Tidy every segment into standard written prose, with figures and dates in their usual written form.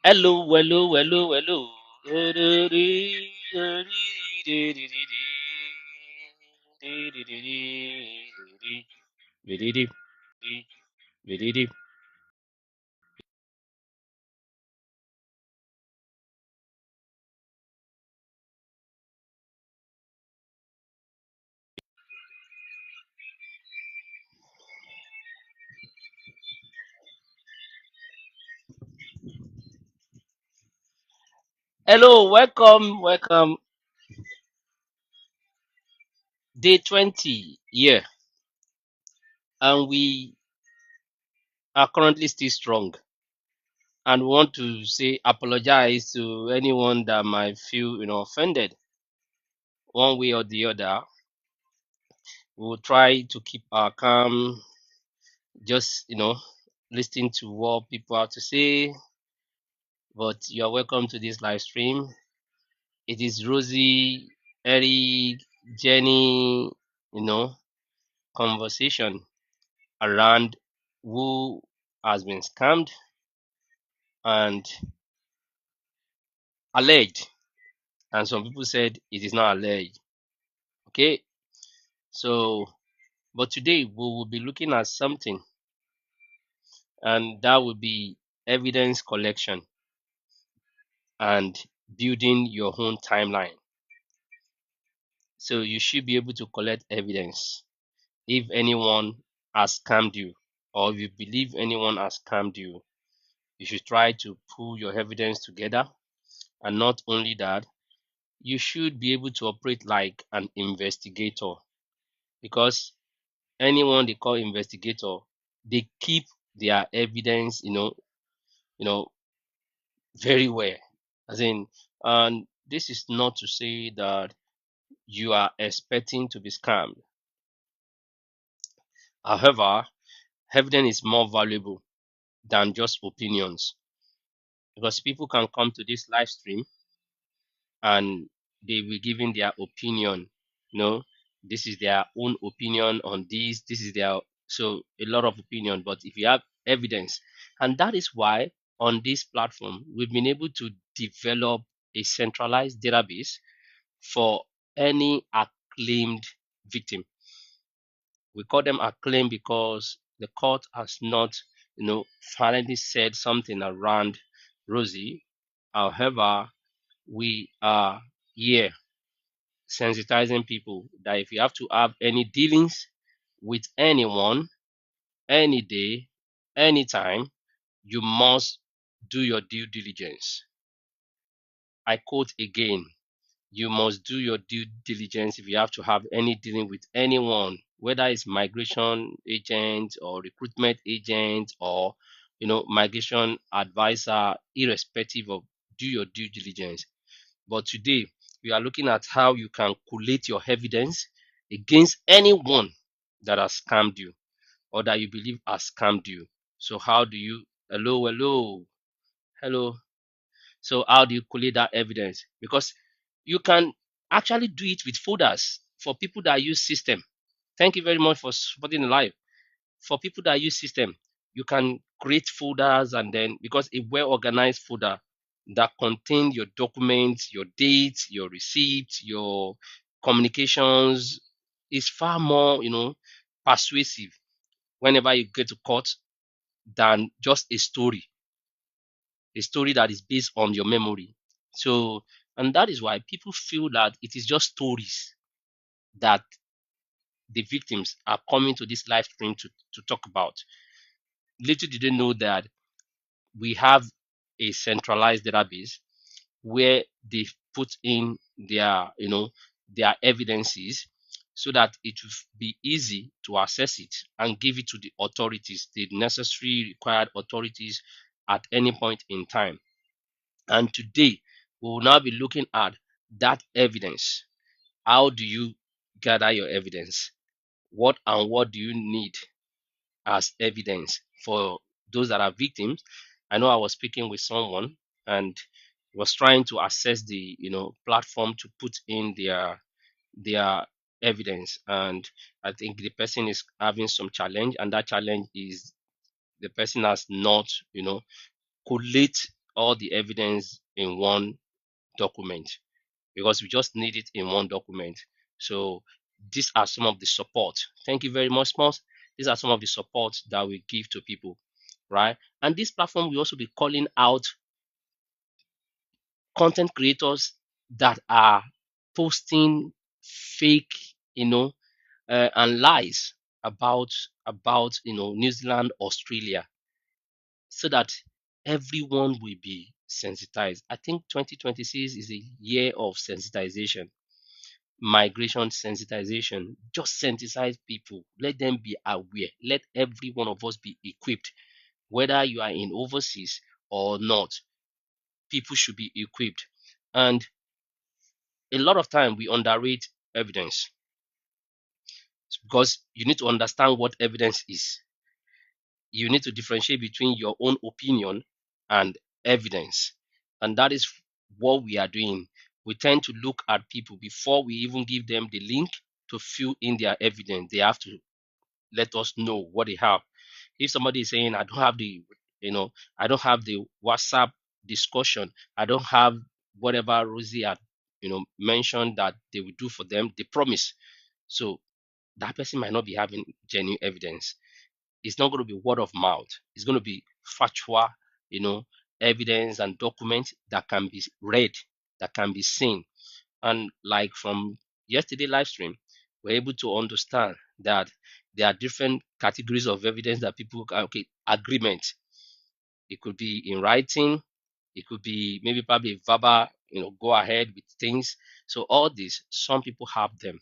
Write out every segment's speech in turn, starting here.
Hello, hello, hello, hello. Hello, welcome, welcome. Day 20, yeah, and we are currently still strong. And we want to say apologize to anyone that might feel, offended one way or the other. We'll try to keep our calm, just, listening to what people have to say. But you are welcome to this live stream. It is Rosie, Eric, Jenny, conversation around who has been scammed and alleged. And some people said it is not alleged. Okay, so but today we will be looking at something, and that will be evidence collection and building your own timeline. So you should be able to collect evidence if anyone has scammed you, or if you believe anyone has scammed you. You should try to pull your evidence together. And not only that, you should be able to operate like an investigator, because anyone they call investigator, they keep their evidence, you know, very well. As in, and this is not to say that you are expecting to be scammed. However, evidence is more valuable than just opinions, because people can come to this live stream and they will giving their opinion. This is their own opinion on this is their, so a lot of opinion. But if you have evidence, and that is why on this platform we've been able to develop a centralized database for any acclaimed victim. We call them acclaimed because the court has not, finally said something around Rosie. However, we are here sensitizing people that if you have to have any dealings with anyone, any day, anytime, you must do your due diligence. I quote again, you must do your due diligence if you have to have any dealing with anyone, whether it's migration agent or recruitment agent or migration advisor, irrespective of, do your due diligence. But today, we are looking at how you can collate your evidence against anyone that has scammed you or that you believe has scammed you. So how do you, hello, hello, hello. So how do you collate that evidence? Because you can actually do it with folders for people that use system. Thank you very much for supporting the live. For people that use system, you can create folders, and then, because a well organized folder that contain your documents, your dates, your receipts, your communications is far more, persuasive whenever you get to court than just a story that is based on your memory. So, and that is why people feel that it is just stories that the victims are coming to this live stream to talk about. Little did they know that we have a centralized database where they put in their, their evidences, so that it will be easy to access it and give it to the authorities, the necessary required authorities, at any point in time. And today we will now be looking at that evidence. How do you gather your evidence? What and what do you need as evidence for those that are victims? I know I was speaking with someone and was trying to assess the, platform to put in their evidence, and I think the person is having some challenge, and that challenge is the person has not, collate all the evidence in one document, because we just need it in one document. So these are some of the support. Thank you very much, Spons. These are some of the support that we give to people, right? And this platform will also be calling out content creators that are posting fake, and lies about New Zealand, Australia, so that everyone will be sensitized. I think 2026 is a year of sensitization, migration sensitization. Just sensitize people, let them be aware, let every one of us be equipped, whether you are in overseas or not. People should be equipped. And a lot of time we underrate evidence, because you need to understand what evidence is. You need to differentiate between your own opinion and evidence. And that is what we are doing. We tend to look at people before we even give them the link to fill in their evidence. They have to let us know what they have. If somebody is saying, I don't have the WhatsApp discussion, I don't have whatever Rosie had, mentioned that they will do for them, they promise. So that person might not be having genuine evidence. It's not going to be word of mouth. It's going to be factual, you know, evidence and documents that can be read, that can be seen. And like from yesterday live stream, we're able to understand that there are different categories of evidence that people can, okay, agreement. It could be in writing, it could be maybe probably verbal, go ahead with things. So all this, some people have them,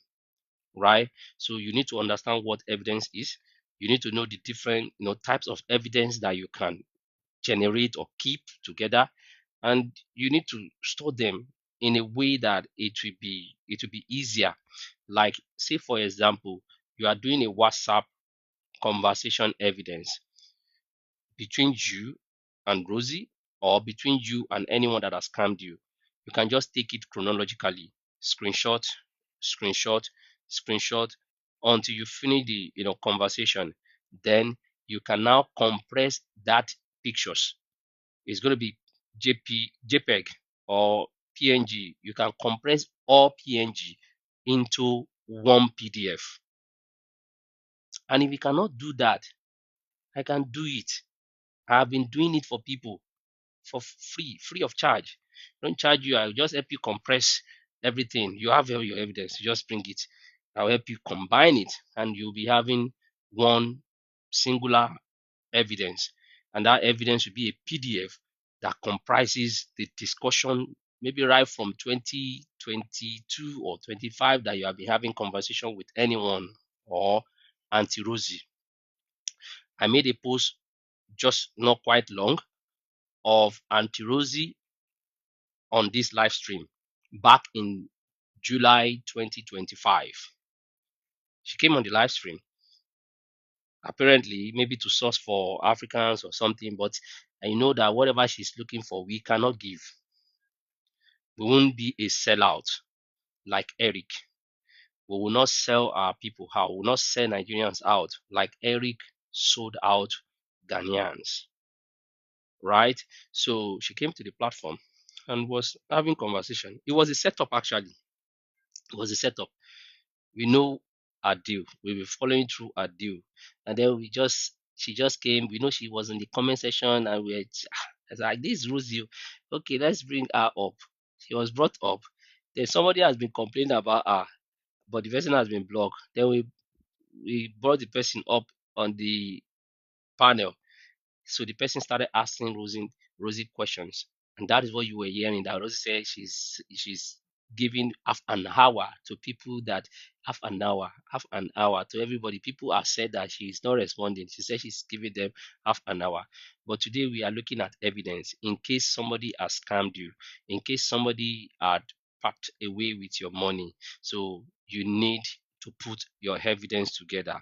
right? So you need to understand what evidence is. You need to know the different, types of evidence that you can generate or keep together, and you need to store them in a way that it will be easier. Like, say for example, you are doing a WhatsApp conversation evidence between you and Rosie, or between you and anyone that has scammed you. You can just take it chronologically, screenshot, screenshot, screenshot, until you finish the conversation. Then you can now compress that pictures. It's going to be JPEG or PNG. You can compress all PNG into one PDF. And if you cannot do that, I can do it. I have been doing it for people for free of charge. Don't charge you. I'll just help you compress everything. You have all your evidence. You just bring it. I'll help you combine it, and you'll be having one singular evidence. And that evidence will be a PDF that comprises the discussion, maybe right from 2022 or 25, that you have been having conversation with anyone or Auntie Rosie. I made a post just not quite long of Auntie Rosie on this live stream back in July 2025. She came on the live stream, apparently maybe to source for Africans or something, but I know that whatever she's looking for, we cannot give. We won't be a sellout like Eric. We will not sell our people out. We will not sell Nigerians out like Eric sold out Ghanaians, right? So she came to the platform and was having conversation. It was a setup, actually. It was a setup. We know our deal. We were following through our deal, and then she just came. We know she was in the comment section, and we it's like, this Rosie. Okay, let's bring her up. She was brought up. Then somebody has been complaining about her, but the person has been blocked. Then we brought the person up on the panel. So the person started asking Rosie questions, and that is what you were hearing. That Rosie said she's giving half an hour to people, that half an hour to everybody. People have said that she is not responding. She said she's giving them half an hour. But today we are looking at evidence in case somebody has scammed you, in case somebody had packed away with your money. So you need to put your evidence together,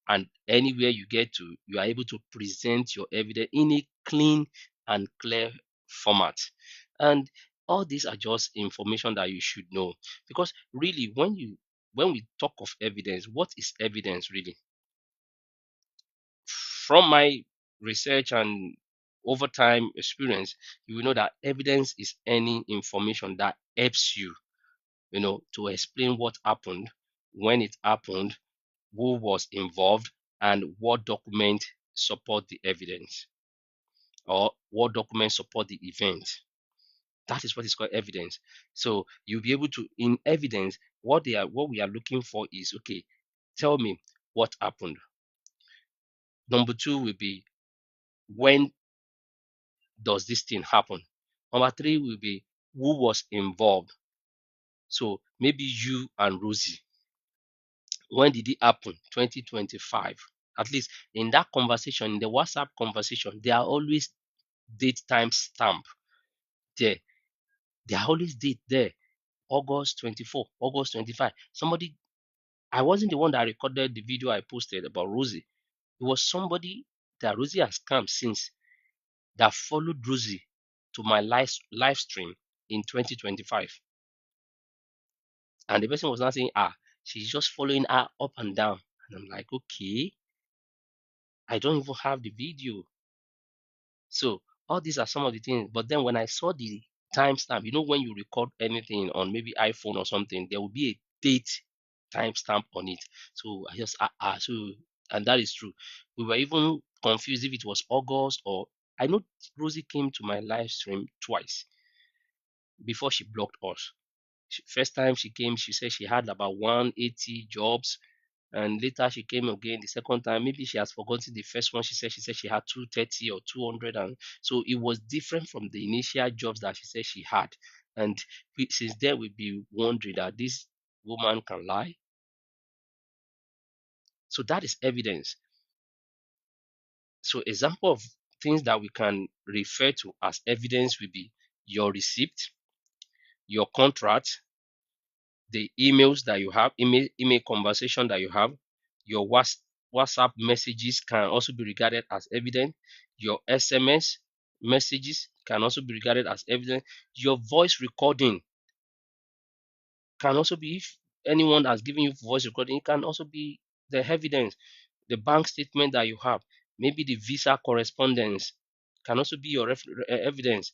and anywhere you get to, you are able to present your evidence in a clean and clear format. And all these are just information that you should know, because really, when we talk of evidence, what is evidence really? From my research and over time experience, you will know that evidence is any information that helps you, to explain what happened, when it happened, who was involved, and what document support the evidence, or what documents support the event. That is what is called evidence. So you'll be able to, in evidence, what we are looking for is, okay, tell me what happened. Number two will be, when does this thing happen? Number three will be, who was involved? So maybe you and Rosie, when did it happen? 2025. At least in that conversation, in the WhatsApp conversation, there are always date time stamp there. There are always date there. August 24, August 25. Somebody, I wasn't the one that recorded the video I posted about Rosie. It was somebody that Rosie has come since, that followed Rosie to my live stream in 2025. And the person was not saying, she's just following her up and down. And I'm like, okay, I don't even have the video. So all these are some of the things. But then when I saw the timestamp, when you record anything on maybe iPhone or something, there will be a date timestamp on it. So I just so, and that is true. We were even confused if it was August or, I know Rosie came to my live stream twice before she blocked us. First time she came, she said she had about 180 jobs, and later she came again the second time. Maybe she has forgotten the first one. She said she had 230 or 200, and so it was different from the initial jobs that she said she had. And since then we've been wondering that this woman can lie. So that is evidence. So example of things that we can refer to as evidence will be your receipt, your contract, the emails that you have, email conversation that you have, your WhatsApp messages can also be regarded as evidence. Your SMS messages can also be regarded as evidence. Your voice recording can also be, if anyone has given you voice recording, it can also be the evidence. The bank statement that you have, maybe the visa correspondence, can also be your evidence.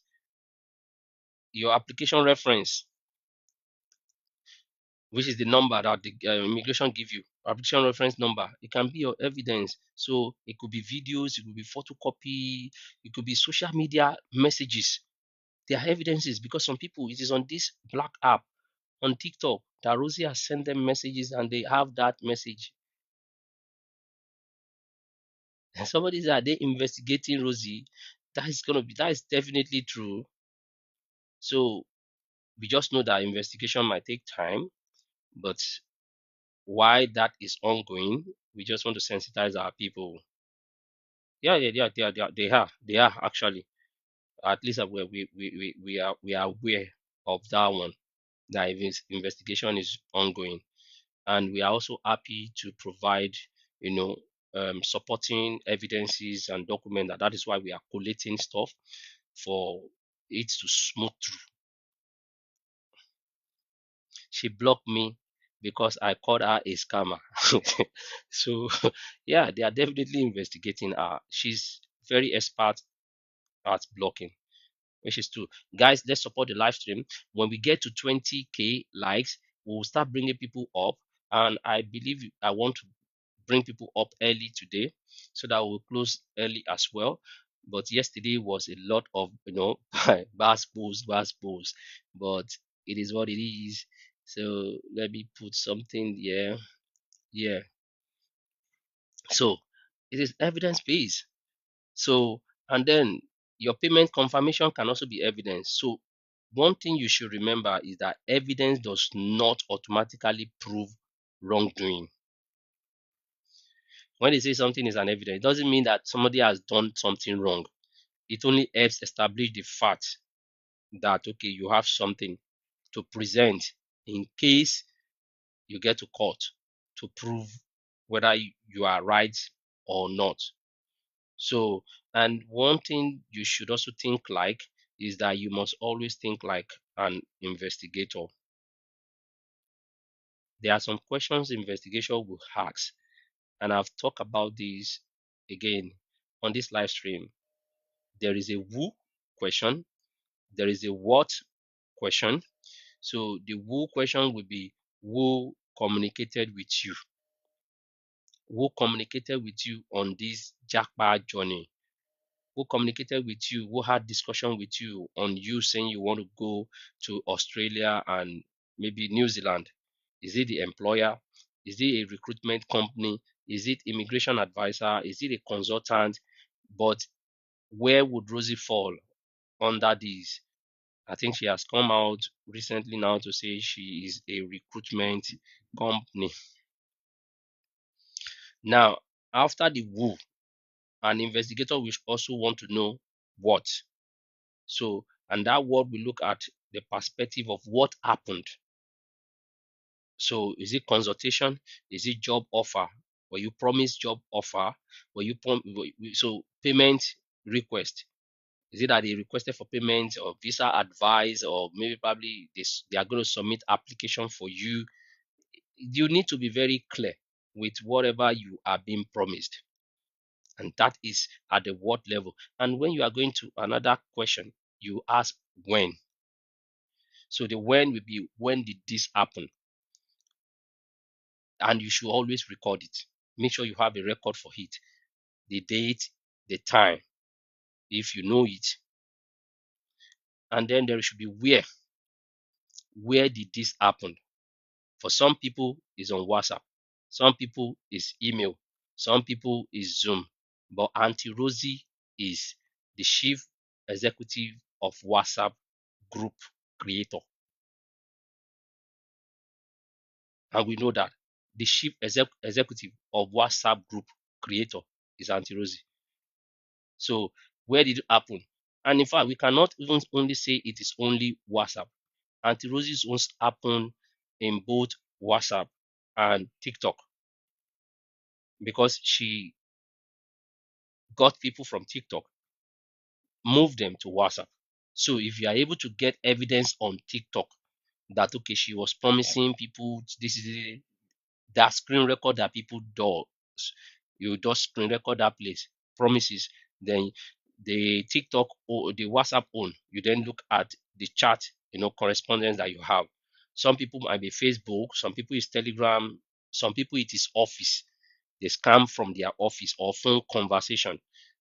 Your application reference, which is the number that the immigration give you, application reference number, it can be your evidence. So it could be videos, it could be photocopy, it could be social media messages. They are evidences, because some people, it is on this black app on TikTok that Rosie has sent them messages and they have that message. And somebody said, are they investigating Rosie? That is definitely true. So we just know that investigation might take time, but why that is ongoing, we just want to sensitize our people. Yeah, yeah, yeah, they are actually. At least we are aware of that one. That investigation is ongoing, and we are also happy to provide, you know, supporting evidences and document that is why we are collating stuff for it to smooth through. She blocked me because I called her a scammer. So yeah, they are definitely investigating her. She's very expert at blocking, which is true. Guys, let's support the live stream. When we get to 20k likes, we'll start bringing people up. And I believe I want to bring people up early today so that we'll close early as well. But yesterday was a lot of, bass bulls, but it is what it is. So let me put something here. Yeah. So it is evidence based. So, and then your payment confirmation can also be evidence. So one thing you should remember is that evidence does not automatically prove wrongdoing. When they say something is an evidence, it doesn't mean that somebody has done something wrong. It only helps establish the fact that, okay, you have something to present in case you get to court to prove whether you are right or not. So, and one thing you should also think like is that you must always think like an investigator. There are some questions investigation will ask, and I've talked about this again on this live stream. There is a who question. There is a what question. So the who question will be who communicated with you, who communicated with you on this jackpot journey, who communicated with you, who had discussion with you on you saying you want to go to Australia and maybe New Zealand. Is it the employer? Is it a recruitment company? Is it immigration advisor? Is it a consultant? But where would Rosie fall under these? I think she has come out recently now to say she is a recruitment company. Now, after the who, an investigator will also want to know what. So, and that what we look at the perspective of what happened. So, is it consultation? Is it job offer? Were you promised job offer? Were you so payment request? Is it that they requested for payment or visa advice, or maybe probably they are going to submit application for you? You need to be very clear with whatever you are being promised, and that is at the what level. And when you are going to another question, you ask when. So the when will be when did this happen, and you should always record it. Make sure you have a record for it, the date, the time, if you know it. And then there should be where did this happen. For some people is on WhatsApp, some people is email, some people is Zoom, but Auntie Rosie is the chief executive of WhatsApp group creator, and we know that the chief executive of WhatsApp group creator is Auntie Rosie. So where did it happen? And in fact, we cannot even only say it is only WhatsApp. Auntie Rosie's own happen in both WhatsApp and TikTok, because she got people from TikTok, moved them to WhatsApp. So if you are able to get evidence on TikTok that okay, she was promising people this is that screen record that people do, you just screen record that place, promises, then the TikTok or the WhatsApp on, you then look at the chat, correspondence that you have. Some people might be Facebook, some people is Telegram, some people it is office. They scam from their office or phone conversation.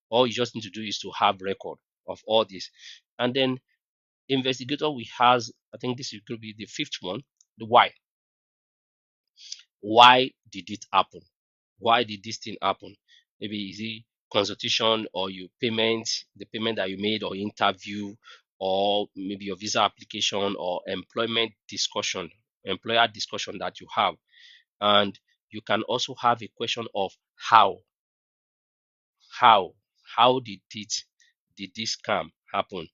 All you just need to do is to have record of all this. And then investigator we has, I think this is going to be the fifth one, the why. Why did it happen? Why did this thing happen? Maybe is it consultation or you payment, the payment that you made, or interview, or maybe your visa application or employment discussion, employer discussion that you have. And you can also have a question of how. How? How did this scam happen?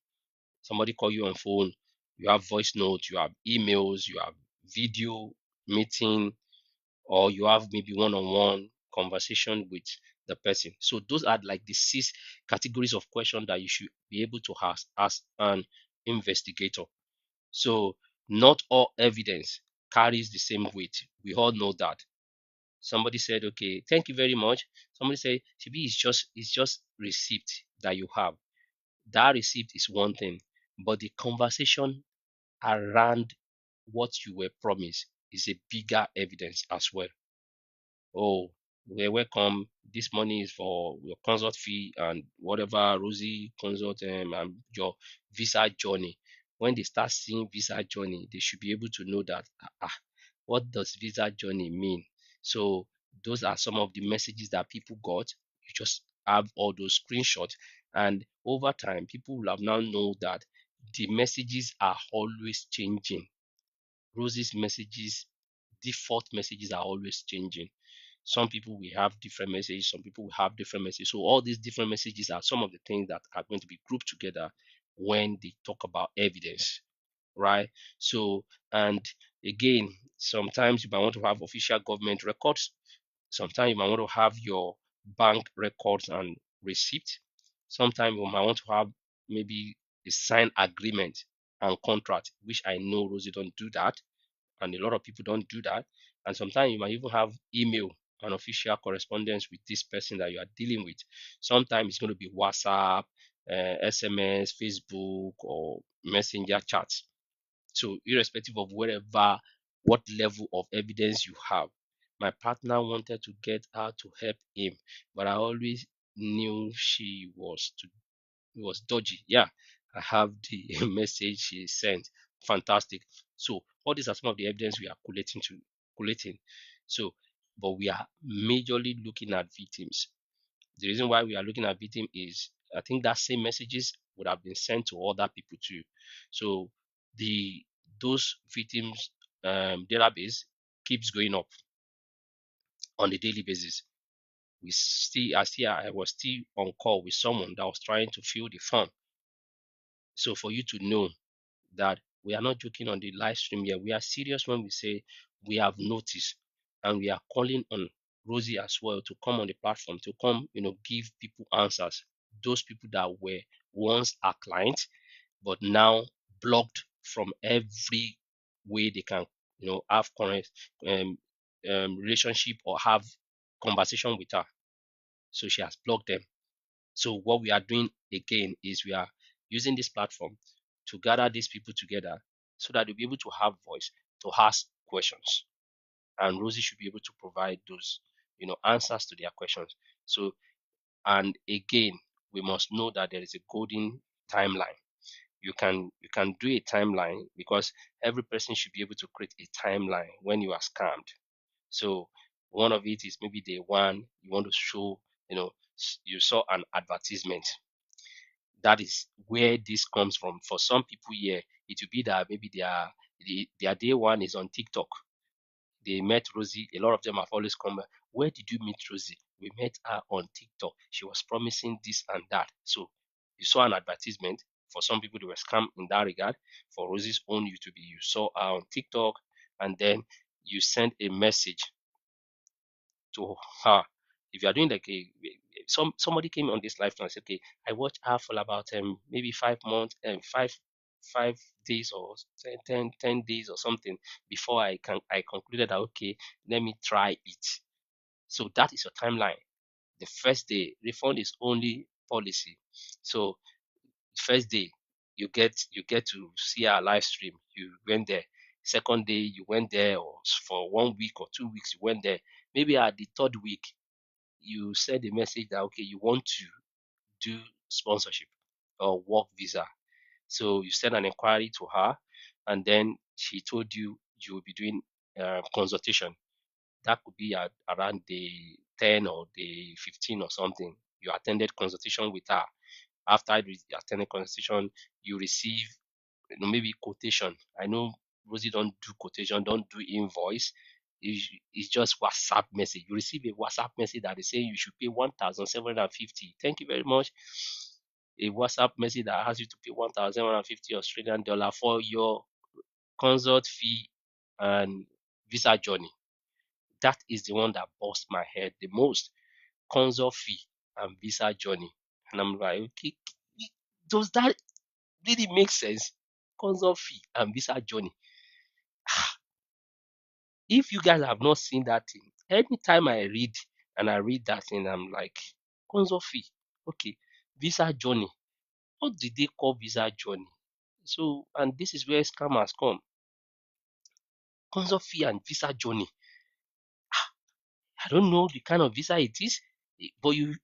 Somebody call you on phone, you have voice notes, you have emails, you have video meeting, or you have maybe one-on-one conversation with the person. So those are like the 6 categories of questions that you should be able to ask as an investigator. So not all evidence carries the same weight. We all know that. Somebody said, okay, thank you very much. Somebody said, Shibi, it's just receipt that you have. That receipt is one thing, but the conversation around what you were promised is a bigger evidence as well. Oh, we're welcome. This money is for your consult fee and whatever Rosie consult and your visa journey. When they start seeing visa journey, they should be able to know that what does visa journey mean? So those are some of the messages that people got. You just have all those screenshots, and over time, people will have now know that the messages are always changing. Rosie's messages, default messages are always changing. Some people will have different messages, some people will have different messages. So all these different messages are some of the things that are going to be grouped together when they talk about evidence, right? So, and again, sometimes you might want to have official government records. Sometimes you might want to have your bank records and receipt. Sometimes you might want to have maybe a signed agreement and contract, which I know Rosie don't do that, and a lot of people don't do that. And sometimes you might even have email and official correspondence with this person that you are dealing with. Sometimes it's going to be WhatsApp, SMS, Facebook, or messenger chats. So irrespective of what level of evidence you have, my partner wanted to get her to help him, but I always knew it was dodgy. Yeah, I have the message she sent. Fantastic. So all these are some of the evidence we are collating. So, but we are majorly looking at victims. The reason why we are looking at victim is I think that same messages would have been sent to other people too. So the those victims database keeps going up on a daily basis. I was still on call with someone that was trying to fill the form. So for you to know that we are not joking on the live stream here, we are serious when we say we have noticed, and we are calling on Rosie as well to come on the platform to come, give people answers. Those people that were once our clients, but now blocked from every way they can, have current um, relationship or have conversation with her. So she has blocked them. So what we are doing again is we are using this platform to gather these people together so that they'll be able to have voice to ask questions. And Rosie should be able to provide those, answers to their questions. So, and again, we must know that there is a golden timeline. You can do a timeline because every person should be able to create a timeline when you are scammed. So one of it is maybe day one, you want to show, you saw an advertisement. That is where this comes from. For some people here, it will be that maybe their day one is on TikTok. They met Rosie. A lot of them have always come back. Where did you meet Rosie? We met her on TikTok. She was promising this and that. So you saw an advertisement. For some people, they were scammed in that regard. For Rosie's own YouTube, you saw her on TikTok, and then you sent a message to her. If you are doing like somebody came on this live and said, okay, I watched her for about maybe 5 months and 5 days or 10 days or something before I concluded that okay, let me try it. So that is your timeline. The first day refund is only policy. So first day you get to see our live stream. You went there. Second day you went there, or for 1 week or 2 weeks you went there. Maybe at the third week you send a message that okay, you want to do sponsorship or work visa. So you send an inquiry to her, and then she told you you will be doing consultation. That could be around the 10 or the 15 or something. You attended consultation with her. After you attended consultation, you receive maybe quotation. I know Rosie don't do quotation, don't do invoice. It's just WhatsApp message. You receive a WhatsApp message that is saying you should pay 1,750. Thank you very much. A WhatsApp message that has you to pay 1,750 Australian dollar for your consult fee and visa journey. That is the one that bust my head the most. Consult fee and visa journey. And I'm like, okay, does that really make sense? Consult fee and visa journey. If you guys have not seen that thing, anytime I read that thing, I'm like, consult fee. Okay, visa journey. What did they call visa journey? So, and this is where scammers come. Consult fee and visa journey. I don't know the kind of visa it is, but you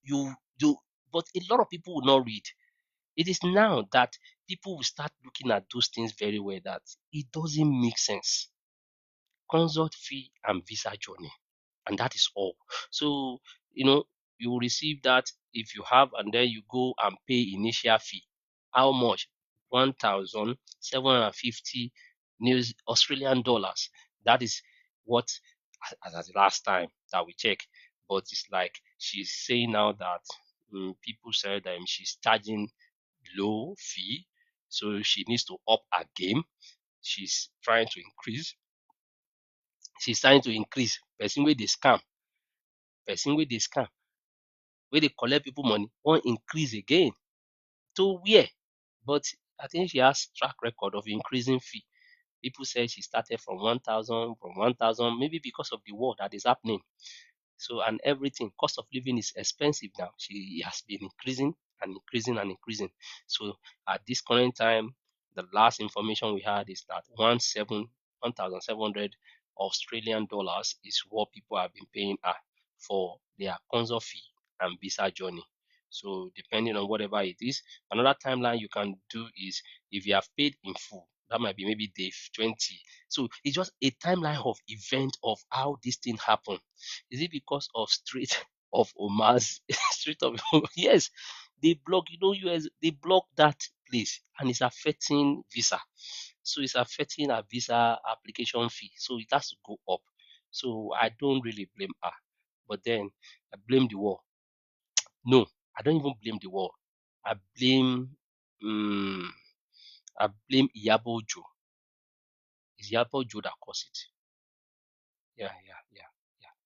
do. But a lot of people will not read. It is now that people will start looking at those things very well that it doesn't make sense. Consult fee and visa journey, and that is all. So you will receive that if you have, and then you go and pay initial fee. How much? 1,750 New Australian dollars. That is what as the last time that we check. But it's like she's saying now that people said she's charging low fee, so she needs to up her game. She's trying to increase. She's trying to increase. Person wey dey scam, wey dey collect people money, wan increase again. To where? But I think she has track record of increasing fee. People say she started from 1,000, maybe because of the war that is happening. So, and everything, cost of living is expensive now. She has been increasing and increasing and increasing. So at this current time, the last information we had is that 1,700 Australian dollars is what people have been paying for their consult fee and visa journey. So depending on whatever it is, another timeline you can do is if you have paid in full, that might be maybe day 20. So it's just a timeline of event of how this thing happened. Is it because of Strait of Oman's Strait of yes, they block, US, they block that place and it's affecting visa. So it's affecting a visa application fee. So it has to go up. So I don't really blame her. But then I blame the war. No, I don't even blame the war. I blame um, I blame Iyabo Ojo. It's Iyabo Ojo that caused it. Yeah.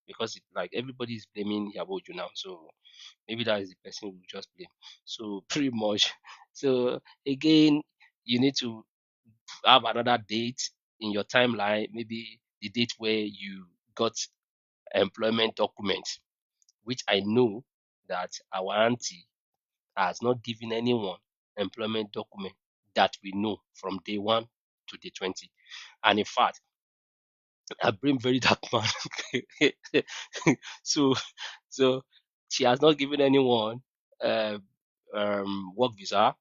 Because like everybody is blaming Iyabo Ojo now, so maybe that is the person we just blame. So pretty much. So again, you need to have another date in your timeline, maybe the date where you got employment documents, which I know that our auntie has not given anyone employment document that we know from day one to day 20. And in fact, her brain very dark man. so so she has not given anyone uh, work visa,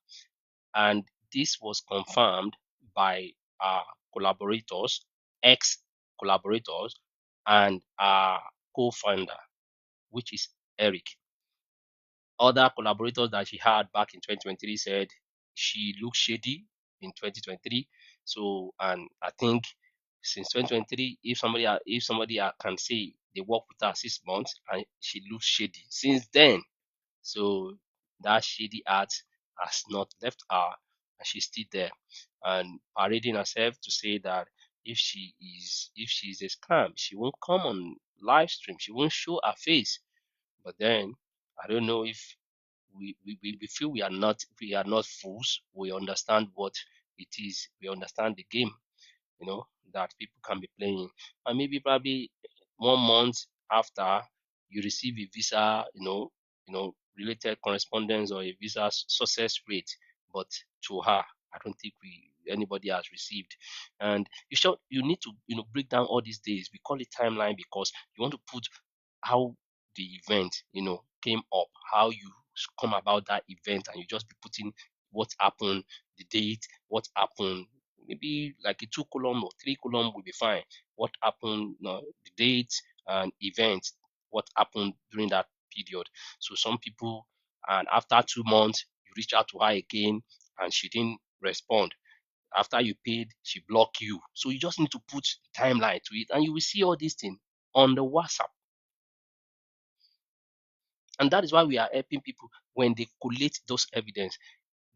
and this was confirmed by our collaborators, ex collaborators, and our co-founder, which is Eric. Other collaborators that she had back in 2023 said she looked shady in 2023. So, and I think since 2023, if somebody can say they work with her 6 months and she looks shady since then, so that shady art has not left her, and she's still there and parading herself to say that if she's a scam, she won't come on live stream, she won't show her face. But then I don't know if we feel we are not fools. We understand what it is. We understand the game, that people can be playing. And maybe probably 1 month after you receive a visa, related correspondence or a visa success rate, but to her, I don't think anybody has received. And you need to break down all these days. We call it timeline because you want to put how the event came up, how you come about that event, and you just be putting what happened, the date, what happened, maybe like a 2 column or 3 column will be fine. What happened, the date and event, what happened during that period. So some people, and after 2 months you reach out to her again and she didn't respond. After you paid, she blocked you. So you just need to put timeline to it and you will see all these things on the WhatsApp. And that is why we are helping people when they collate those evidence.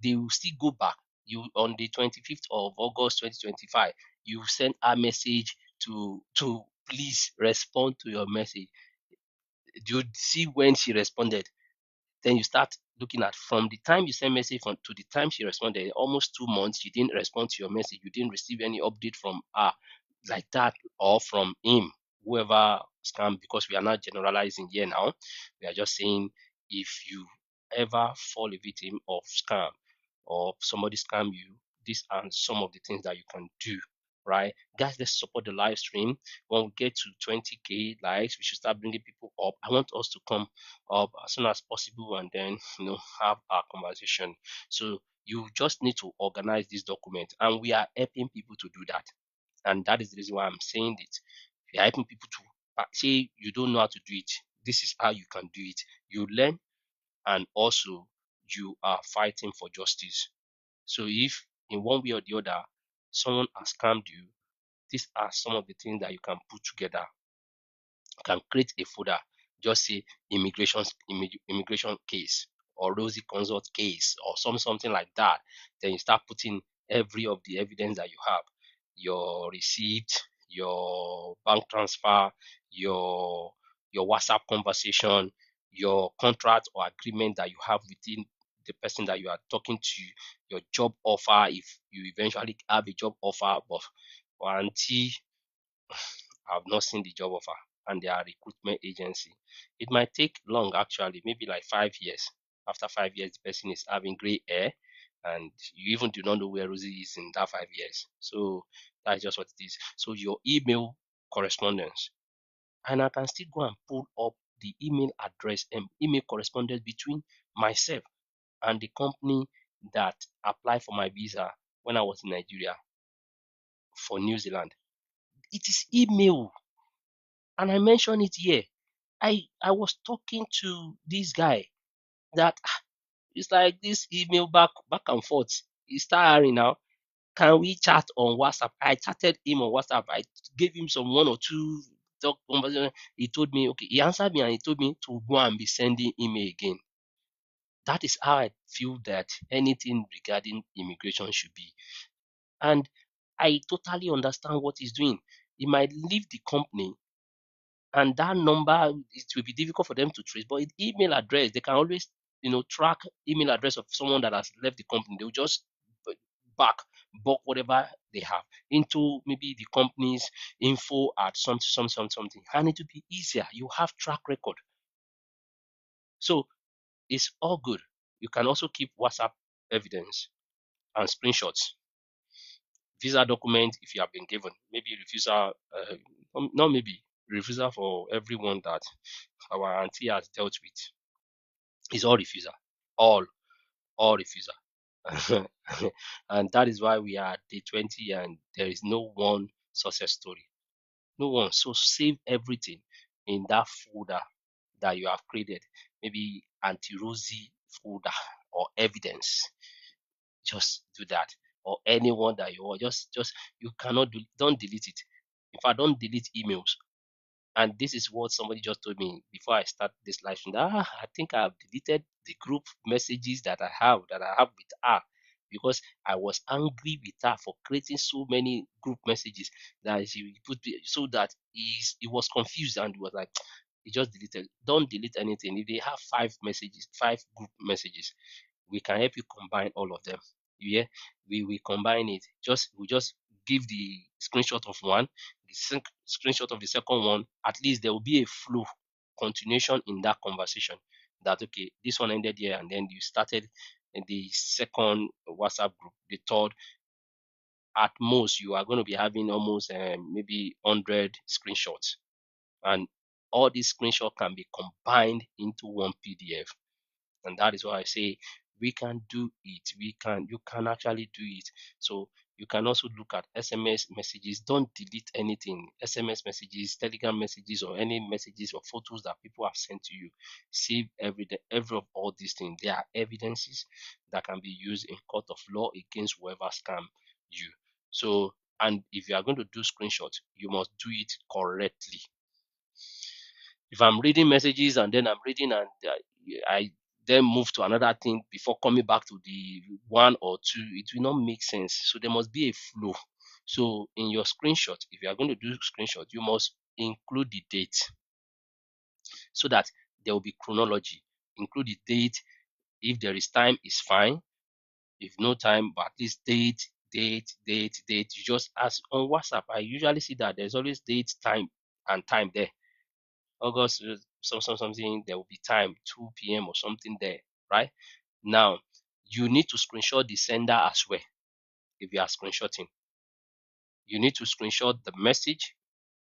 They will still go back. You on the 25th of August 2025, you send a message to please respond to your message. Do you see when she responded? Then you start looking at from the time you send message to the time she responded, almost 2 months, she didn't respond to your message. You didn't receive any update from her like that or from him, whoever scam, because we are not generalizing here now. We are just saying if you ever fall a victim of scam or somebody scam you, these are some of the things that you can do. Right, guys, let's support the live stream. When we get to 20k likes, we should start bringing people up. I want us to come up as soon as possible and then have our conversation. So you just need to organize this document, and we are helping people to do that. And that is the reason why I'm saying it. We are helping people to say you don't know how to do it. This is how you can do it. You learn, and also you are fighting for justice. So if in one way or the other someone has scammed you, these are some of the things that you can put together. You can create a folder, just say immigration case or Rosie Consult case or something like that. Then you start putting every of the evidence that you have, your receipt, your bank transfer, your WhatsApp conversation, your contract or agreement that you have within the person that you are talking to, your job offer if you eventually have a job offer, but until I've not seen the job offer and they are recruitment agency. It might take long actually, maybe like 5 years. After 5 years, the person is having gray hair, and you even do not know where Rosie is in that 5 years. So that's just what it is. So your email correspondence, and I can still go and pull up the email address and email correspondence between myself and the company that applied for my visa when I was in Nigeria for New Zealand. It is email, and I mentioned it here. I was talking to this guy that it's like this email back and forth. He's tiring now. Can we chat on WhatsApp? I chatted him on WhatsApp. I gave him some one or two talk conversation. He told me, okay, he answered me and he told me to go and be sending email again. That is how I feel that anything regarding immigration should be. And I totally understand what he's doing. He might leave the company, and that number, it will be difficult for them to trace, but email address, they can always track email address of someone that has left the company. They'll just back bulk whatever they have into maybe the company's info at something, and it will be easier. You have track record, so it's all good. You can also keep WhatsApp evidence and screenshots, visa document if you have been given, maybe refusal, not maybe refusal for everyone that our auntie has dealt with. It's all refusal, all all refusal. And that is why we are at day 20 and there is no one success story. No one. So save everything in that folder that you have created. Maybe anti-Rosie folder or evidence. Just do that. Or anyone that you want. Just you cannot do, don't delete it. In fact, don't delete emails. And this is what somebody just told me before I start this live stream. I think I have deleted the group messages that I have with her, because I was angry with her for creating so many group messages that she put, so that he was confused and was like, he just deleted. Don't delete anything. If they have five group messages, we can help you combine all of them. Yeah, we will combine it. We just give the screenshot of one, the screenshot of the second one. At least there will be a flow, continuation in that conversation. That okay, this one ended here, and then you started in the second WhatsApp group, the third. At most, you are going to be having almost maybe 100 screenshots, and all these screenshots can be combined into one PDF. And that is why I say we can do it. You can actually do it. So you can also look at SMS messages. Don't delete anything. SMS messages, Telegram messages, or any messages or photos that people have sent to you. Save every of all these things. They are evidences that can be used in court of law against whoever scam you. So, and if you are going to do screenshots, you must do it correctly. If I'm reading messages and then I'm reading and I then move to another thing before coming back to the one or two, it will not make sense. So there must be a flow. So in your screenshot, if you are going to do screenshot, you must include the date so that there will be chronology. Include the date. If there is time, is fine. If no time, but at least date. You just ask on WhatsApp. I usually see that there's always date, time, and time there. August something, there will be time 2 p.m. or something there, right? Now you need to screenshot the sender as well. If you are screenshotting, you need to screenshot the message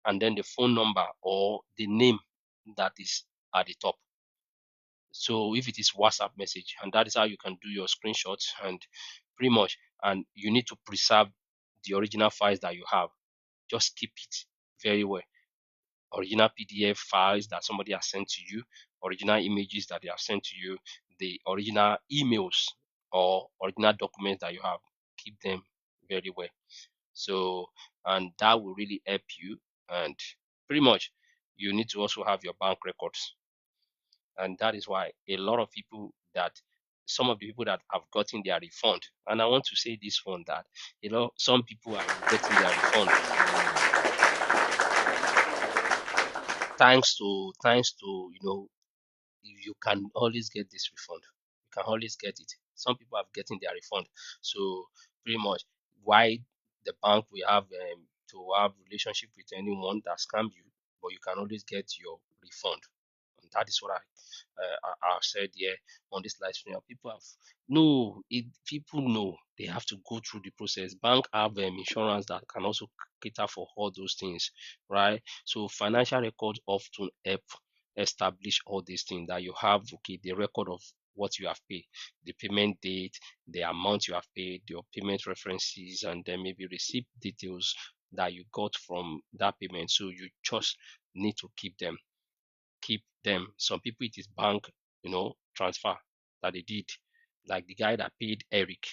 and then the phone number or the name that is at the top. So if it is WhatsApp message, and that is how you can do your screenshots, and pretty much, and you need to preserve the original files that you have. Just keep it very well. Original PDF files that somebody has sent to you, original images that they have sent to you, the original emails or original documents that you have. Keep them very well. So, and that will really help you. And pretty much, you need to also have your bank records. And that is why a lot of people that some of the people that have gotten their refund, and I want to say this one that some people are getting their refund thanks to you can always get this refund. You can always get it. Some people have getting their refund. So pretty much why the bank will have to have relationship with anyone that scam you, but you can always get your refund. That is what I said here on this live stream. People have no, people know they have to go through the process. Bank have insurance that can also cater for all those things, right? So financial records often help establish all these things that you have. Okay, the record of what you have paid, the payment date, the amount you have paid, your payment references, and then maybe receipt details that you got from that payment. So you just need to keep them. Keep them. Some people it is bank, transfer that they did. Like the guy that paid Eric,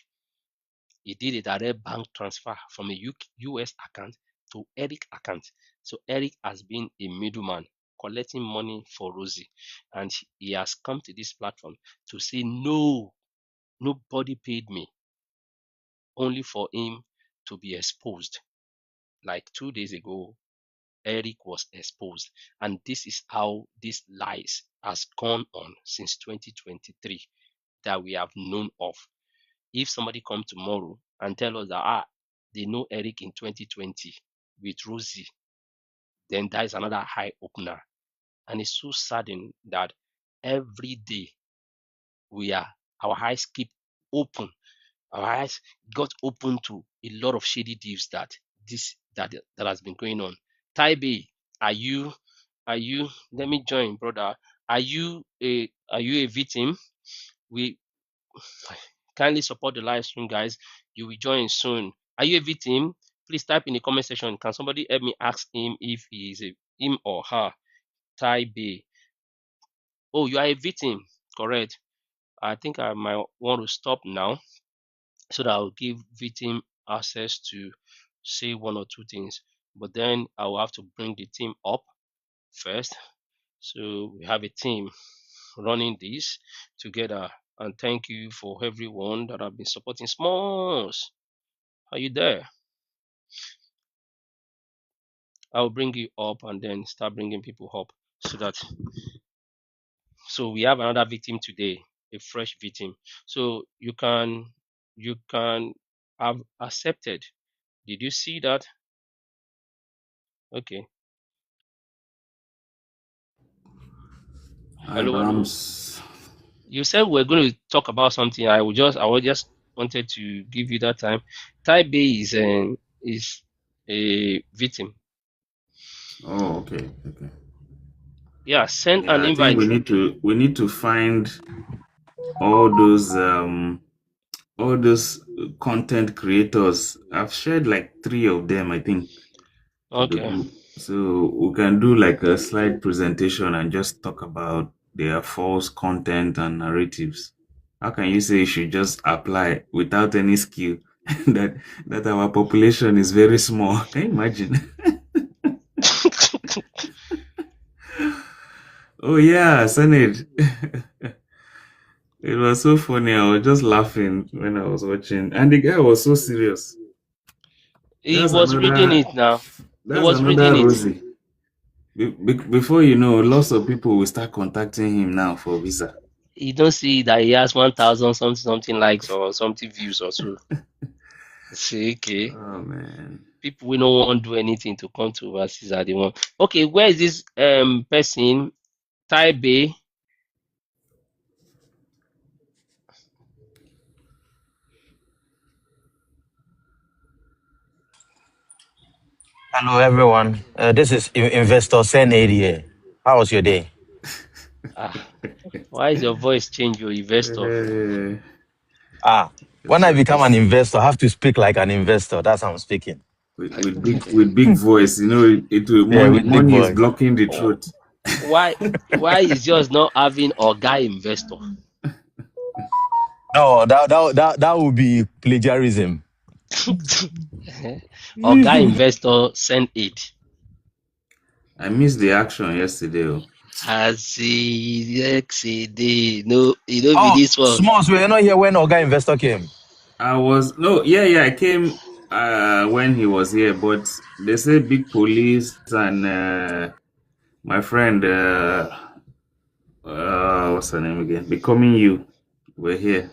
he did a direct bank transfer from a US account to Eric account. So Eric has been a middleman collecting money for Rosie, and he has come to this platform to say no, nobody paid me, only for him to be exposed. Like 2 days ago, Eric was exposed, and this is how this lies has gone on since 2023 that we have known of. If somebody come tomorrow and tell us that they know Eric in 2020 with Rosie, then that is another eye opener. And it's so saddening that every day our eyes keep open. Our eyes got open to a lot of shady deals that has been going on. Taibe, are you let me join, brother. Are you a victim? We kindly support the live stream, guys. You will join soon. Are you a victim? Please type in the comment section. Can somebody help me ask him if he is him or her? Taibe. Oh, you are a victim. Correct. I think I might want to stop now so that I'll give victim access to say one or two things. But then I will have to bring the team up first. So we have a team running this together. And thank you for everyone that have been supporting Smalls. Are you there? I'll bring you up and then start bringing people up so we have another victim today, a fresh victim. So you can have accepted. Did you see that? Okay. Hi, Hello, hello. Bams. You said we're going to talk about something. I just wanted to give you that time. Type B is a victim. Oh, okay, okay. Yeah, send Yeah, an I think invite. we need to find all those content creators. I've shared like 3 of them, I think, to the Okay. group. So we can do like a slide presentation and just talk about their false content and narratives. How can you say you should just apply without any skill? that that our population is very small. Can you imagine? Oh yeah, Senate. It was so funny. I was just laughing when I was watching, and the guy was so serious. He That's was reading another. it now. He That's was another reading it. Rosie. Before you know, lots of people will start contacting him now for visa. You don't see that he has 1,000 something likes or something views or so. Say, okay. Oh man. People we don't want to do anything to come to overseas are the one. Okay, where is this person? Taipei. Hello, everyone. This is Investor Sen here. How was your day? Ah, why is your voice change, your investor? Eh, When I become an it's investor, I have to speak like an investor. That's how I'm speaking. with big voice. It will Yeah, money with big money is voice. blocking the Oh, truth. why is yours not having a guy investor? No, that would be plagiarism. Or guy investor send it. I missed the action yesterday. Oh. As yesterday. No, it don't be Oh, this one. Smalls, we are not here when Oga Investor came. I was no, yeah, yeah. I came when he was here, but they say big police and my friend what's her name again? Becoming you. We're here.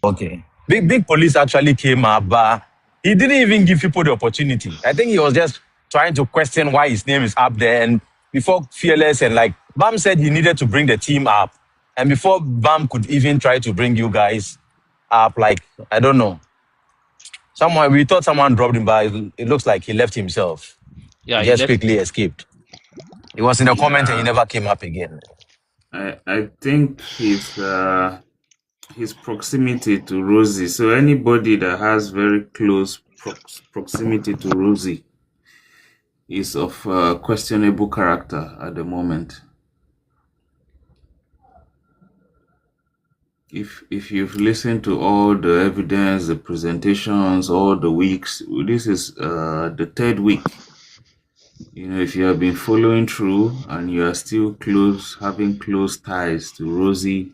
Okay. Big police actually came up, but he didn't even give people the opportunity. I think he was just trying to question why his name is up there. And before Fearless and like Bam said he needed to bring the team up. And before Bam could even try to bring you guys up, like, I don't know. We thought someone dropped him, but it looks like he left himself. He Yeah, he just left quickly himself. escaped. He was in the comment and he Yeah, never came up again. I think his proximity to Rosie. So anybody that has very close proximity to Rosie is of questionable character at the moment. If you've listened to all the evidence, the presentations, all the weeks, this is the third week. If you have been following through and you are still having close ties to Rosie,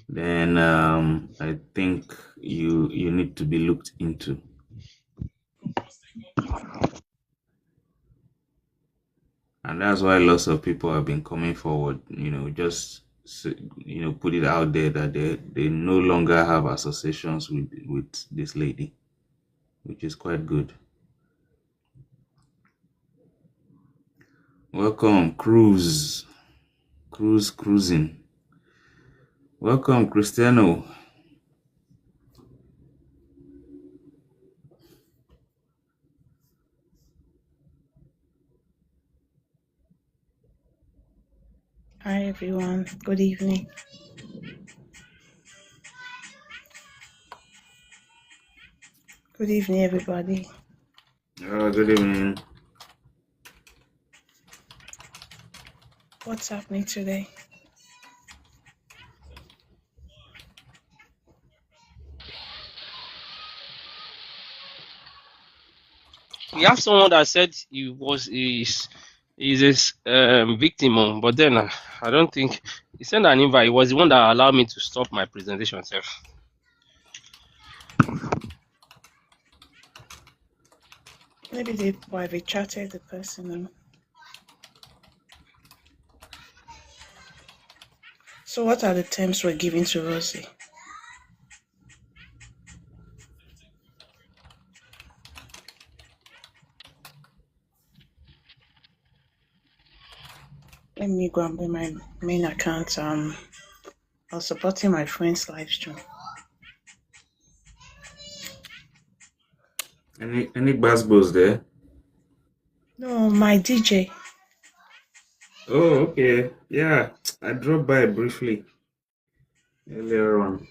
then I think you need to be looked into. And that's why lots of people have been coming forward, just put it out there that they no longer have associations with this lady, which is quite good. Welcome, cruising. Welcome, Cristiano. Hi everyone, good evening. Good evening, everybody. Good evening. What's happening today? We have someone that said he's a victim, but then I don't think he sent an invite. He was the one that allowed me to stop my presentation, sir. Maybe they private chatted the person. So what are the terms we're giving to Rosie? Let me go and bring my main account. I was supporting my friend's live stream. Any buzzballs there? No, my DJ. Oh, okay. Yeah, I dropped by briefly earlier on.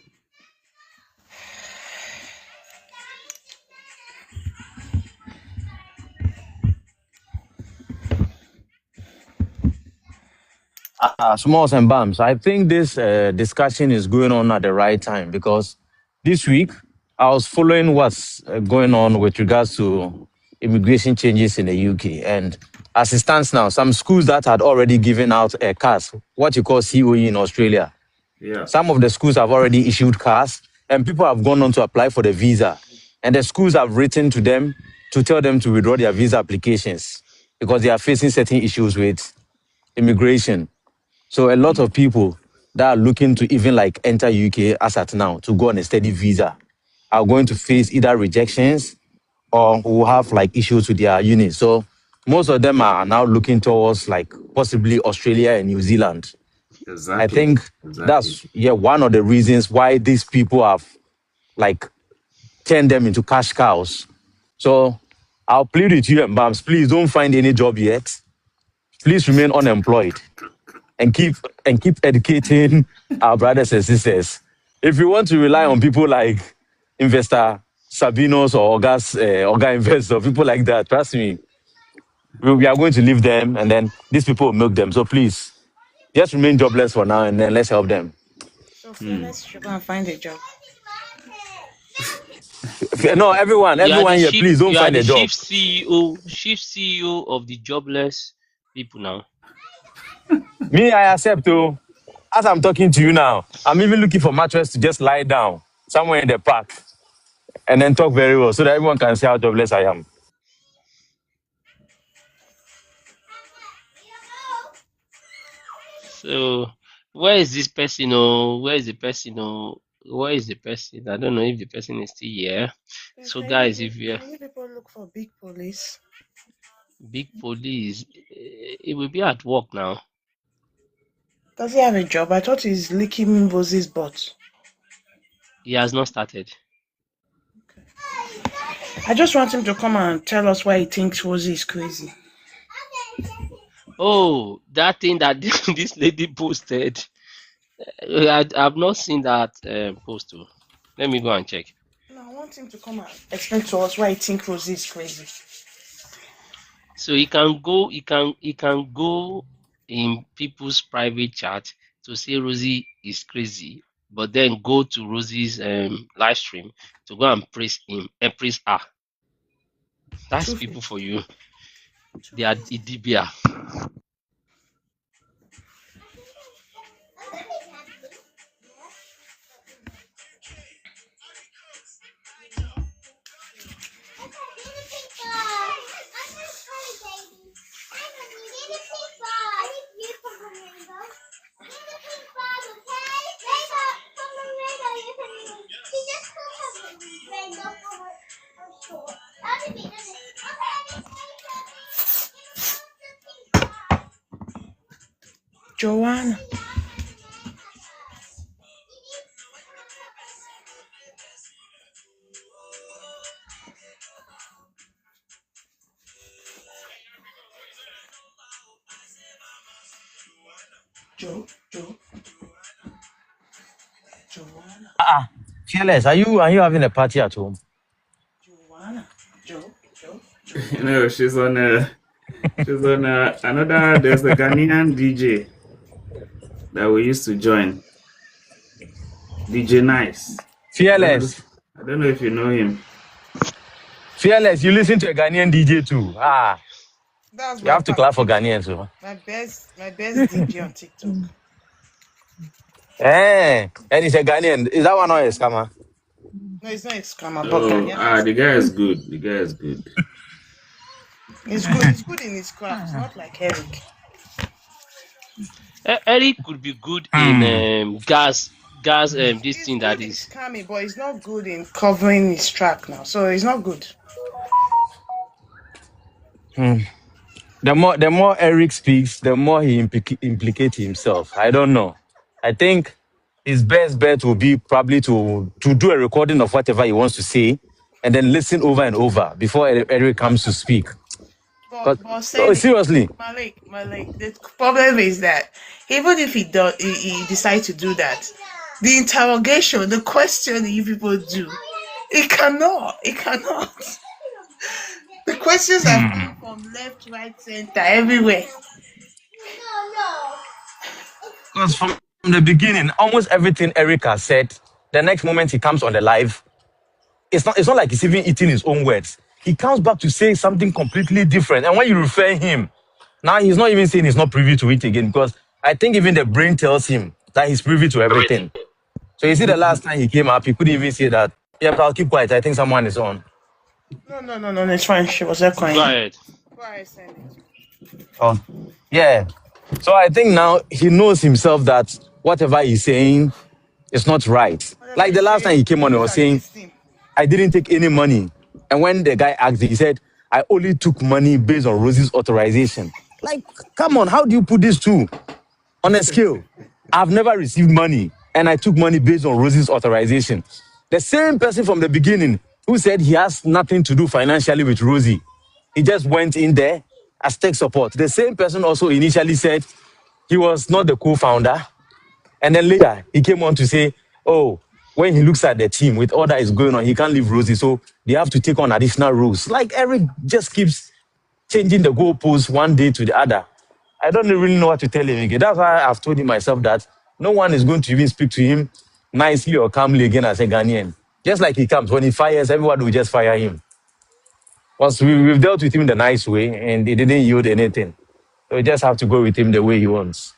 Smalls and bumps. I think this discussion is going on at the right time because this week I was following what's going on with regards to immigration changes in the UK. And as it stands now, some schools that had already given out cars, what you call COE in Australia, Yeah. some of the schools have already issued cars and people have gone on to apply for the visa. And the schools have written to them to tell them to withdraw their visa applications because they are facing certain issues with immigration. So a lot of people that are looking to even like enter UK as at now to go on a steady visa are going to face either rejections or will have like issues with their uni. So most of them are now looking towards like possibly Australia and New Zealand. I Exactly. think Exactly. that's one of the reasons why these people have like turned them into cash cows. So I'll plead with you and Bams, please don't find any job yet. Please remain unemployed and keep educating our brothers and sisters. If you want to rely on people like investor Sabinos or Oga Investor, people like that, trust me, we are going to leave them and then these people will milk them. So please, just remain jobless for now and then let's help them. So Fearless should go and find a job. No, everyone here, please don't You are find the a job. chief CEO of the jobless people now. Me, I accept too. As I'm talking to you now, I'm even looking for mattress to just lie down somewhere in the park and then talk very well so that everyone can see how jobless I am. So where is this person? Oh, where is the person? Oh, where is the person? I don't know if the person is still here. Then So guys, if you can you people look for big police? Big police. It will be at work now. Does he have a job? I thought he's licking Rosie's butt. He has not started. I just want him to come and tell us why he thinks Rosie is crazy. Oh, that thing that this lady posted. I've not seen that post too. Let me go and check. No, I want him to come and explain to us why he thinks Rosie is crazy. So he can go in people's private chat to say Rosie is crazy, but then go to Rosie's live stream to go and praise him and praise her. That's people for you. They are idibia. Joanna. Joanna. Fearless, are you having a party at home? Joanna. Joe. No, she's on another. There's the Ghanaian DJ that we used to join. DJ Nice. Fearless. I don't know if you know him. Fearless, you listen to a Ghanaian DJ too. That's You have to clap for Ghanaians. So. my best DJ on TikTok. And he's a Ghanaian. Is that one or a scammer? No, it's not a scammer, but Ghanaian. The guy is good. The guy is good. He's good. He's good in his craft. It's not like Eric. Eric could be good in gas this thing that is scamming, but he's not good in covering his track now. So he's not good. The more Eric speaks, the more he implicates himself. I don't know. I think his best bet will be probably to do a recording of whatever he wants to say and then listen over and over before Eric comes to speak. But seriously, Malik, the problem is that even if he decides to do that, the interrogation, the questioning you people do, it cannot. The questions are coming from left, right, center, everywhere. Because from the beginning, almost everything Eric has said, the next moment he comes on the live, it's not like he's even eating his own words. He comes back to say something completely different. And when you refer him, now he's not even saying he's not privy to it again, because I think even the brain tells him that he's privy to everything. So you see, the last time he came up, he couldn't even say that. Yeah, but I'll keep quiet. I think someone is on. No, it's fine. She was quiet. Go ahead. Send it. Oh, yeah. So I think now he knows himself that whatever he's saying is not right. Like the last time he came on, he was saying, I didn't take any money. And when the guy asked, he said, I only took money based on Rosie's authorization. Like, come on, how do you put this two on a scale? I've never received money, and I took money based on Rosie's authorization. The same person from the beginning who said he has nothing to do financially with Rosie, he just went in there as tech support. The same person also initially said he was not the co-founder, and then later he came on to say, oh, when he looks at the team with all that is going on, he can't leave Rosie, so they have to take on additional roles. Like Eric just keeps changing the goalposts one day to the other. I don't really know what to tell him again. That's why I've told him myself that no one is going to even speak to him nicely or calmly again as a Ghanaian. Just like he comes, when he fires, everyone will just fire him. Once we've dealt with him the nice way and he didn't yield anything. So we just have to go with him the way he wants.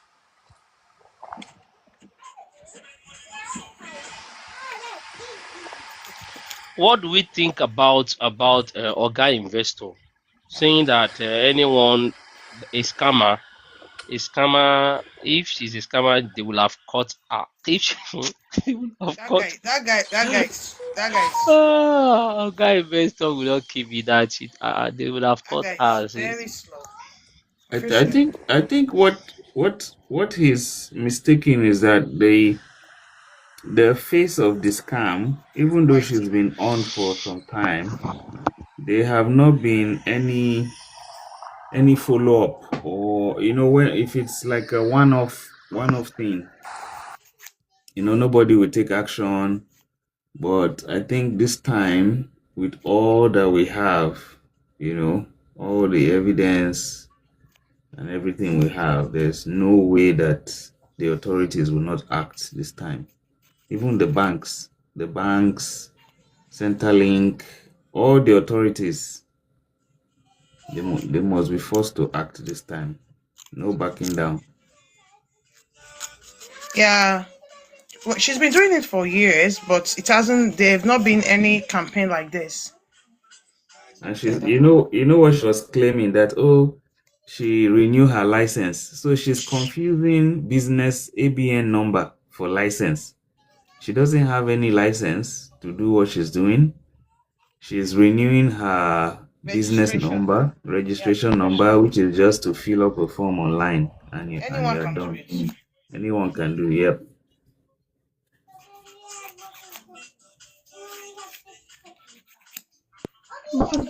What do we think about Oga Investor saying that anyone, a scammer, a scammer, if she's a scammer, they will have caught her. If she, they will have That caught. guy, that guy, that guy, that guy is slow. Oh, guy investor will not give me that shit. They will have That caught guy is her. very slow. I Fishing. think what he's mistaken is that the face of the scam, even though White. she's been on for some time, there have not been any follow up, or when if it's like a one off thing, nobody will take action. But I think this time, with all that we have, all the evidence and everything we have, there's no way that the authorities will not act this time. Even the banks, Centerlink, all the authorities, they must be forced to act this time. No backing down. Yeah. Well, she's been doing it for years, but it hasn't. There have not been any campaign like this. And she's, what she was claiming, that, she renewed her license. So she's confusing business ABN number for license. She doesn't have any license to do what she's doing. She's renewing her business Registration. number, Yeah, registration registration. number, which is just to fill up a form online, and Anyone you're can do done. it. Anyone can do. Yep.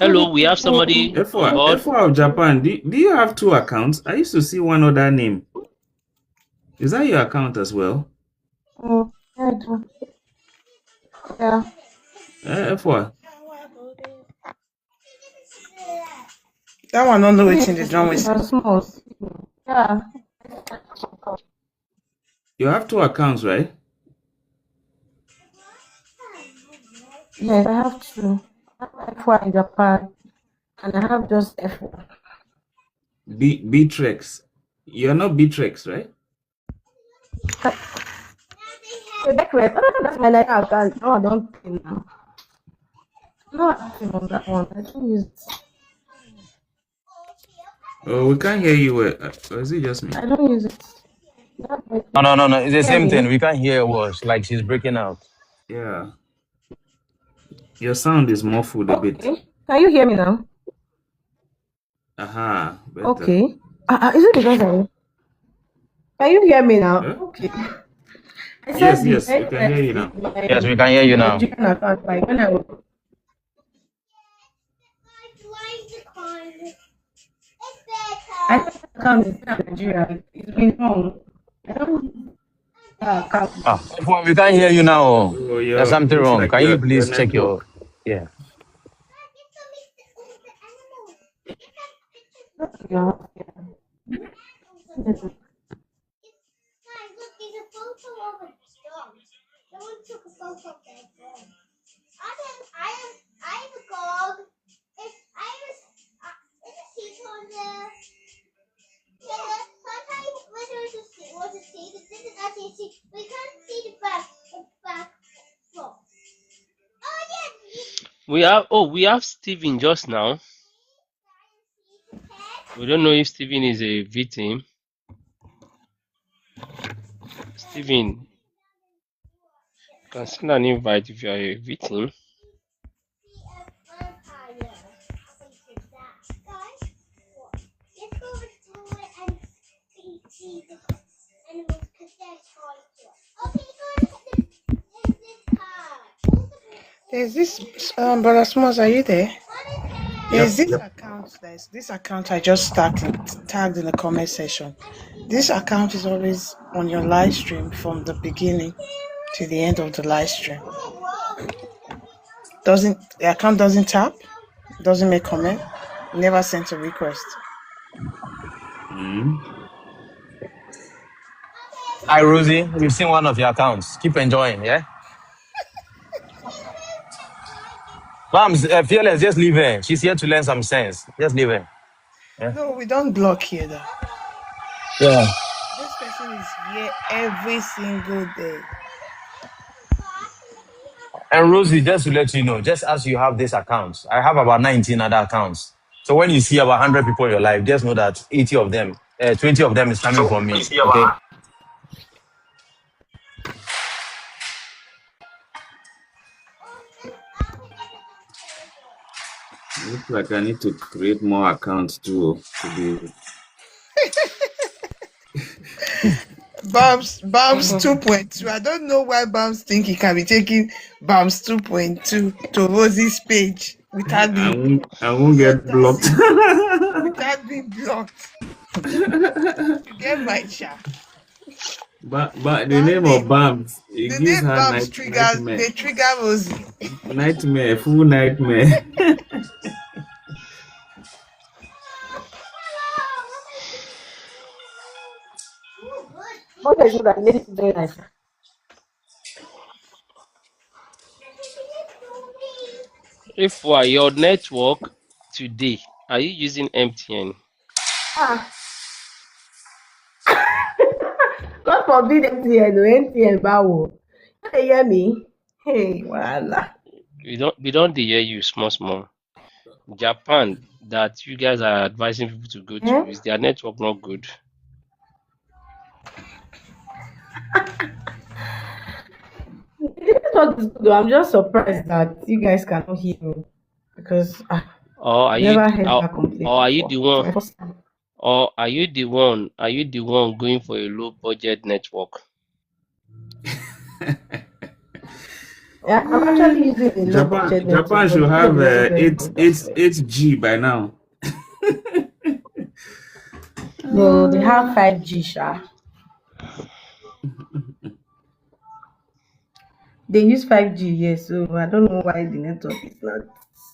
Hello, we have somebody on F4, board. F4 of Japan. Do you have two accounts? I used to see one other name. Is that your account as well? Oh, yeah, I do. Yeah. F4. That one don't know what's in the drum with. They're small. Yeah. You have two accounts, right? Yes, I have two. I have F1 in Japan, and I have just F1. Bitrex. You're not Bitrex, right? Okay, that's my life account. No, I don't think now. No, active on that one. I don't use it. Oh, we can't hear you. Or is it just me? I don't use it. No. It's the same Hear thing. me? We can't hear words. Like she's breaking out. Yeah. Your sound is muffled a bit. Okay. Can you hear me now? Aha. Better. Okay. Is it because can you hear me now? Huh? Okay. Yes, we can hear you now. Yes, we can hear you now. Account, like when I was account is in Nigeria. It's been long. I don't account. Well, we can't hear you now. Oh, yeah. There's something Looks wrong. like Can you your please check your? network. Yeah. Yeah. We have Steven just now. We don't know if Steven is a victim. Steven, you can send an invite if you are a victim. There's this Brother Smalls, are you there? There's Yep. this account I just tagged in the comment section. This account is always on your live stream from the beginning to the end of the live stream. The account doesn't tap, doesn't make comment, never sent a request. Hi, Rosie. We've seen one of your accounts. Keep enjoying, yeah? Mams, Fearless, just leave her. She's here to learn some sense. Just leave her. Yeah. No, we don't block here though. Yeah. This person is here every single day. And Rosie, just to let you know, just as you have this account, I have about 19 other accounts. So when you see about 100 people in your life, just know that 80 of them 20 of them is coming from me. Okay. Looks like I need to create more accounts too to be. Bams 2.2. I don't know why Bams think he can be taking Bams 2.2 to Rosie's page without I being won't. I won't get blocked. without being blocked. You get my chat. But the That name of name, Bams, it the gives name her Bams triggers, nightmare, they trigger Rosie. nightmare, full nightmare. What is it that lady is doing like? If for your network today, are you using MTN? Ah, God forbid MTN or MTN bawo. You dey hear me? Hey, voila. We don't hear you small small. Japan that you guys are advising people to go Eh? to, is their network not good? This one is good though. I'm just surprised that you guys cannot hear me because Or are you never heard or, that complaint or are you before. the It's one my first time. or are you the one going for a low budget network? Yeah, I'm actually using a low budget network, Japan but should the have network is not very 8 good. 8 8G by now. No, they have 5G, sha. They use 5G, yes. So I don't know why the network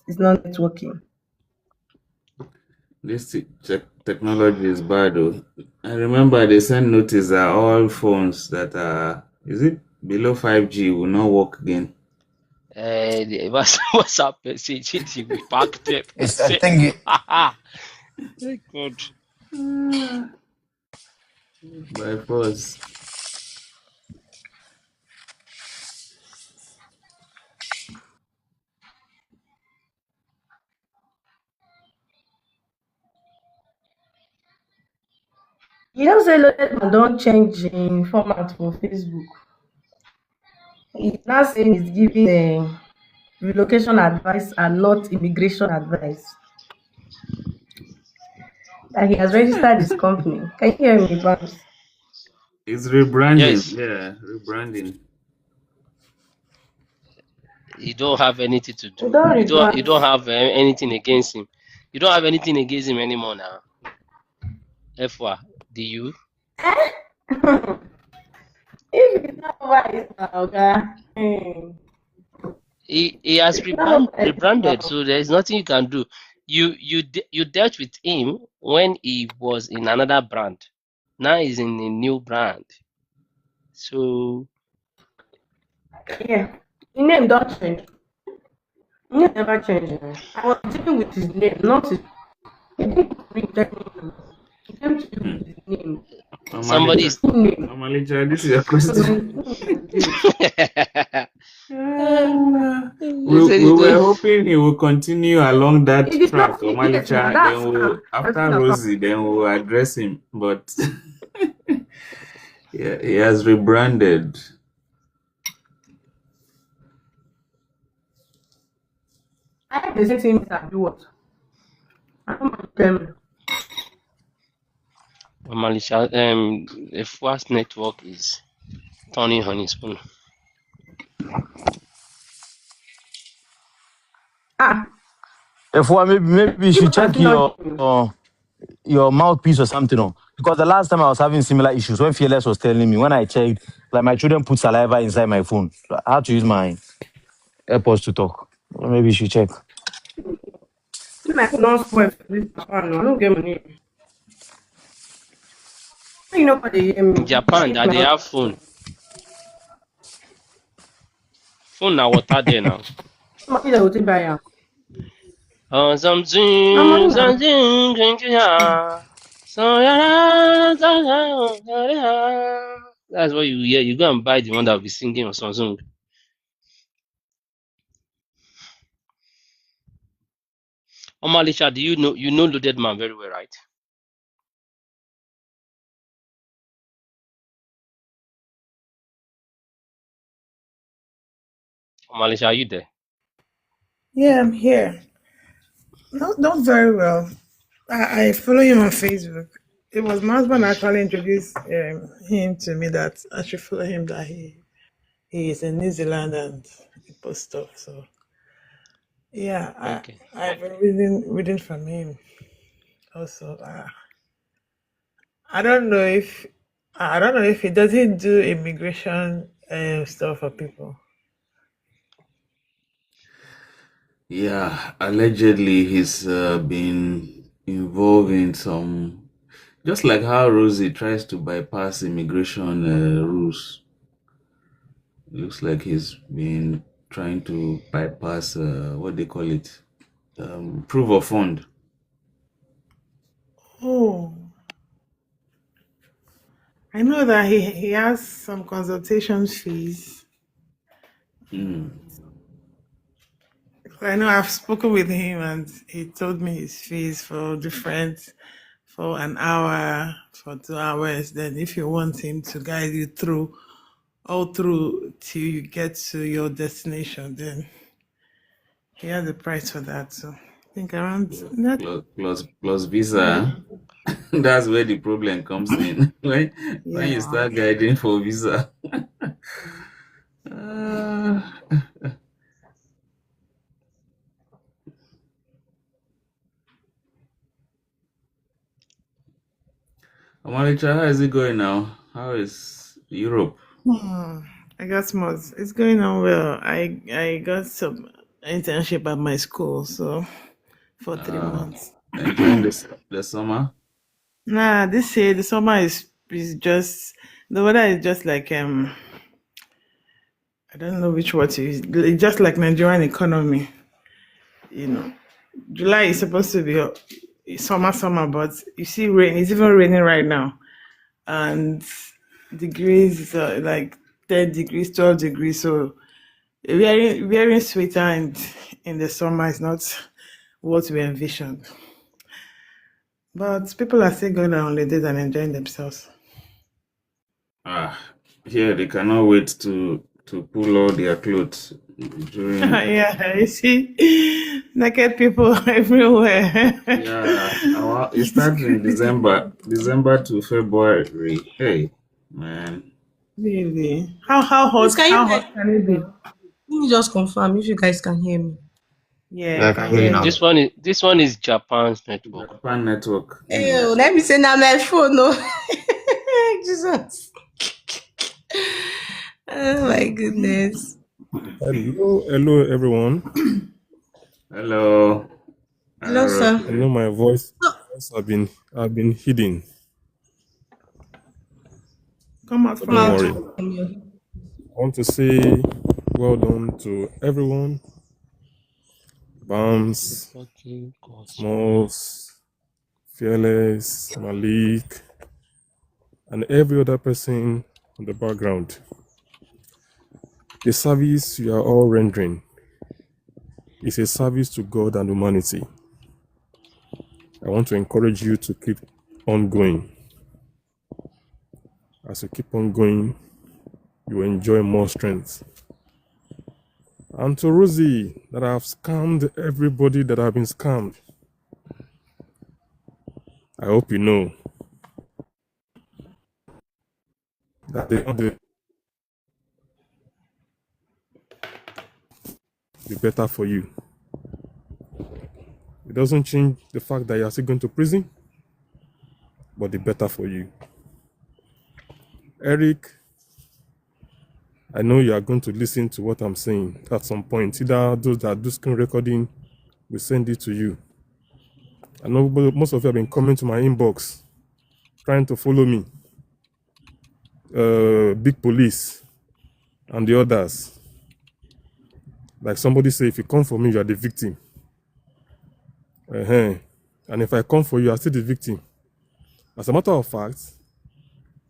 is not networking. This technology is bad though. I remember they sent notice that all phones that are is it below 5G will not work again. The WhatsApp message it will pack 10%. I think Thank God. By force. You know, say loaded man don't change in format for Facebook. He's now saying he's giving a relocation advice and not immigration advice. That he has registered his company. Can you hear me, Bams? It's rebranding. Yes, Yeah, rebranding. you don't have anything to We do. don't You don't rebrand. have anything against him. You don't have anything against him anymore now. F1, do you? If it's not over, it's not okay. He has It's not over, it's rebranded, not. so there is nothing you can do. You dealt with him when he was in another brand. Now he's in a new brand. So Yeah. His name don't change. His name never change. I was dealing with his name, not his. He didn't bring that name. He came to you with his name. somebody Mamalicha, is His name. Mamalicha, this is your So his question. name is this. We were hoping he will continue along that It is track, not yes now. Omalicha. That's After everything about Rosie, then we'll address him. But yeah, he has rebranded. I have the same thing that do what? I don't tell me. Malisha, the fast network is turning on its own. Ah, if well, maybe you you should can check still not hear me. your mouthpiece or something. Oh. Because the last time I was having similar issues when Fearless was telling me, when I checked, like my children put saliva inside my phone. So I had to use my AirPods to talk. Maybe you should check. My phone don't spoil for this one. I don't get money. You know what they hear In me. Japan, If that they my have phone now water there now. money that will take buy am. My money Something, now. something, that's what you hear. You go and buy the one that will be singing on Samsung. Omalisha, do you know loaded man very well, right? Malisha, are you there? Yeah, I'm here. Not very well. I follow him on Facebook. It was my husband actually introduced him to me that I should follow him. That he is in New Zealand and he posts stuff. So yeah, Okay. I've been reading from him also. I don't know if he doesn't do immigration stuff for people. Yeah, allegedly he's been involved in some, just like how Rosie tries to bypass immigration rules. It looks like he's been trying to bypass what they call it, proof of fund. Oh, I know that he has some consultation fees. Mm. I know I've spoken with him and he told me his fees for an hour, for 2 hours. Then if you want him to guide you through all through till you get to your destination, then he has a price for that. So I think around that. Plus visa. That's where the problem comes in. When you Yeah. start guiding for visa. Uh, Amalicha, how is it going now? How is Europe? I got smart. It's going on well. I got some internship at my school, so for 3 months. Enjoying the summer? Nah, this year the summer is just the weather is just like I don't know which word to use. It's just like Nigerian economy, you know. July is supposed to be summer, but you see rain. It's even raining right now, and degrees like 10 degrees, 12 degrees. So wearing sweater and in the summer is not what we envisioned. But people are still going on holidays and enjoying themselves. Ah, here they cannot wait to pull all their clothes during. Yeah, you see, naked people everywhere. Yeah, it starts in December to February. Hey, man. Really? Please, can you How guys hot can it be? let me just confirm if you guys can hear me? Yeah, Yeah, I I can can hear hear you you. now. This one is Japan's network. Japan network. Oh, let me say now my phone. No, Jesus. Oh my goodness. Hello, everyone. Hello. Hello, Rosie. sir. I know my voice have been hidden. Come out But from don't your Mouth worry. from your I want to say well done to everyone. Bams, Smalls, Fearless, Malik, and every other person in the background. The service you are all rendering is a service to God and humanity. I want to encourage you to keep on going. As you keep on going, you enjoy more strength. And to Rosie, that have scammed everybody that have been scammed, I hope you know that they will be better for you. It doesn't change the fact that you are still going to prison, but the better for you. Eric, I know you are going to listen to what I'm saying at some point. Either those that do screen recording will send it to you. I know most of you have been coming to my inbox trying to follow me. Big Police and the others. Like somebody say, if you come for me, you are the victim. And if I come for you, I still the victim. As a matter of fact,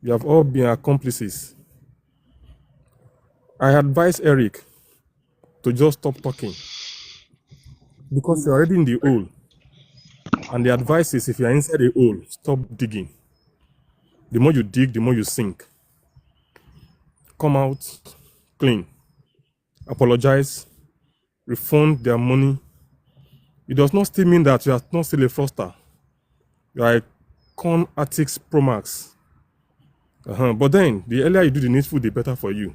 you have all been accomplices. I advise Eric to just stop talking because you're already in the hole. And the advice is if you're inside the hole, stop digging. The more you dig, the more you sink. Come out clean. apologize, refund their money. It does not still mean that you are not still a fraudster. You are a con artist pro max. But then, the earlier you do the needful, the better for you.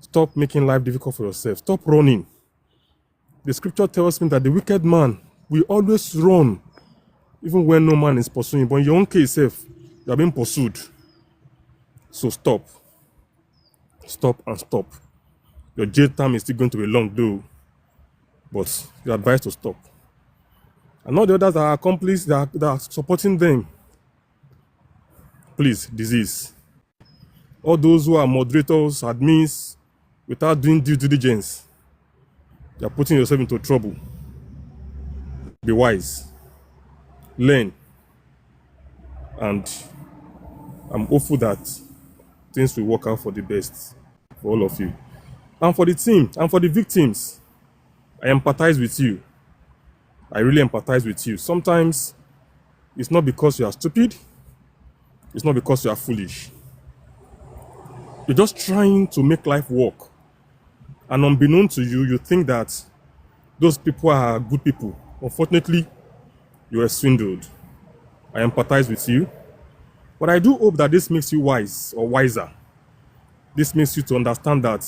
Stop making life difficult for yourself. Stop running. The scripture tells me that the wicked man will always run, even when no man is pursuing. But in your own case, self, you are being pursued. So stop. Stop and stop. Your jail time is still going to be long, though. But you're advised to stop. And all the others that are accomplices that are supporting them, please, disease. All those who are moderators, admins, without doing due diligence, you're putting yourself into trouble. Be wise. Learn. And I'm hopeful that things will work out for the best for all of you. And for the team, and for the victims, I empathize with you. I really empathize with you. Sometimes it's not because you are stupid, it's not because you are foolish. You're just trying to make life work. And unbeknown to you, you think that those people are good people. Unfortunately, you are swindled. I empathize with you. But I do hope that this makes you wise or wiser. This makes you to understand that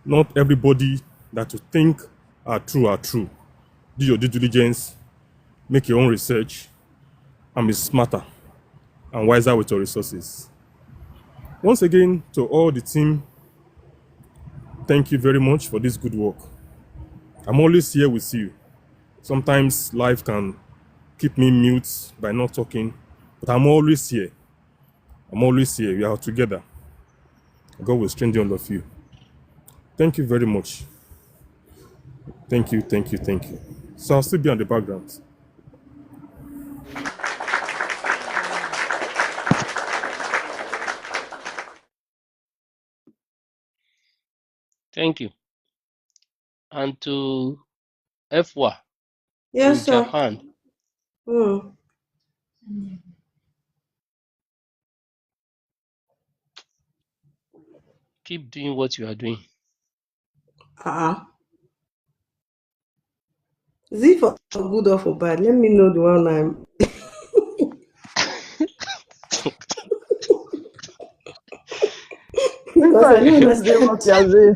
not everybody that you think are true are true. Do your due diligence, make your own research, and be smarter and wiser with your resources. Once again, to all the team, thank you very much for this good work. I'm always here with you. Sometimes life can keep me mute by not talking, but I'm always here. I'm always here. We are together. God will strengthen all of you. Thank you very much. Thank you, thank you, thank you. So I'll still be on the background. Thank you. And to Efwa in Yes, sir. Japan, Mm. keep doing what you are doing. Uh-uh. Is it for good or for bad? Let me know the one I'm. If Because I I don't keep doing understand. what you're doing,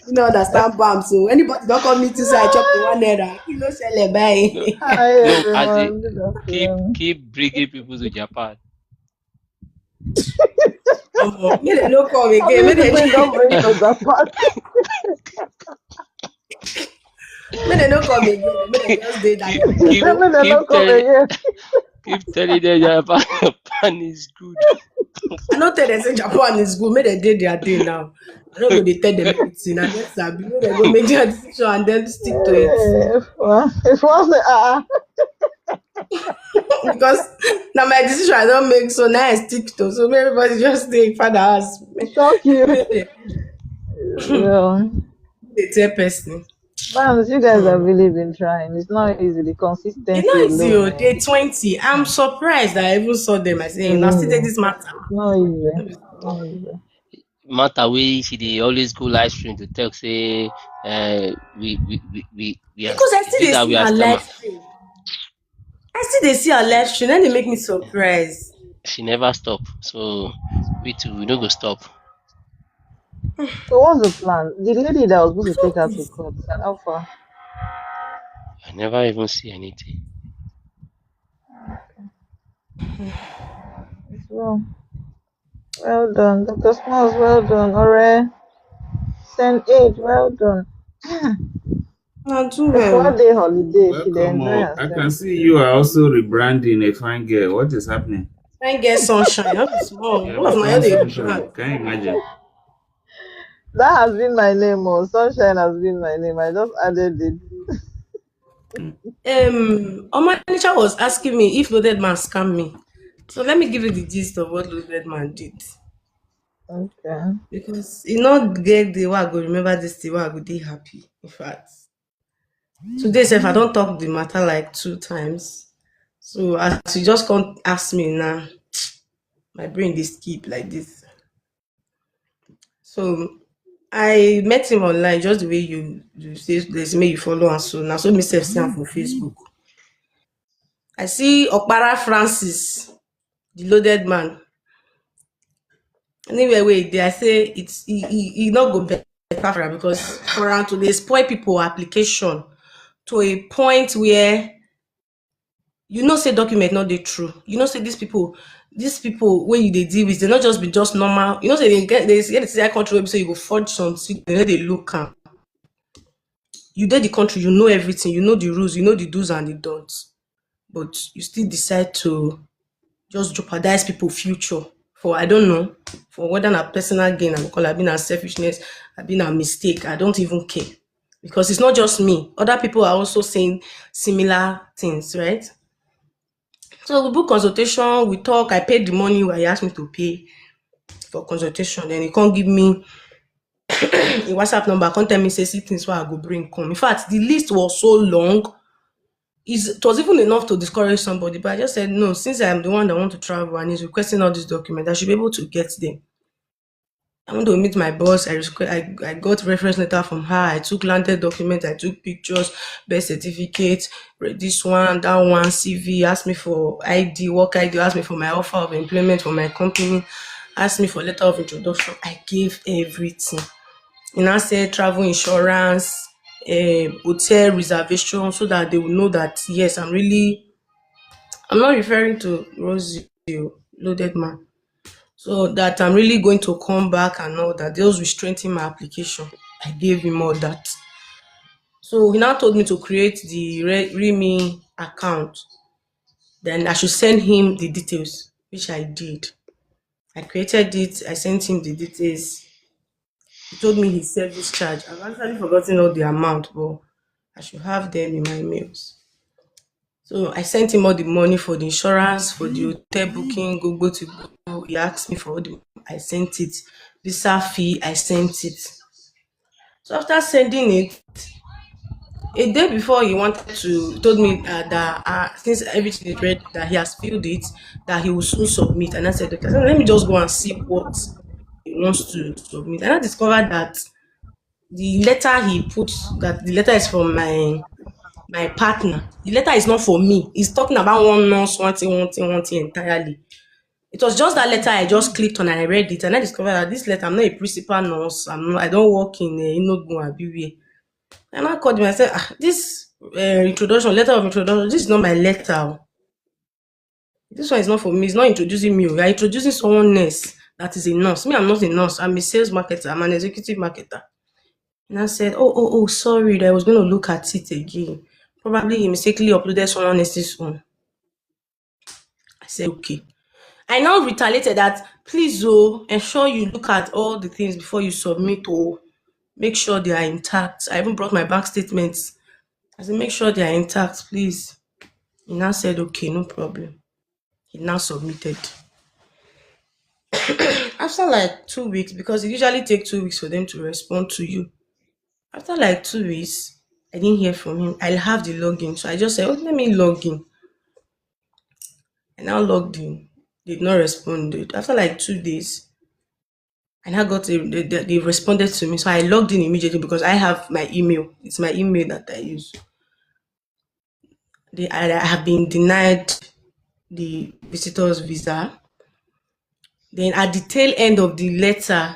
You don't understand BAM. So anybody don't come me to say I chop the 1 naira. You know, sell No, buy. hi no, as a everyone, good afternoon. keep bringing people to Japan. May they no come How again. many people you don't bring to Japan? May they no come again. May they just stay that keep their keep Tell bubble. me they keep don't come telling again. them Japan, Japan is good. I don't tell them say Japan is good. May they do their day now. I don't go they tell them anything. I just sabi. May they go make their decision and then stick to it. If one say Because now my decision I don't make, so now I stick to. So may everybody just stay father house. shock you. May they Well, they tell person. man, you guys have really been trying. It's not easy. The You consistency know, it's alone, you. man. Day 20. I'm surprised that I even saw them. I say, now still take Mm, this matter. it's not easy. No be It's small. not easy. Matter way she dey always go live stream to tell say we are Because I is still it they that see we are her scammer. live stream. I still they see her live stream. Then they make me surprised. She never stop. So we too we no go stop. So what's the plan? The lady that was supposed to What take her to is? court, how far? I never even see anything. Well, well done. Dr. Smalls, well done. Alright. Send aid, well done. Not too A well. 4 day holiday, she dey Welcome. enjoy Oh, I herself. can see you are also rebranding a fine girl. What is happening? Try and get sunshine. Not be small. You One have of my become other sunshine. brand. Can you imagine? That has been my name, oh. Sunshine has been my name. I just added it. Omanicha was asking me if loaded man scammed me. So let me give you the gist of what loaded man did. Okay. Because you know get the way I go remember this thing, where I go be happy. In fact. Today, if I don't talk the matter like 2 times. So as you just can't ask me now, my brain dey skip like this. So I met him online just the way you say there's me you follow and so now so me self see am for Facebook. I see Okpara Francis, the loaded man. Anywhere wey e dey, I say it's e no go better for am because for am to dey spoil people application to a point where you know say document no dey true. You know say dis people wey you dey deal with, dey no just be just normal. You know say dey get the country wey be say you go forge something, dey no dey look am. You dey the country, you know everything, you know the rules, you know the do's and the don'ts, but you still decide to just jeopardize people future for I don't know, for whether na personal gain I go call abi na selfishness, abi na mistake, I don't even care. Because it's not just me, other people are also saying similar things, right? So we book consultation, we talk, I paid the money wey he asked me to pay for consultation, then he come give me a WhatsApp number, come tell me say see things wey I go bring come. In fact, the list was so long, it was even enough to discourage somebody, but I just said no, since I'm the one that want to travel and is requesting all these documents, I should be able to get them. I want to meet my boss. I got reference letter from her. I took landed documents. I took pictures, birth certificate, this one, that one, CV. Asked me for ID, work ID. Asked me for my offer of employment for my company. Asked me for letter of introduction. I gave everything. And I said travel insurance, hotel reservation, so that they will know that yes, I'm not referring to Rosie, loaded man. So that I'm really going to come back and all that. Those will strengthen my application. I gave him all that. So he now told me to create the REMI account. Then I should send him the details, which I did. I created it. I sent him the details. He told me his service charge. I've actually forgotten all the amount, but I should have them in my mails. So I sent him all the money for the insurance, for the hotel booking, go to go. He asked me for all the I sent it. Visa fee, I sent it. So after sending it, a day before he told me that since everything is ready, that he has filled it, that he will soon submit. And I said, okay, so let me just go and see what he wants to submit. And I discovered that the letter he put, that the letter is from my partner. The letter is not for me. He's talking about one nurse, one thing entirely. It was just that letter I just clicked on and I read it, and I discovered that this letter, I'm not a principal nurse. I don't work in Inogun Abiwe. And I called him and I said, this letter of introduction, this is not my letter. Oh. This one is not for me. It's not introducing me. We are introducing someone else that is a nurse. Me, I'm not a nurse. I'm a sales marketer. I'm an executive marketer. And I said, oh, sorry, that I was going to look at it again. Probably he mistakenly uploaded someone else's one. I said, okay. I now retaliated that, please, ensure you look at all the things before you submit, or make sure they are intact. I even brought my bank statements. I said, make sure they are intact, please. He now said, okay, no problem. He now submitted. After like 2 weeks, because it usually takes 2 weeks for them to respond to you. After like 2 weeks, I didn't hear from him. I'll have the login. So I just said, let me log in. I now logged in. Did not respond. After like 2 days, I now they responded to me. So I logged in immediately because I have my email. It's my email that I use. I have been denied the visitor's visa. Then at the tail end of the letter,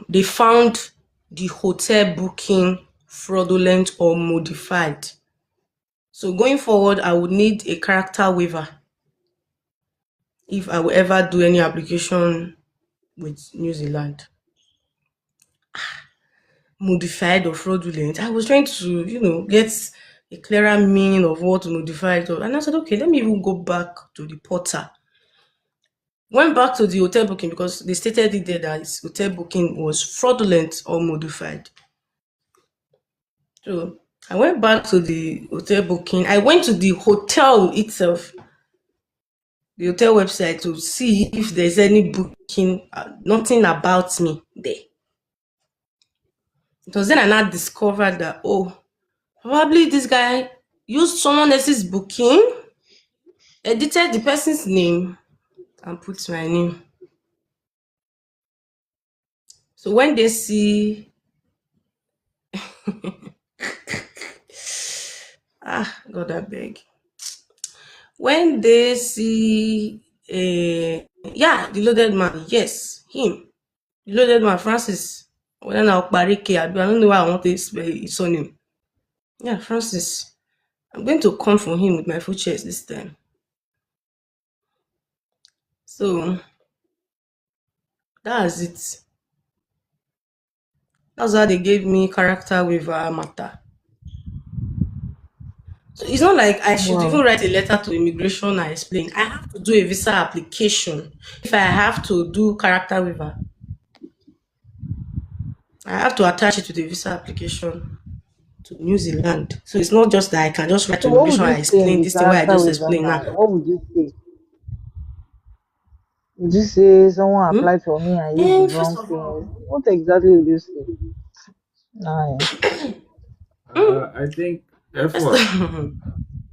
they found the hotel booking fraudulent or modified. So going forward, I would need a character waiver if I will ever do any application with New Zealand. Modified or fraudulent. I was trying to, get a clearer meaning of what modified was. And I said, okay, let me even go back to the portal. Went back to the hotel booking because they stated it there that his hotel booking was fraudulent or modified. So I went back to the hotel booking. I went to the hotel itself, the hotel website, to see if there's any booking, nothing about me there. It was then I now discovered that, probably this guy used someone else's booking, edited the person's name, and put my name. So when they see God I beg. When they see the loaded man, yes, him. The loaded man, Francis. When I don't know why I want to spell his surname. Yeah, Francis. I'm going to come for him with my full chest this time. So that's it. That's how they gave me character with matter. So it's not like I should even Wow. write a letter to immigration and explain. I have to do a visa application if I have to do character waiver. I have to attach it to the visa application to New Zealand. So it's not just that I can just write So to what would immigration and you say in explain the this thing where I character just waiver explained now? now. What would you say? Would you say someone Hmm? applied for me and used the And first wrong of all, things? What exactly would you say? Nah, I think first therefore of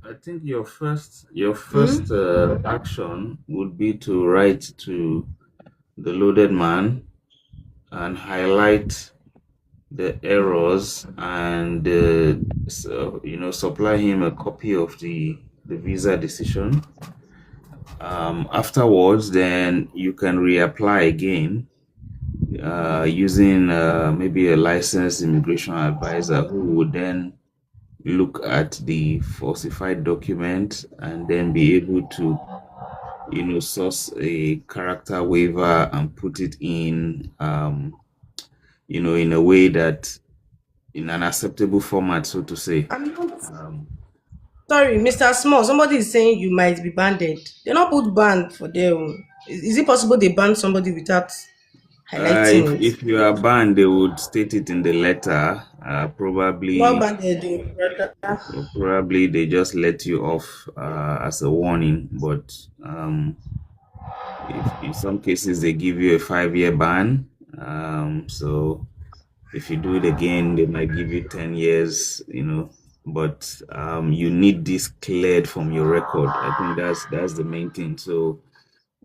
I think your first hmm? action would be to write to the loaded man and highlight the errors and supply him a copy of the visa decision. Afterwards, then you can reapply again using maybe a licensed immigration advisor who would then look at the falsified document and then be able to source a character waiver and put it in a way that in an acceptable format, so to say. I'm not Um, sorry, Mr. Small. Somebody is saying you might be banded. They not put banned for them. Is it possible they ban somebody without if highlighting it? if you are banned, they would state it in the letter. Not Probably, banded, brother. probably they just let you off as a warning. But if in some cases they give you a 5-year ban, so if you do it again, they might give you 10 years. But you need this cleared from your record. I think that's the main thing. So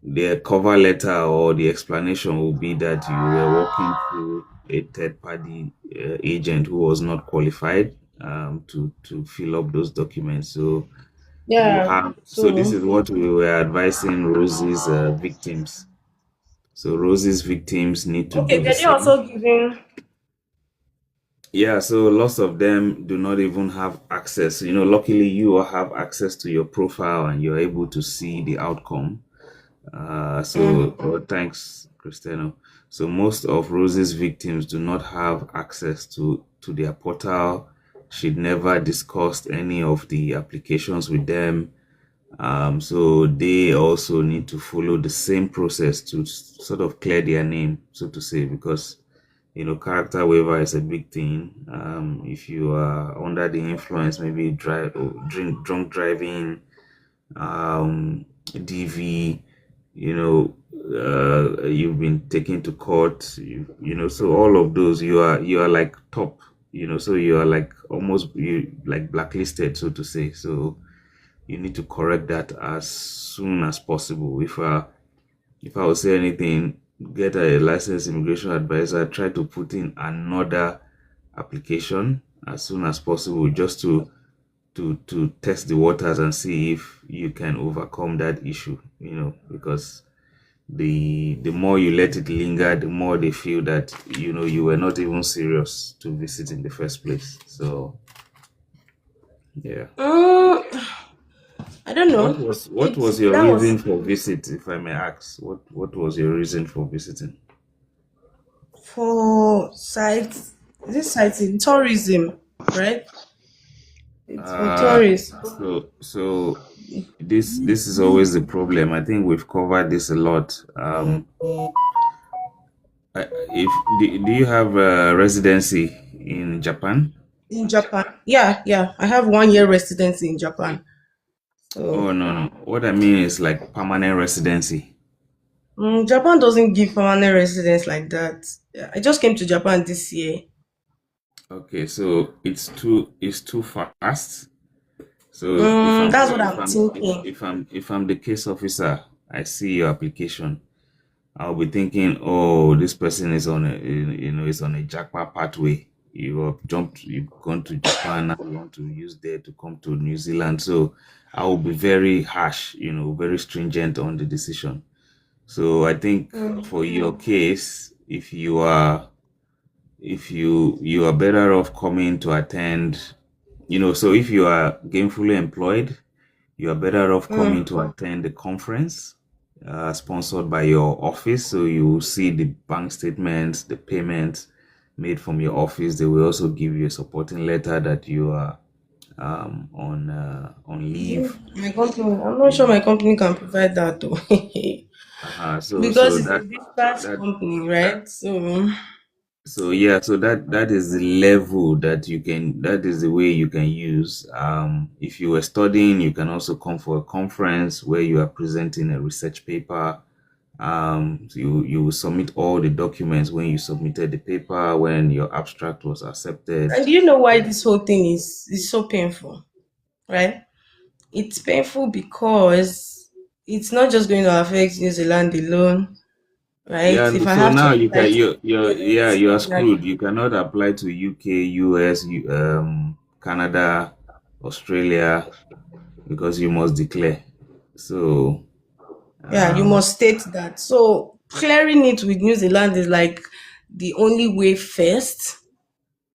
the cover letter or the explanation will be that you were working through a third party agent who was not qualified to fill up those documents. So you Yeah. have, so this So is what we were advising Rosie's victims. So Rosie's victims need to okay, do the were they same. also giving Yeah, so lots of them do not even have access. Luckily you have access to your profile and you're able to see the outcome. Thanks, Cristiano. So most of Rosie's victims do not have access to their portal. She'd never discussed any of the applications with them. So they also need to follow the same process to sort of clear their name, so to say, because character waiver is a big thing. If you are under the influence, maybe drunk driving, DV, you've been taken to court, so all of those you are like top, so you are like almost you like blacklisted, so to say. So you need to correct that as soon as possible. If I would say anything, get a licensed immigration advisor, try to put in another application as soon as possible, just to test the waters and see if you can overcome that issue, because the more you let it linger, the more they feel that you were not even serious to visit in the first place. So yeah. mm, I don't What know. was what It's was your that was reason for visit, if I may ask? What was your reason for visiting? for sites this sighting tourism, right? It's for Uh, tourists. so this is always the problem. I think we've covered this a lot. If do you have a residency in Japan? In Japan. Yeah, yeah. I have 1 year residency in Japan. Oh So no, no. What I mean is like permanent residency. Japan doesn't give permanent residence like that. Yeah, I just came to Japan this year. Okay, so it's too fast. So if I'm That's what if I'm I'm if, thinking. if I'm if I'm the case officer, I see your application. I'll be thinking, oh, this person is on a is on a jackpot pathway. You have jumped, you've gone to Japan, now you want to use there to come to New Zealand. So I will be very harsh, very stringent on the decision. So I think for your case, if you are better off coming to attend, so if you are gainfully employed, you are better off coming to attend the conference sponsored by your office. So you will see the bank statements, the payments made from your office. They will also give you a supporting letter that you are on leave. My company, I'm not sure my company can provide that though. So Because so it's a that dispatch that company, right? So so yeah, so that is the level that you can. That is the way you can use. If you were studying, you can also come for a conference where you are presenting a research paper. So you will submit all the documents when you submitted the paper, when your abstract was accepted. and do you know why Then this whole thing is so painful, right? It's painful because it's not just going to affect New Zealand alone, right? yeah, If I so have to now you apply can to you are US, screwed. You cannot apply to UK, US, Canada, Australia because you must declare. So yeah, you um, must state that. So clearing it with New Zealand is like the only way first.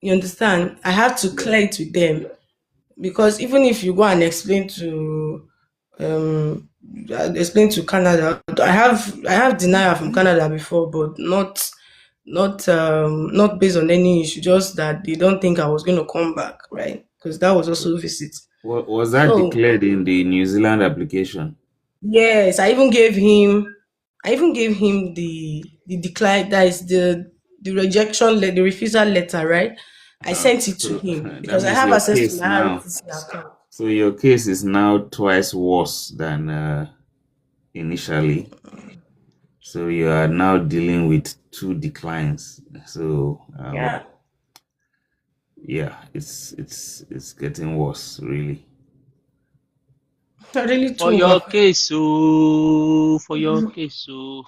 You understand? I have to yeah. clear it with them because even if you go and um explain to Canada, I have denial from Canada before, but not based on any issue, just that they don't think I was going to come back, right? Because that was also visit. Was that So declared in the New Zealand application? yes, I even gave him the decline, that is the rejection the refusal letter, right? I sent it to So him that because I means have your access to case my now. RTC account. So your case is now twice worse than initially. So you are now dealing with two declines. So Yeah, yeah, it's getting worse, really. really For too. your case, so for your case, so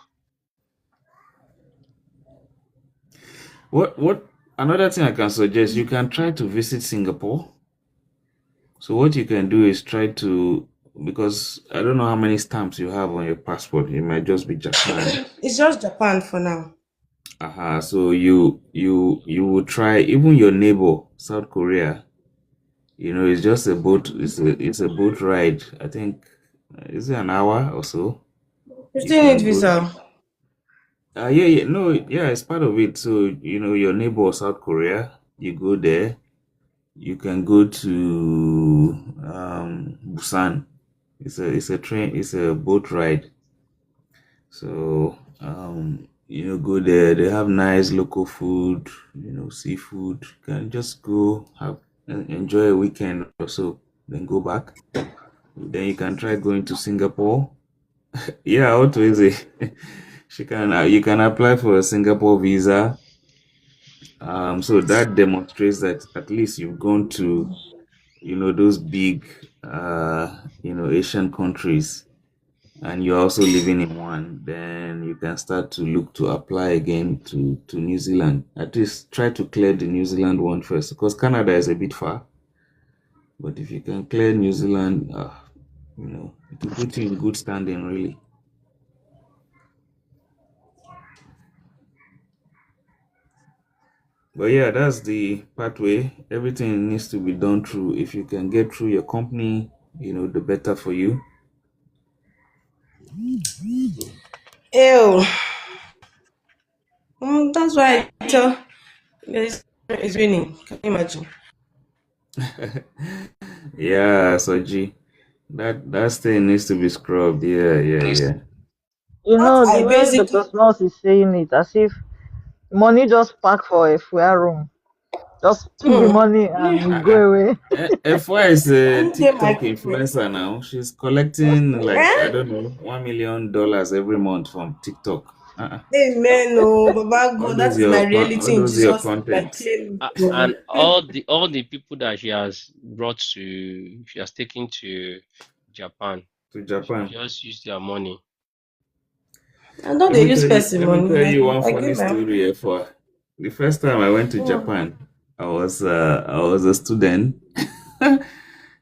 What another thing I can suggest, you can try to visit Singapore. So what you can do is try to, because I don't know how many stamps you have on your passport. It might just be Japan. It's just Japan for now. So you will try even your neighbor, South Korea. It's just a boat. It's a boat ride. I think is it an hour or so? You You still need can go. visa. Yeah, no, yeah, it's part of it. So your neighbor, South Korea. You go there. You can go to Busan. It's a train. It's a boat ride. So go there. They have nice local food. Seafood. You can just go have enjoy a weekend or so, then go back. Then you can try going to Singapore. Yeah, how to is it? You can apply for a Singapore visa. So that demonstrates that at least you've gone to those big Asian countries, and you're also living in one. Then you can start to look to apply again to New Zealand. At least try to clear the New Zealand one first, because Canada is a bit far. But if you can clear New Zealand, it will put you in good standing, really. But yeah, that's the pathway. Everything needs to be done through. If you can get through your company, the better for you. Ew. That's why I tell it's raining. Can you imagine? Yeah, so G, that thing needs to be scrubbed. Yeah, yeah, yeah. You What know, I the way basically Dr. Smalls is saying it, as if money just pack for a fuel room. Just pick the money and go Uh-uh. away. FY is a anytime my TikTok people. influencer now. She's collecting like I Eh? don't know $1 million every month from TikTok. Amen. Oh, Baba All God, those that is my all reality in those your Jesus' name. I content. claim it. and Oh. all the people that she has taken to Japan, To she Japan. just use their money. I know Let they me use tell you. person Let me money. tell you one I funny give them. story. For the first time I went to Mm. Japan, I was a student.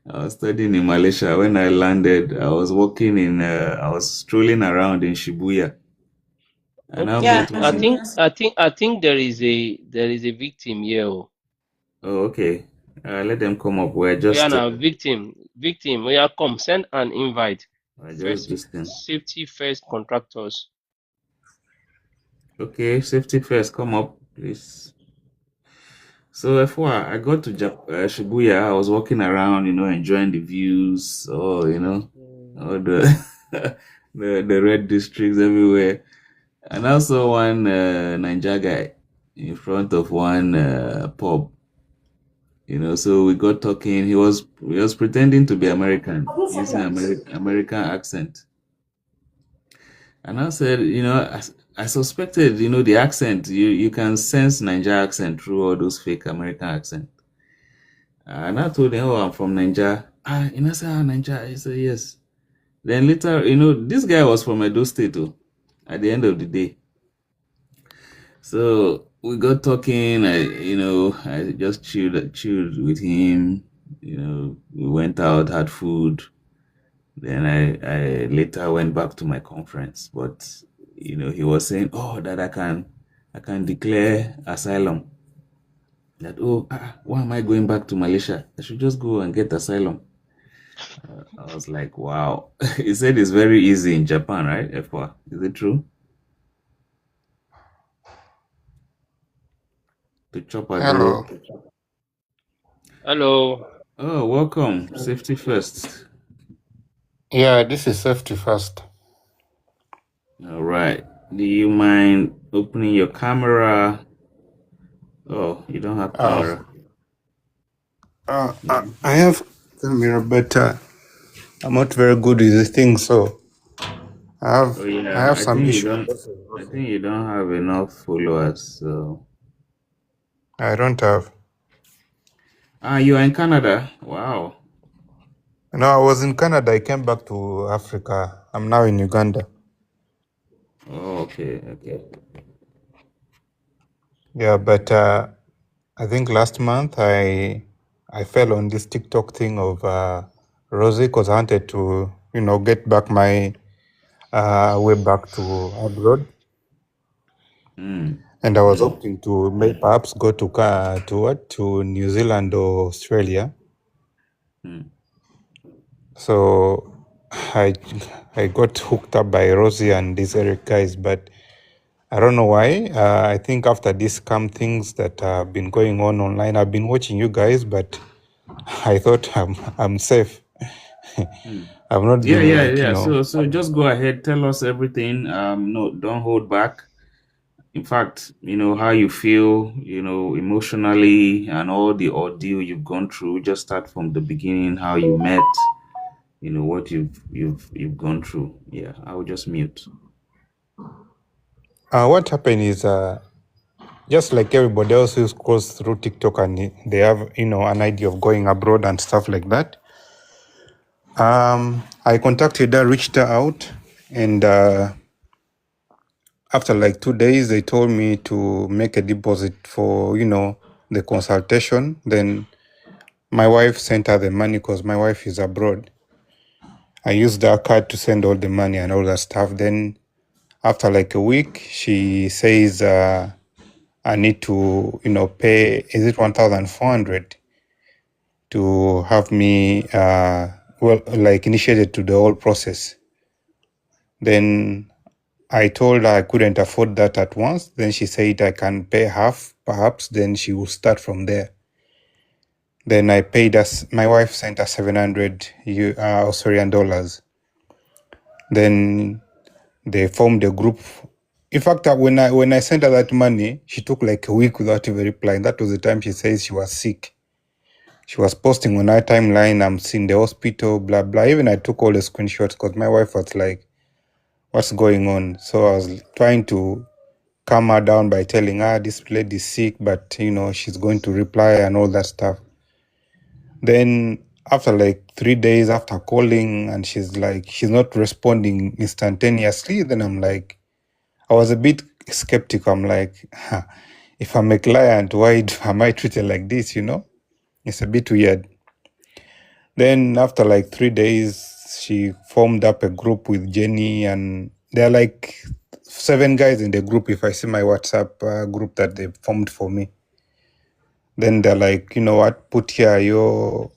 I was studying in Malaysia. When I landed, I was strolling around in Shibuya, and I Okay, Yeah, met I one. think there is a victim here. Oh, Oh, okay. Let them come up. yeah, now victim. Yeah, come send an invite. We're just First this thing. safety first contractors. Okay, safety first. Come up, please. So F1, I got to Shibuya. I was walking around, enjoying the views. Oh, all the the red districts everywhere. And I saw one Ninja guy in front of one pub. So we got talking. He was pretending to be American, using American accent. And I said, I suspected, the accent. You can sense Ninja accent through all those fake American accent. And I told him, oh, I'm from Nigeria. I said, oh, Nigeria. He said, yes. Then later, this guy was from Edo State, oh, at the end of the day. So we got talking. I just chilled with him. We went out, had food. Then I later went back to my conference. But, he was saying, oh, that I can declare asylum. That, oh, why am I going back to Malaysia? I should just go and get asylum. I was like, wow. He said it's very easy in Japan, right? F4. Is it true? To chop Hello. agro. Hello. Oh, welcome. Safety first. Yeah, this is safety first. All right. Do you mind opening your camera? Oh, you don't have Uh, camera. I have camera, but I'm not very good with this thing, so Oh I yeah, have some issues. I think you don't have enough followers. So I don't have. you are in Canada. Wow. No, I was in Canada. I came back to Africa. I'm now in Uganda. Oh, okay, okay. Yeah, but I think last month I fell on this TikTok thing of Rosie because I wanted to get back my way back to abroad. Mm. And I was hoping to perhaps go to New Zealand or Australia. Mm. So I got hooked up by Rosie and these Eric guys, but I don't know why. I think after these scam things that have been going on online, I've been watching you guys, but I thought I'm safe. Mm. I've not Yeah, been yeah, like yeah. So just go ahead, tell us everything. No, don't hold back. In fact, how you feel, emotionally and all the ordeal you've gone through. Just start from the beginning, how you met, what you've gone through. Yeah, I will just mute. what happened is just like everybody else who goes through TikTok and they have an idea of going abroad and stuff like that. I contacted her, reached her out, and after like 2 days, they told me to make a deposit for, the consultation. Then my wife sent her the money because my wife is abroad. I used her card to send all the money and all that stuff. Then after like a week, she says I need to, pay, is it 1,400 to have me, initiated to the whole process. Then I told her I couldn't afford that at once. Then she said I can pay half, perhaps. Then she will start from there. Then I paid us. My wife sent us 700 Australian dollars. Then they formed a group. In fact, when I sent her that money, she took like a week without even replying. That was the time she says she was sick. She was posting on her timeline, I'm in the hospital, blah blah. Even I took all the screenshots because my wife was like, "What's going on?" So I was trying to calm her down by telling her this lady is sick, but she's going to reply and all that stuff. Then after like 3 days after calling and she's not responding instantaneously, then I'm like, I was a bit skeptical. I'm like, if I'm a client, why am I treated like this? It's a bit weird. Then after like 3 days, she formed up a group with Jenny, and there are like 7 guys in the group. If I see my WhatsApp group that they formed for me, then they're like, you know what, put here your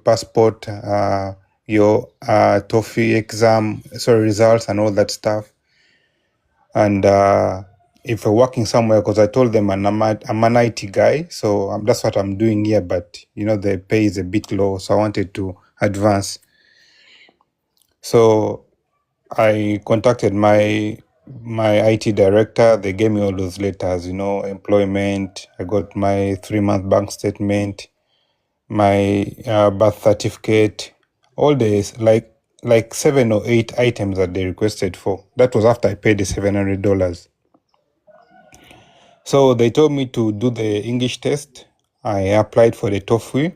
passport, your TOEFL exam, results and all that stuff. And if you're working somewhere, because I told them I'm an IT guy, so that's what I'm doing here. But the pay is a bit low, so I wanted to advance. So I contacted my IT director. They gave me all those letters, employment. I got my 3-month bank statement, my birth certificate, all this, like 7 or 8 items that they requested for. That was after I paid the $700. So they told me to do the English test. I applied for the TOEFL.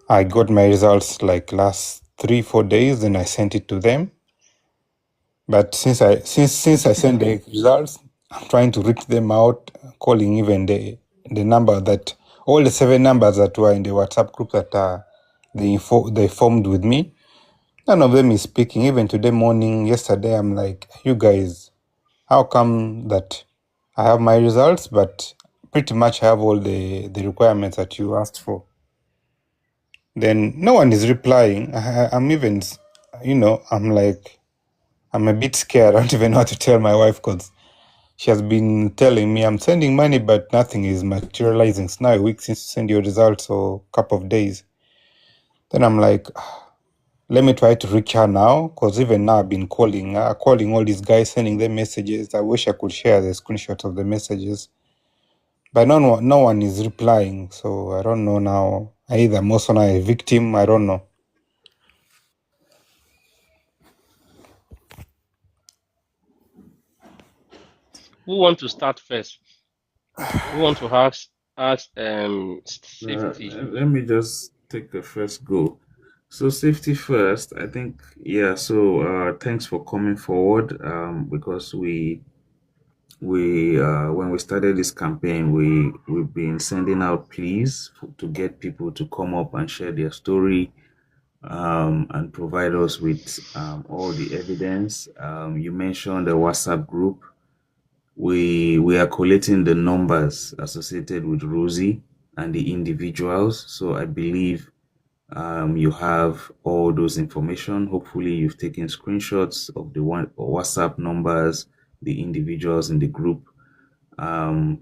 I got my results like last 3-4 days, then I sent it to them. But since I sent the results, I'm trying to reach them out, calling even the number that all the 7 numbers that were in the WhatsApp group that they formed with me. None of them is speaking. Even today morning, yesterday, I'm like, you guys, how come that I have my results, but pretty much I have all the requirements that you asked for? Then no one is replying. I'm even, I'm like, I'm a bit scared. I don't even know how to tell my wife because she has been telling me I'm sending money, but nothing is materializing. It's now a week since you send your results, or a couple of days. Then I'm like, let me try to reach her now, because even now I've been calling all these guys, sending them messages. I wish I could share the screenshots of the messages, but no one is replying. So I don't know now. Either I'm also a victim. I don't know. Who want to start first? Who want to ask safety? Let me just take the first go. So safety first, I think, yeah. So thanks for coming forward. Because we when we started this campaign, we've been sending out pleas to get people to come up and share their story, and provide us with all the evidence. You mentioned the WhatsApp group. We are collating the numbers associated with Rosie and the individuals. So I believe you have all those information. Hopefully, you've taken screenshots of the WhatsApp numbers, the individuals in the group. And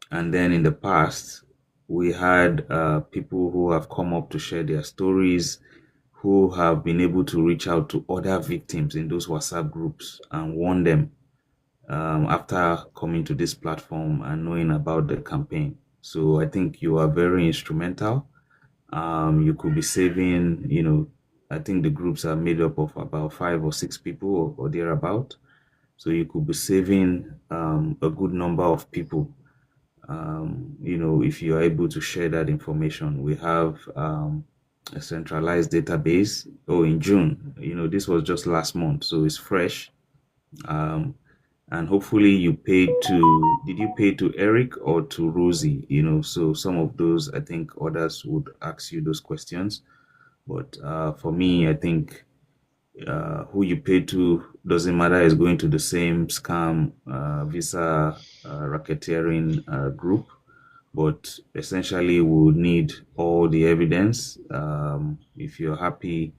then in the past, we had people who have come up to share their stories, who have been able to reach out to other victims in those WhatsApp groups and warn them after coming to this platform and knowing about the campaign. So I think you are very instrumental. You could be saving, I think the groups are made up of about 5 or 6 people or thereabout. So you could be saving a good number of people. If you are able to share that information. We have a centralized database. Oh, in June, this was just last month, so it's fresh. And hopefully did you pay to Eric or to Rosie? So some of those, I think others would ask you those questions. But for me, I think who you pay to doesn't matter. It's going to the same scam, visa racketeering group. But essentially, we would need all the evidence. If you're happy,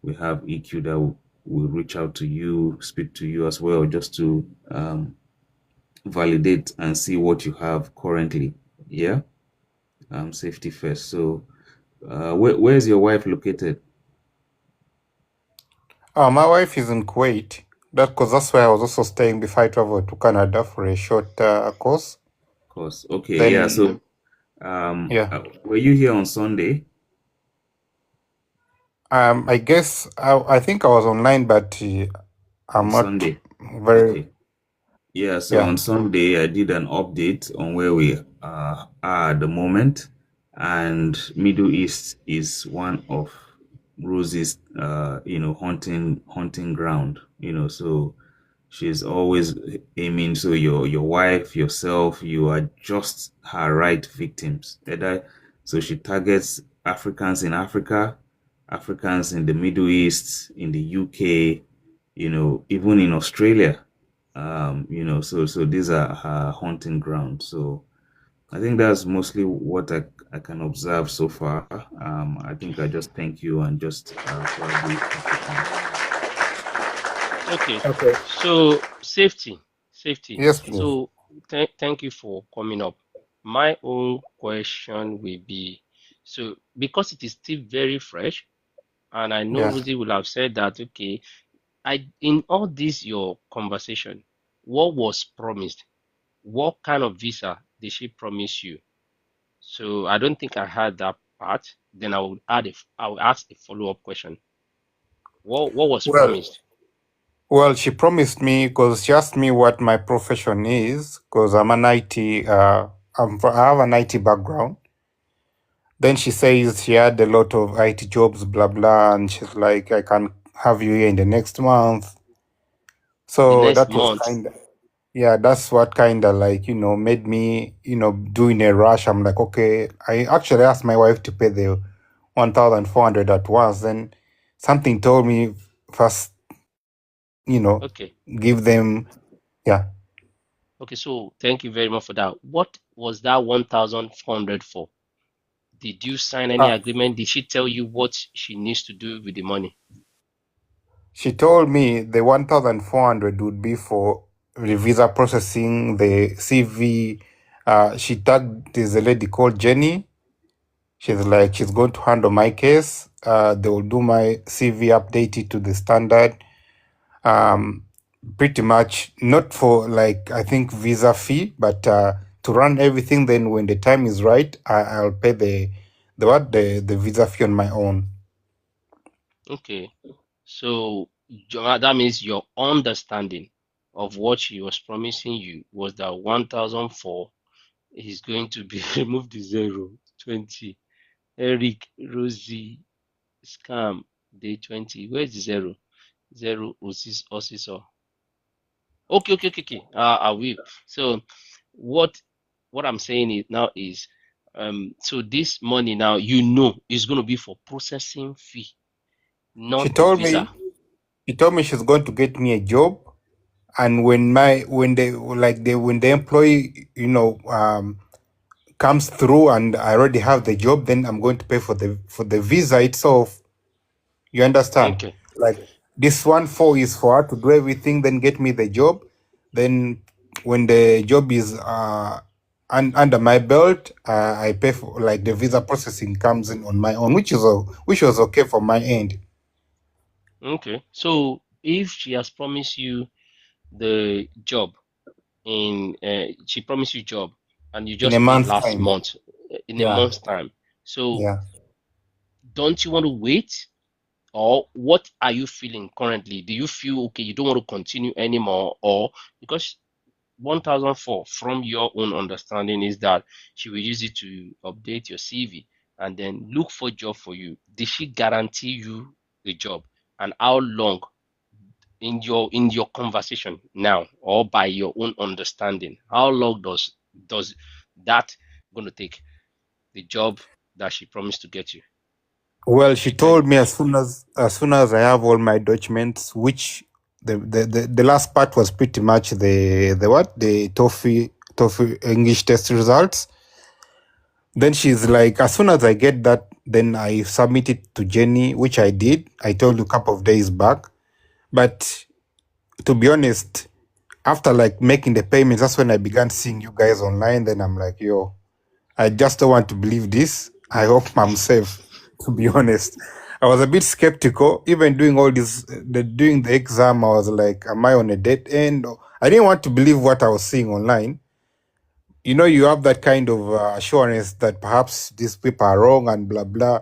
we have EQ that will reach out to you, speak to you as well, just to validate and see what you have currently. Yeah. Safety first. So where's your wife located? My wife is in Kuwait. That's where I was also staying before I traveled to Canada for a short course. Course. Okay. Then, Yeah. So yeah. were you here on Sunday? I guess I think I was online, but I'm On not Sunday. very. Okay. Yeah, so Yeah. on Sunday I did an update on where we are at the moment, and Middle East is one of Rosie's hunting ground. So She's always aiming, so your wife, yourself, you are just her right victims. So she targets Africans in Africa, Africans in the Middle East, in the UK, even in Australia. So these are her hunting grounds. So I think that's mostly what I can observe so far. I think I just thank you and just probably pass it on. Okay. Okay. So safety. Yes, please. So thank you for coming up. My own question will be, so because it is still very fresh, and I know Yeah. Rosie will have said that, okay, in all this your conversation, what was promised? What kind of visa did she promise you? So I don't think I heard that part. Then I will ask a follow-up question. What was Well, promised? she promised me because she asked me what my profession is because I'm an IT. I have an IT background. Then she says she had a lot of IT jobs, blah blah, and she's like, I can have you here in the next month. The So next that was month. kind of, yeah, that's what kind of like, made me, do in a rush. I'm like, okay, I actually asked my wife to pay the 1,400 at once. Then something told me first, Okay. give them, yeah. Okay, so thank you very much for that. What was that 1,400 for? Did you sign any Uh, agreement? Did she tell you what she needs to do with the money? she told me the 1,400 would be for the visa processing, the CV. She tagged, there's a lady called Jenny. She's like, she's going to handle my case. They will do my CV, update it to the standard. Pretty much not for like, I think visa fee, but to run everything. Then when the time is right, I'll pay the visa fee on my own. Okay, so that means your understanding of what she was promising you was that 1,004 is going to be remove the zero 20. Eric, Rosie, scam, day 20. Where's the zero? Zero, Osiso. Okay. I will. So what what I'm saying is now is so this money now is going to be for processing fee, She not the told visa. me, she's going to get me a job, and when the employee comes through and I already have the job, then I'm going to pay for the visa itself. You understand? Okay. Like this 1,400 is for her to do everything, then get me the job. Then when the job is under my belt, I pay for like the visa processing comes in on my own, which was okay for my end. Okay. So if she has promised you the job she promised you job and you In a just paid month's last time. month in a Yeah, month's time. So yeah. don't you want to wait? Or what are you feeling currently? Do you feel okay, you don't want to continue anymore? Or because 1,004 from your own understanding is that she will use it to update your CV and then look for job for you. Did she guarantee you a job? And how long in your conversation now or by your own understanding, how long does that going to take the job that she promised to get you? Well, Did she she tell you? told me as soon as I have all my documents, which the last part was pretty much the TOEFL English test results. Then she's like, as soon as I get that, then I submit it to Jenny, which I did. I told you a couple of days back. But to be honest, after like making the payments, that's when I began seeing you guys online. Then I'm like, yo, I just don't want to believe this. I hope I'm safe. To be honest, I was a bit skeptical. Even doing all this, doing the exam, I was like, am I on a dead end? I didn't want to believe what I was seeing online. You have that kind of assurance that perhaps these people are wrong and blah blah.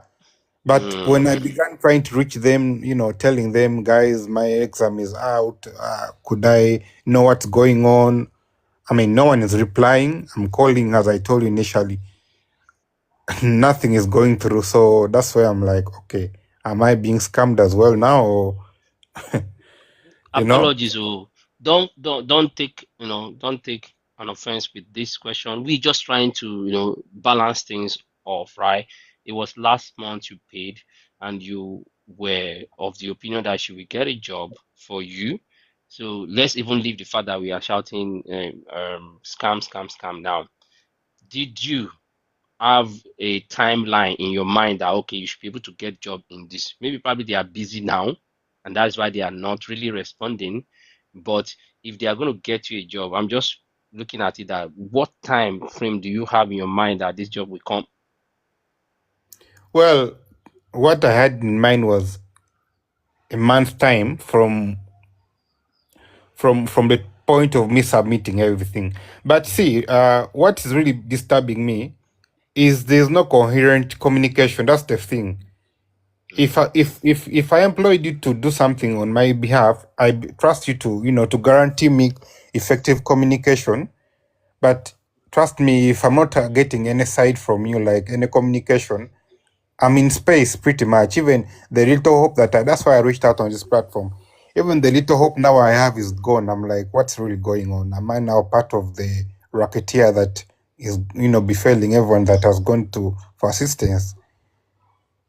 But when I Mm, began trying to reach them, telling them, guys, my exam is out. Could I know what's going on? I mean, no one is replying. I'm calling, as I told you initially. Nothing is going through. So that's why I'm like, okay, am I being scammed as well now? Or, you know? apologies, oh, don't take don't take an offense with this question. We just trying to balance things off, right? It was last month you paid, and you were of the opinion that she will get a job for you. So let's even leave the fact that we are shouting scam, scam, scam now. Did you have a timeline in your mind that okay, you should be able to get job in this? Maybe probably they are busy now, and that's why they are not really responding. But if they are going to get you a job, I'm just looking at it that what time frame do you have in your mind that this job will come? Well, what I had in mind was a month's time from the point of me submitting everything. But see, what is really disturbing me is there's no coherent communication. That's the thing. If I employed you to do something on my behalf, trust you to to guarantee me effective communication. But trust me, if I'm not getting any side from you, like any communication, I'm in space pretty much. Even the little hope that's why I reached out on this platform. Even the little hope now I have is gone. I'm like, what's really going on? Am I now part of the racketeer that is, befailing everyone that has gone to for assistance?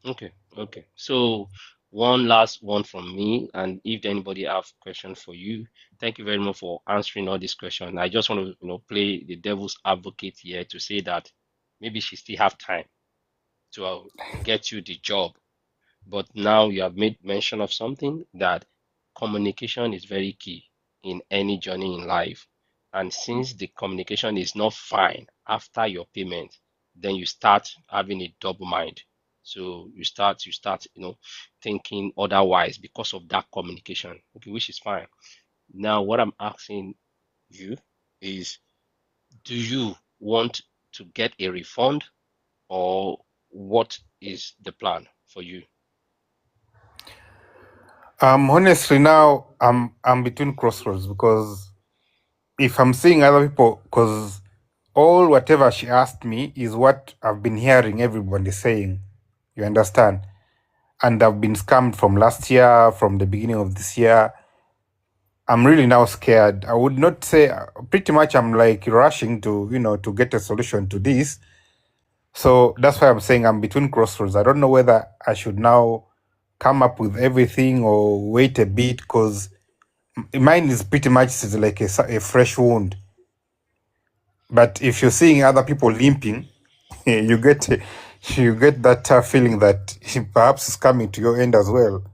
Okay, okay. So one last one from me, and if anybody have question for you, thank you very much for answering all these questions. I just want to, play the devil's advocate here to say that maybe she still have time to get you the job. But now you have made mention of something that communication is very key in any journey in life. And since the communication is not fine after your payment, then you start having a double mind. So you start, thinking otherwise because of that communication. Okay, which is fine. Now, what I'm asking you is, do you want to get a refund, or what is the plan for you? Honestly, now I'm between crossroads because if I'm seeing other people, because all whatever she asked me is what I've been hearing everybody saying. You understand? And I've been scammed from last year, from the beginning of this year. I'm really now scared. I would not say pretty much I'm like rushing to, to get a solution to this. So that's why I'm saying I'm between crossroads. I don't know whether I should now come up with everything or wait a bit because mine is pretty much is like a fresh wound. But if you're seeing other people limping, you get that feeling that perhaps it's coming to your end as well.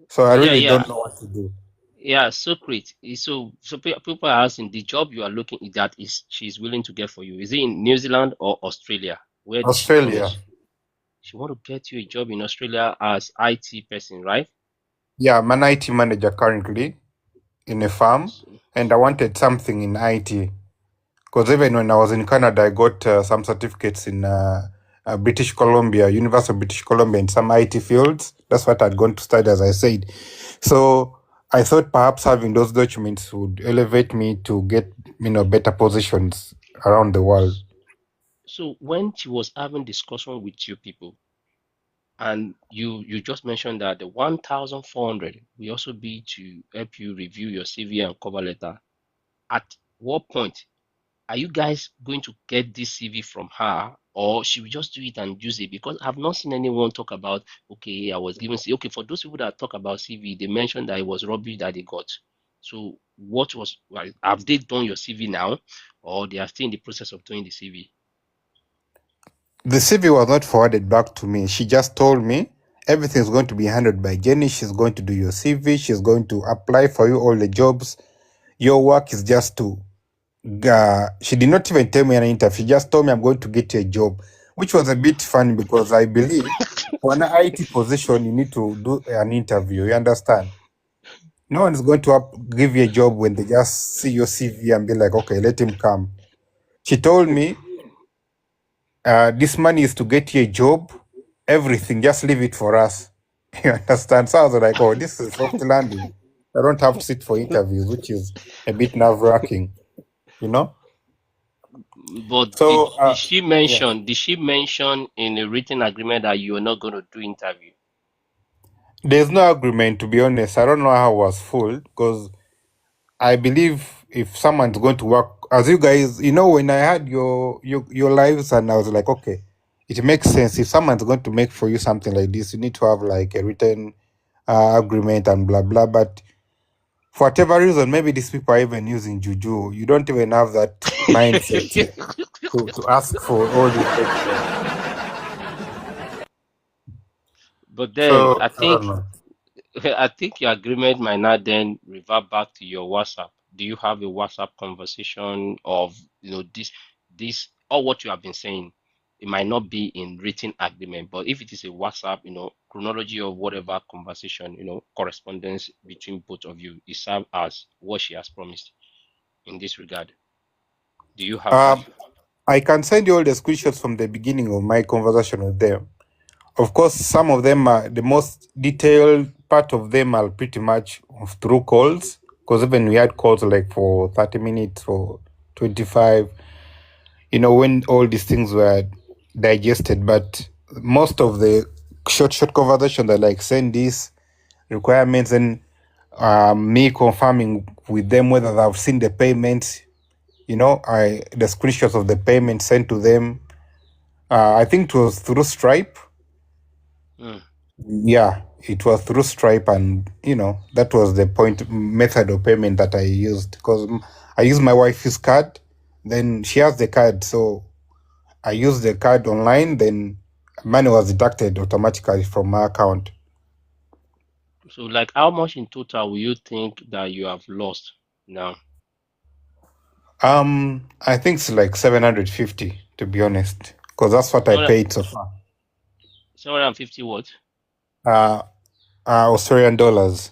So I Yeah, really yeah, don't know what to do. yeah. So great. People are asking the job you are looking at that is she's willing to get for you. Is it in New Zealand or Australia? Where did she Australia. promise? She want to get you a job in Australia as IT person, right? Yeah, I'm an IT manager currently in a farm, So, and I wanted something in IT because even when I was in Canada, I got some certificates in British Columbia, University of British Columbia, in some IT fields. That's what I'd gone to study, as I said. So I thought perhaps having those documents would elevate me to get better positions around the world. so when she was having discussion with you people, and you just mentioned that the 1,400 will also be to help you review your CV and cover letter. At what point are you guys going to get this CV from her, or should we just do it and use it? Because I've not seen anyone talk about, okay, I was given, okay, for those people that talk about CV, they mentioned that it was rubbish that they got. So what was, well, have they done your CV now, or they are still in the process of doing the CV? The CV was not forwarded back to me. She just told me everything's going to be handled by Jenny. She's going to do your CV. She's going to apply for you all the jobs. Your work is just to. She did not even tell me an interview. She just told me I'm going to get you a job, which was a bit funny because I believe for an IT position you need to do an interview. You understand? No one is going to give you a job when they just see your CV and be like, okay, let him come. She told me this money is to get you a job. Everything, just leave it for us. You understand? So I was like, oh, this is soft landing. I don't have to sit for interviews, which is a bit nerve wracking, you know? But did So, did she yeah, mention did she mention in a written agreement that you are not going to do interview? there's no agreement, to be honest. I don't know how I was fooled because I believe if someone's going to work, as you guys, when I had your lives, and I was like, okay, it makes sense. If someone's going to make for you something like this, you need to have like a written agreement and blah blah. But for whatever reason, maybe these people are even using juju. You don't even have that mindset to ask for all these extra. But then So I I don't think know. I think your agreement might not then revert back to your WhatsApp. Do you have a WhatsApp conversation of, this or what you have been saying? It might not be in written agreement, but if it is a WhatsApp, chronology of whatever conversation, correspondence between both of you, it serves as what she has promised in this regard. Do you have that? Um, I can send you all the screenshots from the beginning of my conversation with them. Of course, some of them are the most detailed part of them are pretty much through calls, because even we had calls like for 30 minutes or 25, when all these things were digested. But most of the short conversation that like send these requirements and me confirming with them whether they've seen the payments, the screenshots of the payment sent to them. I think it was through Stripe. Mm. Yeah, it was through Stripe, and that was the point method of payment that I used, because I used my wife's card, then she has the card, so I used the card online, then money was deducted automatically from my account. So, like, how much in total will you think that you have lost now? I think it's like 750, to be honest, because that's what I 700 paid so far. 750 what? Uh, Australian dollars.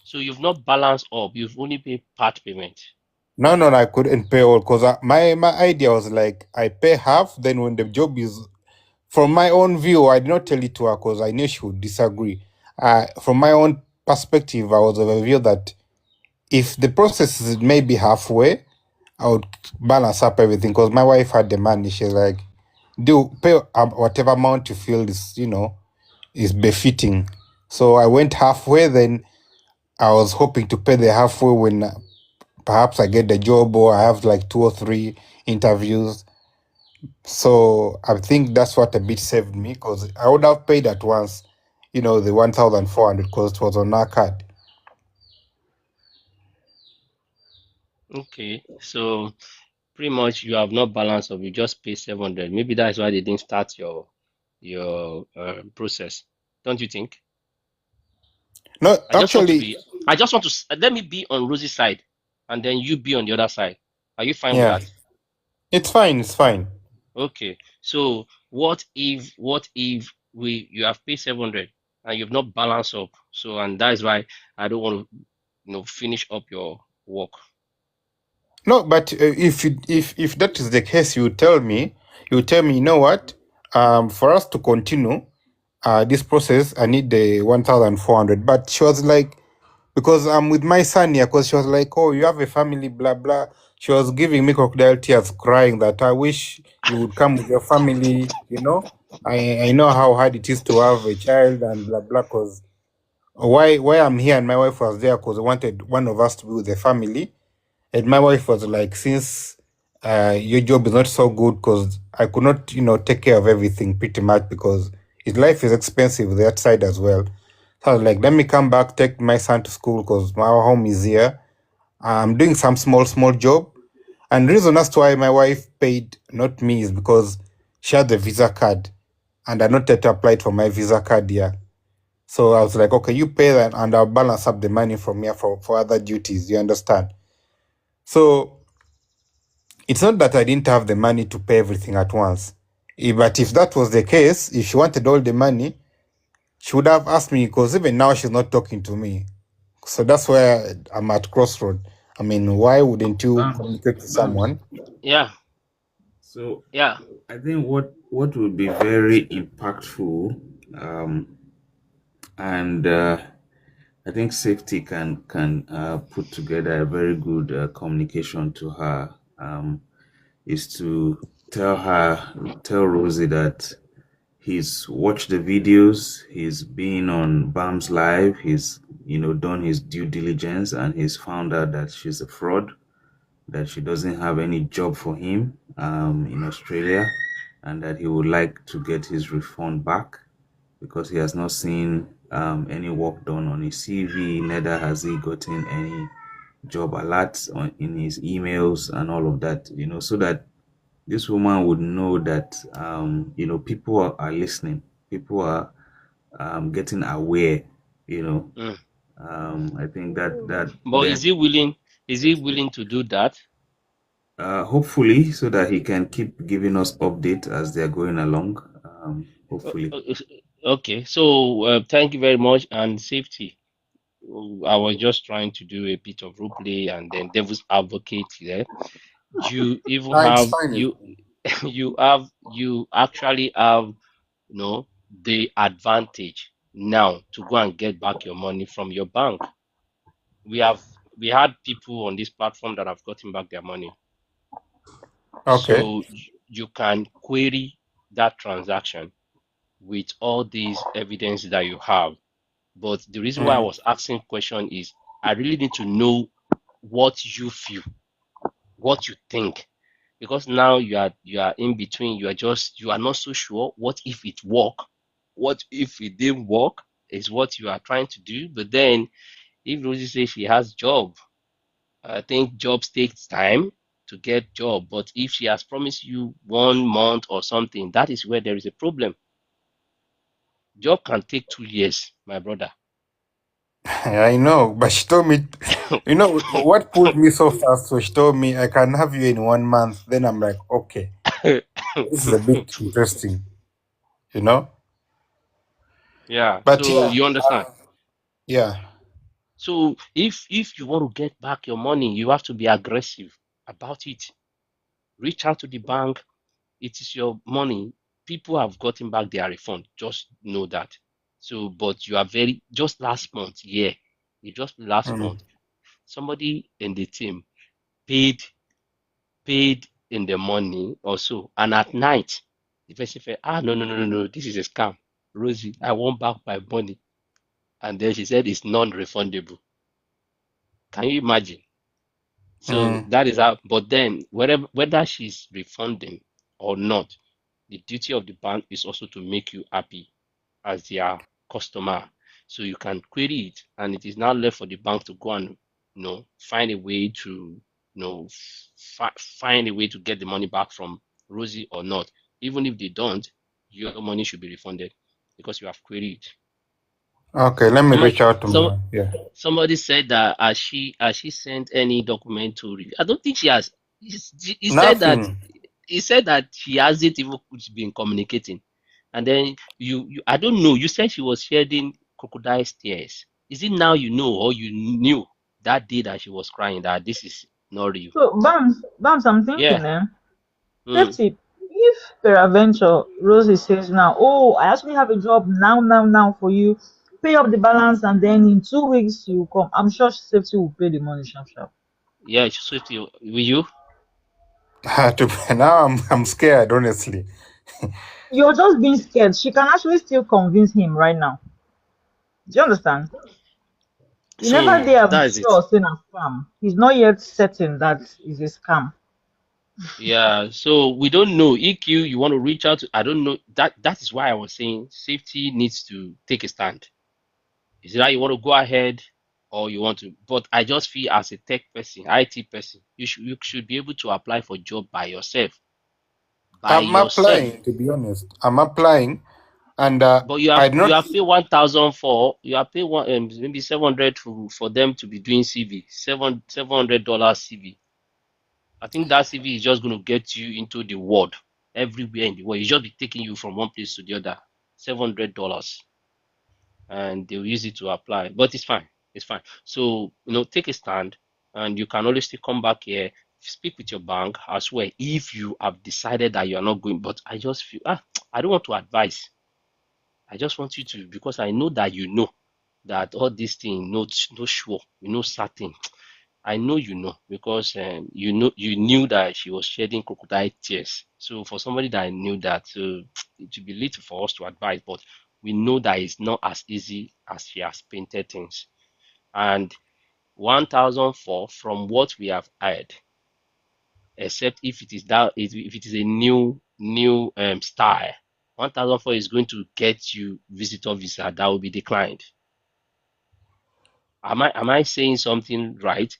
So you've not balanced up. You've only paid part payment. No, I couldn't pay all, because my idea was like I pay half, then when the job is, from my own view, I did not tell it to her because I knew she would disagree. From my own perspective, I was of a view that if the process is maybe halfway, I would balance up everything, because my wife had the money. She's like, do pay whatever amount you feel is befitting. So I went halfway. Then I was hoping to pay the halfway when perhaps I get the job or I have like 2 or 3 interviews. So I think that's what a bit saved me, because I would have paid at once, the 1,400, because it was on our card. Okay. So pretty much you have not balanced up. You just pay 700. Maybe that's why they didn't start your process. Don't you think? No, I just want to actually, be. I just want to let me be on Rosie's side, and then you be on the other side. Are you fine with yeah, that? it's fine. It's fine. Okay. So what if you have paid 700 and you've not balanced up? So, and that is why I don't want to, finish up your work. No, but if that is the case, you tell me, you know what? For us to continue this process, I need the 1,400. But she was like, because I'm with my son here, because she was like, oh, you have a family, blah blah. She was giving me crocodile tears, crying that I wish you would come with your family. I know how hard it is to have a child and blah blah. Because why I'm here and my wife was there, because I wanted one of us to be with the family. And my wife was like, since your job is not so good, because I could not, take care of everything pretty much, because his life is expensive that side as well. So I was like, let me come back, take my son to school, because my home is here. I'm doing some small job. And the reason as to why my wife paid, not me, is because she had the visa card, and I not yet applied for my visa card here. So I was like, okay, you pay that, and I'll balance up the money from here for other duties. You understand? So it's not that I didn't have the money to pay everything at once. But if that was the case, if she wanted all the money, she would have asked me, because even now she's not talking to me. So that's where I'm at crossroad. I mean, why wouldn't you Bams, communicate to Bams. someone? Yeah, So yeah. I think what would be very impactful, and I think safety can put together a very good communication to her, is to tell Rosie that He's watched the videos. He's been on Bam's live. He's done his due diligence, and he's found out that she's a fraud, that she doesn't have any job for him in Australia, and that he would like to get his refund back because he has not seen any work done on his CV. Neither has he gotten any job alerts in his emails and all of that. So that this woman would know that people are listening, people are getting aware. You know, Mm. I think that But then is he willing? Is he willing to do that? hopefully, so that he can keep giving us update as they're going along. Uh, Hopefully. uh, Okay, so thank you very much. And safety. I was just trying to do a bit of role play and then devil's advocate there. You even No, it's have fine. It's you fine. you actually have the advantage now to go and get back your money from your bank. We have we had people on this platform that have gotten back their money. Okay. So you can query that transaction with all these evidence that you have. But the reason why I Mm. was asking question is I really need to know what you feel, what you think. Because now you are in between, you are not so sure. What if it work? What if it didn't work? Is what you are trying to do. But then if Rosie says she has job, I think jobs takes time to get job. But if she has promised you 1 month or something, that is where there is a problem. Job can take 2 years, my brother. I know, but she told me, what pulled me so fast. So she told me I can have you in 1 month. Then I'm like, okay, this is a bit interesting, you know. Yeah, But so yeah, you understand. yeah. So if you want to get back your money, you have to be aggressive about it. Reach out to the bank. It is your money. People have gotten back their refund. Just know that. So, but you are very just last month, yeah. You just last Mm. month. Somebody in the team paid in the morning or so, and at night, the person said, no, no, no, no, no, this is a scam. Rosie, I want back my money. And then she said it's non-refundable. Can you imagine? So Mm. that is how, but then whether she's refunding or not, the duty of the bank is also to make you happy as their customer. So you can query it, and it is now left for the bank to go and find a way to find a way to get the money back from Rosie or not. Even if they don't, your money should be refunded because you have queried. Okay, let me Somebody, reach out to some my yeah. somebody said that has she sent any document to review? I don't think she has. He said that Nothing. she hasn't even been communicating. And then I don't know. You said she was shedding crocodile tears. Is it now you know, or you knew that day that she was crying that this is not real? So, Bams, I'm Yeah. thinking, Mm. safety. If peradventure Rosie says now, oh, I actually have a job now for you, pay up the balance, and then in 2 weeks you come. I'm sure safety will pay the money sharp sharp. Yeah, Swift, will you? Now I'm scared, honestly. You're just being scared. She can actually still convince him right now. Do you understand? He never So dare be that is it. sure saying a scam. He's not yet certain that is a scam. Yeah, so we don't know. EQ, you want to reach out to, I don't know. That is why I was saying safety needs to take a stand. Is it that you want to go ahead or you want to? But I just feel as a tech person, IT person, you should be able to apply for job by yourself. By I'm yourself. applying, to be honest. I'm applying, and But you have I you not. have paid 1,000 for you have paid one maybe 700 for them to be doing CV, $700 CV. I think that CV is just going to get you into the world everywhere in the world. It's just be taking you from one place to the other. $700, and they'll use it to apply. But it's fine. It's fine. So take a stand, and you can always still come back here, speak with your bank as well if you have decided that you are not going. But I just feel I don't want to advise. I just want you to because I know that that all these things no sure, certain. I know you know because you knew that she was shedding crocodile tears. So for somebody that knew that, it would be little for us to advise, but we know that it's not as easy as she has painted things. And 1,004 from what we have heard, except if it is if it is a new style, 1,004 is going to get you visitor visa that will be declined. Am I saying something right?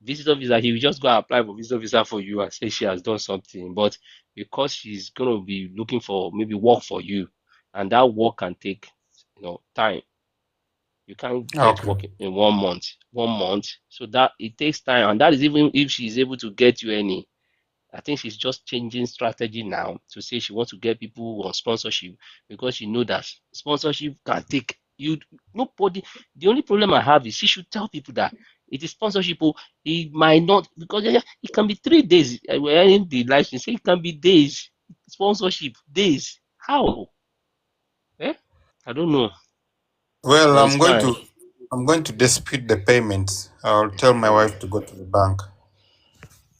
Visitor visa, he will just go and apply for visitor visa for you and say she has done something. But because she's gonna be looking for maybe work for you, and that work can take time. You can't get Okay. work in 1 month. 1 month. So that it takes time, and that is even if she's able to get you any. I think she's just changing strategy now to say she wants to get people on sponsorship because she know that sponsorship can take you. Nobody. The only problem I have is she should tell people that it is sponsorship. Oh, it might not because it can be 3 days. We're in the live stream. Say it can be days. Sponsorship days. How? Eh? I don't know, Well, but it's fine. I'm going to dispute the payments. I'll tell my wife to go to the bank.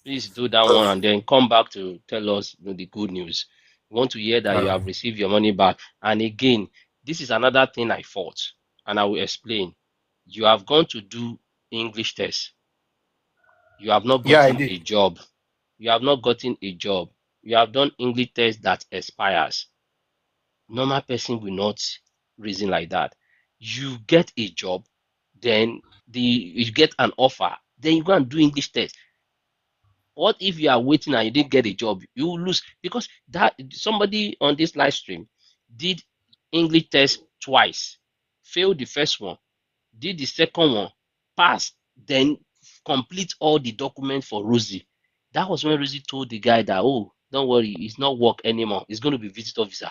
Please do that one and then come back to tell us the good news. We want to hear that you have Okay. received your money back. And again, this is another thing I thought, and I will explain. You have gone to do English test. You have not Yeah, I gotten did. a job. You have not gotten a job. You have done English test that expires. Normal person will not reason like that. You get a job, then you get an offer, then you go and do English test. What if you are waiting and you didn't get a job? You will lose because that somebody on this live stream did English test twice, failed the first one, did the second one, passed, then complete all the documents for Rosie. That was when Rosie told the guy that, oh, don't worry, it's not work anymore. It's going to be visitor visa.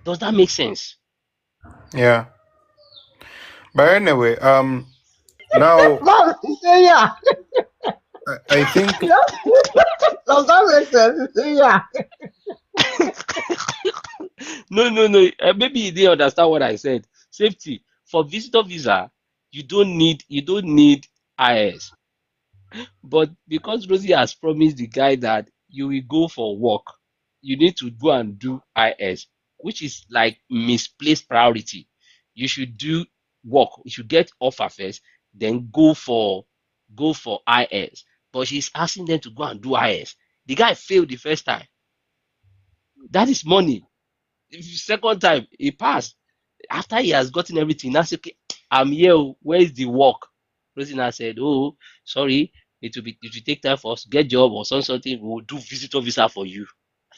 Does that make sense? Yeah. But anyway, now Mom, he say yeah. I think Yeah. Does that make sense? He say yeah. No, no, no. Maybe you didn't understand what I said. Safety for visitor visa, you don't need IS. But because Rosie has promised the guy that you will go for work, you need to go and do IS, which is like misplaced priority. You should do work. You should get offer first, then go for IS. But she's asking them to go and do IS. The guy failed the first time. That is money. Second time he passed. After he has gotten everything, now say, okay, I'm here. Where is the work? President said, oh, sorry, it will take time for us to get job or something. We will do visitor visa for you.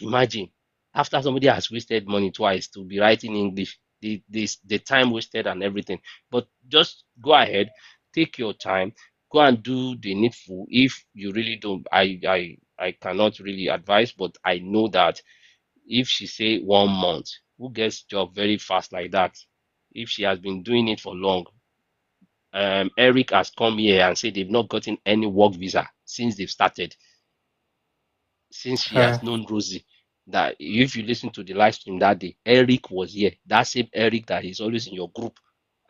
Imagine after somebody has wasted money twice to be writing English, the time wasted and everything. But just go ahead, take your time, go and do the needful. If you really don't, I cannot really advise, but I know that if she say 1 month, who gets job very fast like that? If she has been doing it for long, Eric has come here and said they've not gotten any work visa since they've started, since she uh, has known Rosie. That if you listen to the live stream that day, Eric was here. That same Eric that is always in your group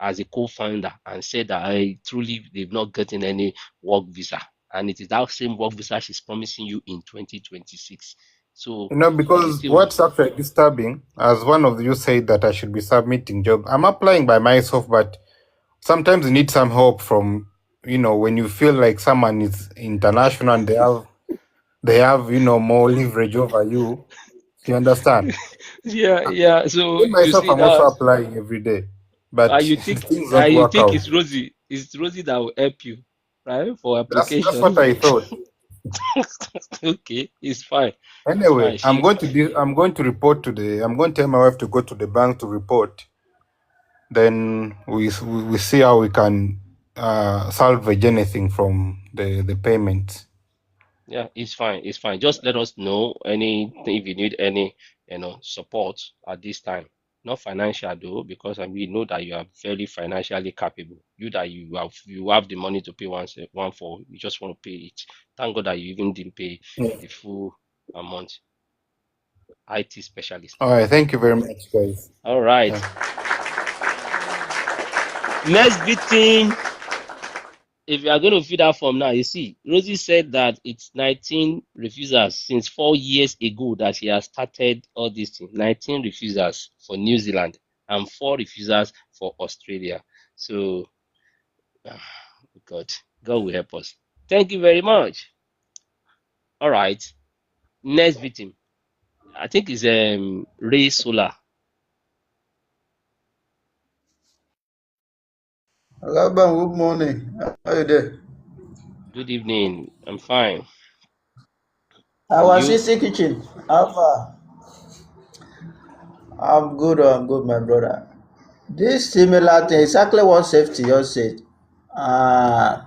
as a co-founder and said that I truly they've not gotten any work visa. And it is that same work visa she's promising you in 2026. So it is because still what's actually disturbing, as one of you said that I should be submitting job. I'm applying by myself, but sometimes you need some help from, when you feel like someone is international and they have more leverage over you. You understand? yeah, yeah. So Me you myself, see I'm also that applying every day, but you think things don't you work think out. it's Rosie that will help you, right? For That's application. what I thought. Okay, it's Anyway, fine. She I'm going to tell my wife to go to the bank to report. Then we see how we can salvage anything from the payment. Yeah, it's fine. Just let us know anything if you need any support at this time. Not financial though, because we know that you are very financially capable. You that you have the money to pay one for, you just want to pay it. Thank God that you even didn't pay Yeah. the full amount. IT specialist. All right, thank you very much, guys. All right. Yeah. Next victim, if you are going to fill that form now, you see, Rosie said that it's 19 refusers since 4 years ago that she has started all these things. 19 refusers for New Zealand and 4 refusers for Australia. So, God, God will help us. Thank you very much. All right, next victim. I think it's Ray Solar. Hello, good morning. How you doing? Good evening. I'm fine. I And was you? CC Kitchen. How far? I'm good, my brother. This similar thing, exactly what safety just said. Uh,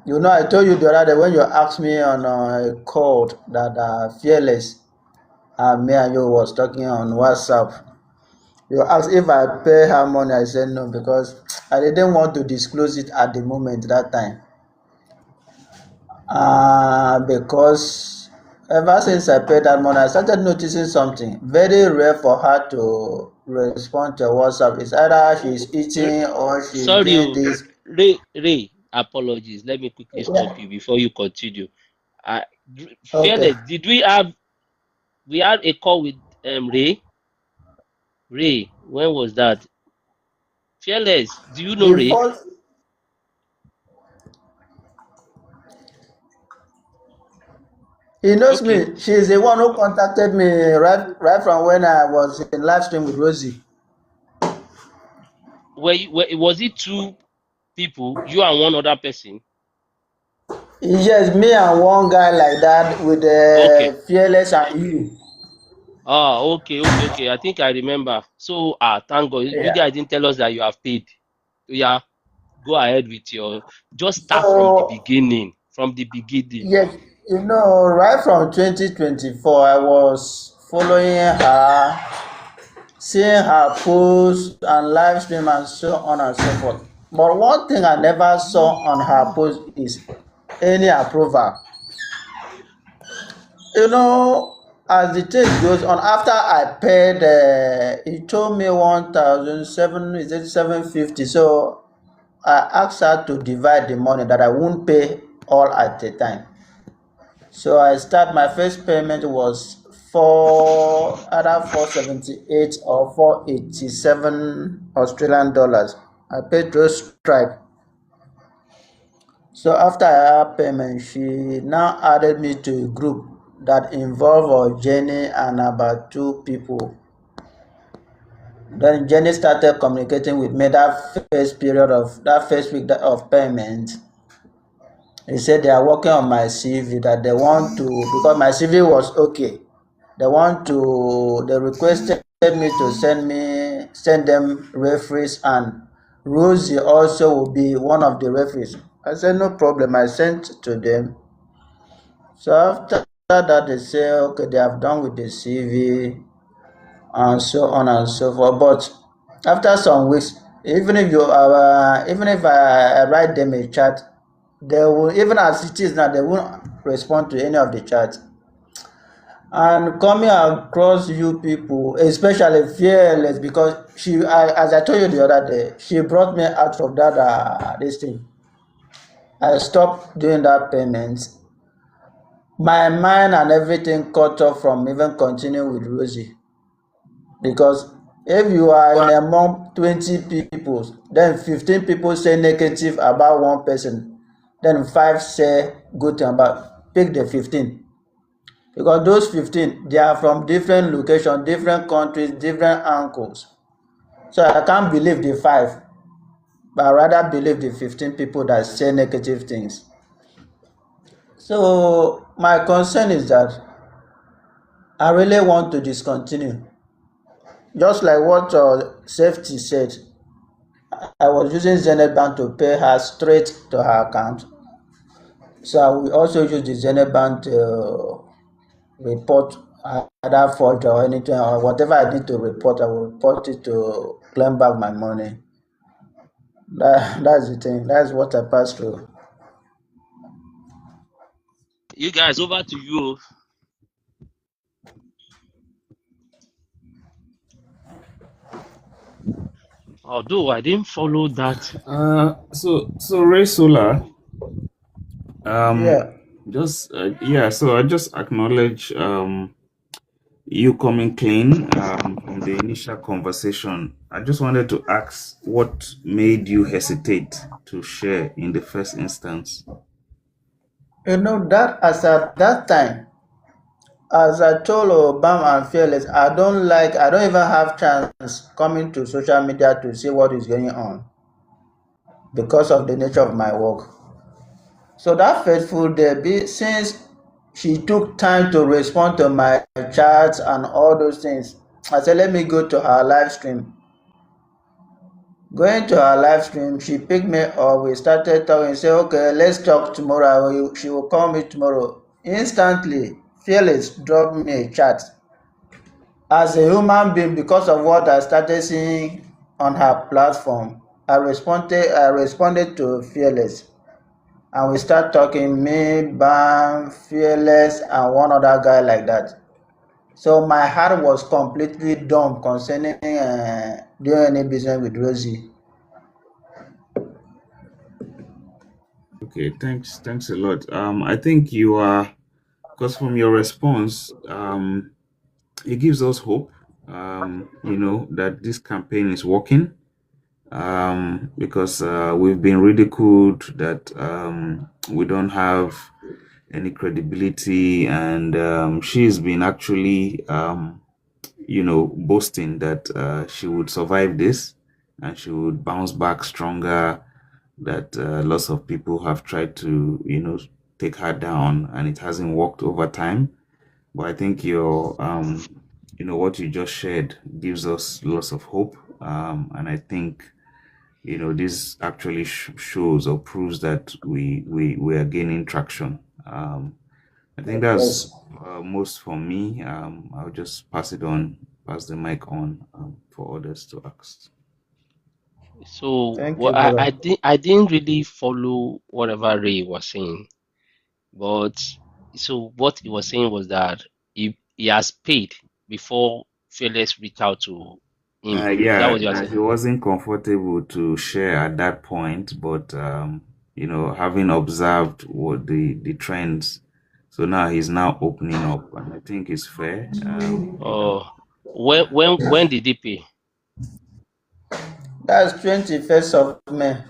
I told you the other day when you asked me on a call that Fearless me and you was talking on WhatsApp. You asked if I pay her money. I said no because I didn't want to disclose it at the moment that time. Because ever since I paid that money, I started noticing something very rare for her to respond to WhatsApp. It's either she's eating or she's Sorry, doing this. Ray, apologies. Let me quickly stop Yeah. you before you continue. Uh, Okay. Fearless, did we had a call with Ray? Ray, when was that? Fearless, do you know The Ray? first, he knows Okay, me. She's the one who contacted me right from when I was in live stream with Rosie. was it 2 people, you and one other person? Yes, me and one guy like that with Okay. the fearless and you. Ah, okay. I think I remember. So, thank God. You Yeah. guys didn't tell us that you have paid. Yeah, go ahead with your. Just start from the So beginning. From the beginning. yes, right from 2024, I was following her, seeing her posts and live stream and so on and so forth. But one thing I never saw on her post is any approval. As the thing goes on, after I paid, he told me 1,007, is it 750? So I asked her to divide the money that I won't pay all at a time. So my first payment was either 478 or 487 Australian dollars. I paid those Stripe. So after her payment, she now added me to a group that involved Jenny and about 2 people. Then Jenny started communicating with me that first week of payment. He said they are working on my CV, that they want to, because my CV was okay. They requested me to send them referees, and Rosie also will be one of the referees. I said no problem. I sent to them. So after that, they say okay, they have done with the CV and so on and so forth. But after some weeks, even if I write them a chat, they will, even as it is now, they won't respond to any of the chats. And coming across you people, especially Fearless, because as I told you the other day, she brought me out of that this thing. I stopped doing that payment. My mind and everything cut off from even continuing with Rosie, because if you are in among 20 people, then 15 people say negative about one person, then 5 say good thing about, pick the 15. Because those 15, they are from different locations, different countries, different uncles. So I can't believe the 5, but I rather believe the 15 people that say negative things. So my concern is that I really want to discontinue. Just like what Safety said, I was using Zenith Bank to pay her straight to her account. So I will also use the Zenith Bank to report either fault or anything, or whatever I need to report, I will report it to claim back my money. That's the thing. That's what I passed through. You guys, over to you. Although I didn't follow that. So Ray Solar. Yeah. Just yeah. So I just acknowledge you coming clean from the initial conversation. I just wanted to ask what made you hesitate to share in the first instance. You know that as at that time, as I told Obama and Fearless, I don't even have chance coming to social media to see what is going on because of the nature of my work. So that faithful day, since she took time to respond to my chats and all those things, I said, let me go to her live stream. Going to her live stream, she picked me up. We started talking. Say, okay, let's talk tomorrow. She will call me tomorrow. Instantly, Fearless dropped me a chat. As a human being, because of what I started seeing on her platform, I responded to Fearless. And we start talking, me, Bam, Fearless, and one other guy like that. So my heart was completely dumb concerning doing any business with Rosie. Okay, thanks a lot. I think you are, because from your response, it gives us hope. That this campaign is working. Because we've been ridiculed that we don't have any credibility, and she's been actually, boasting that she would survive this and she would bounce back stronger. That lots of people have tried to, take her down, and it hasn't worked over time. But I think what you just shared gives us lots of hope, and I think this actually shows or proves that we are gaining traction. I think that's Yes. most for me. I'll just pass the mic on for others to ask. So Thank what you, brother. I didn't really follow whatever Ray was saying, but so what he was saying was that he has paid before Fearless reached out to him. Is that Yeah, what you are saying? he wasn't comfortable to share at that point, but having observed what the trends, so now he's now opening up, and I think it's fair. Oh, when did he pay? That's 21st of May.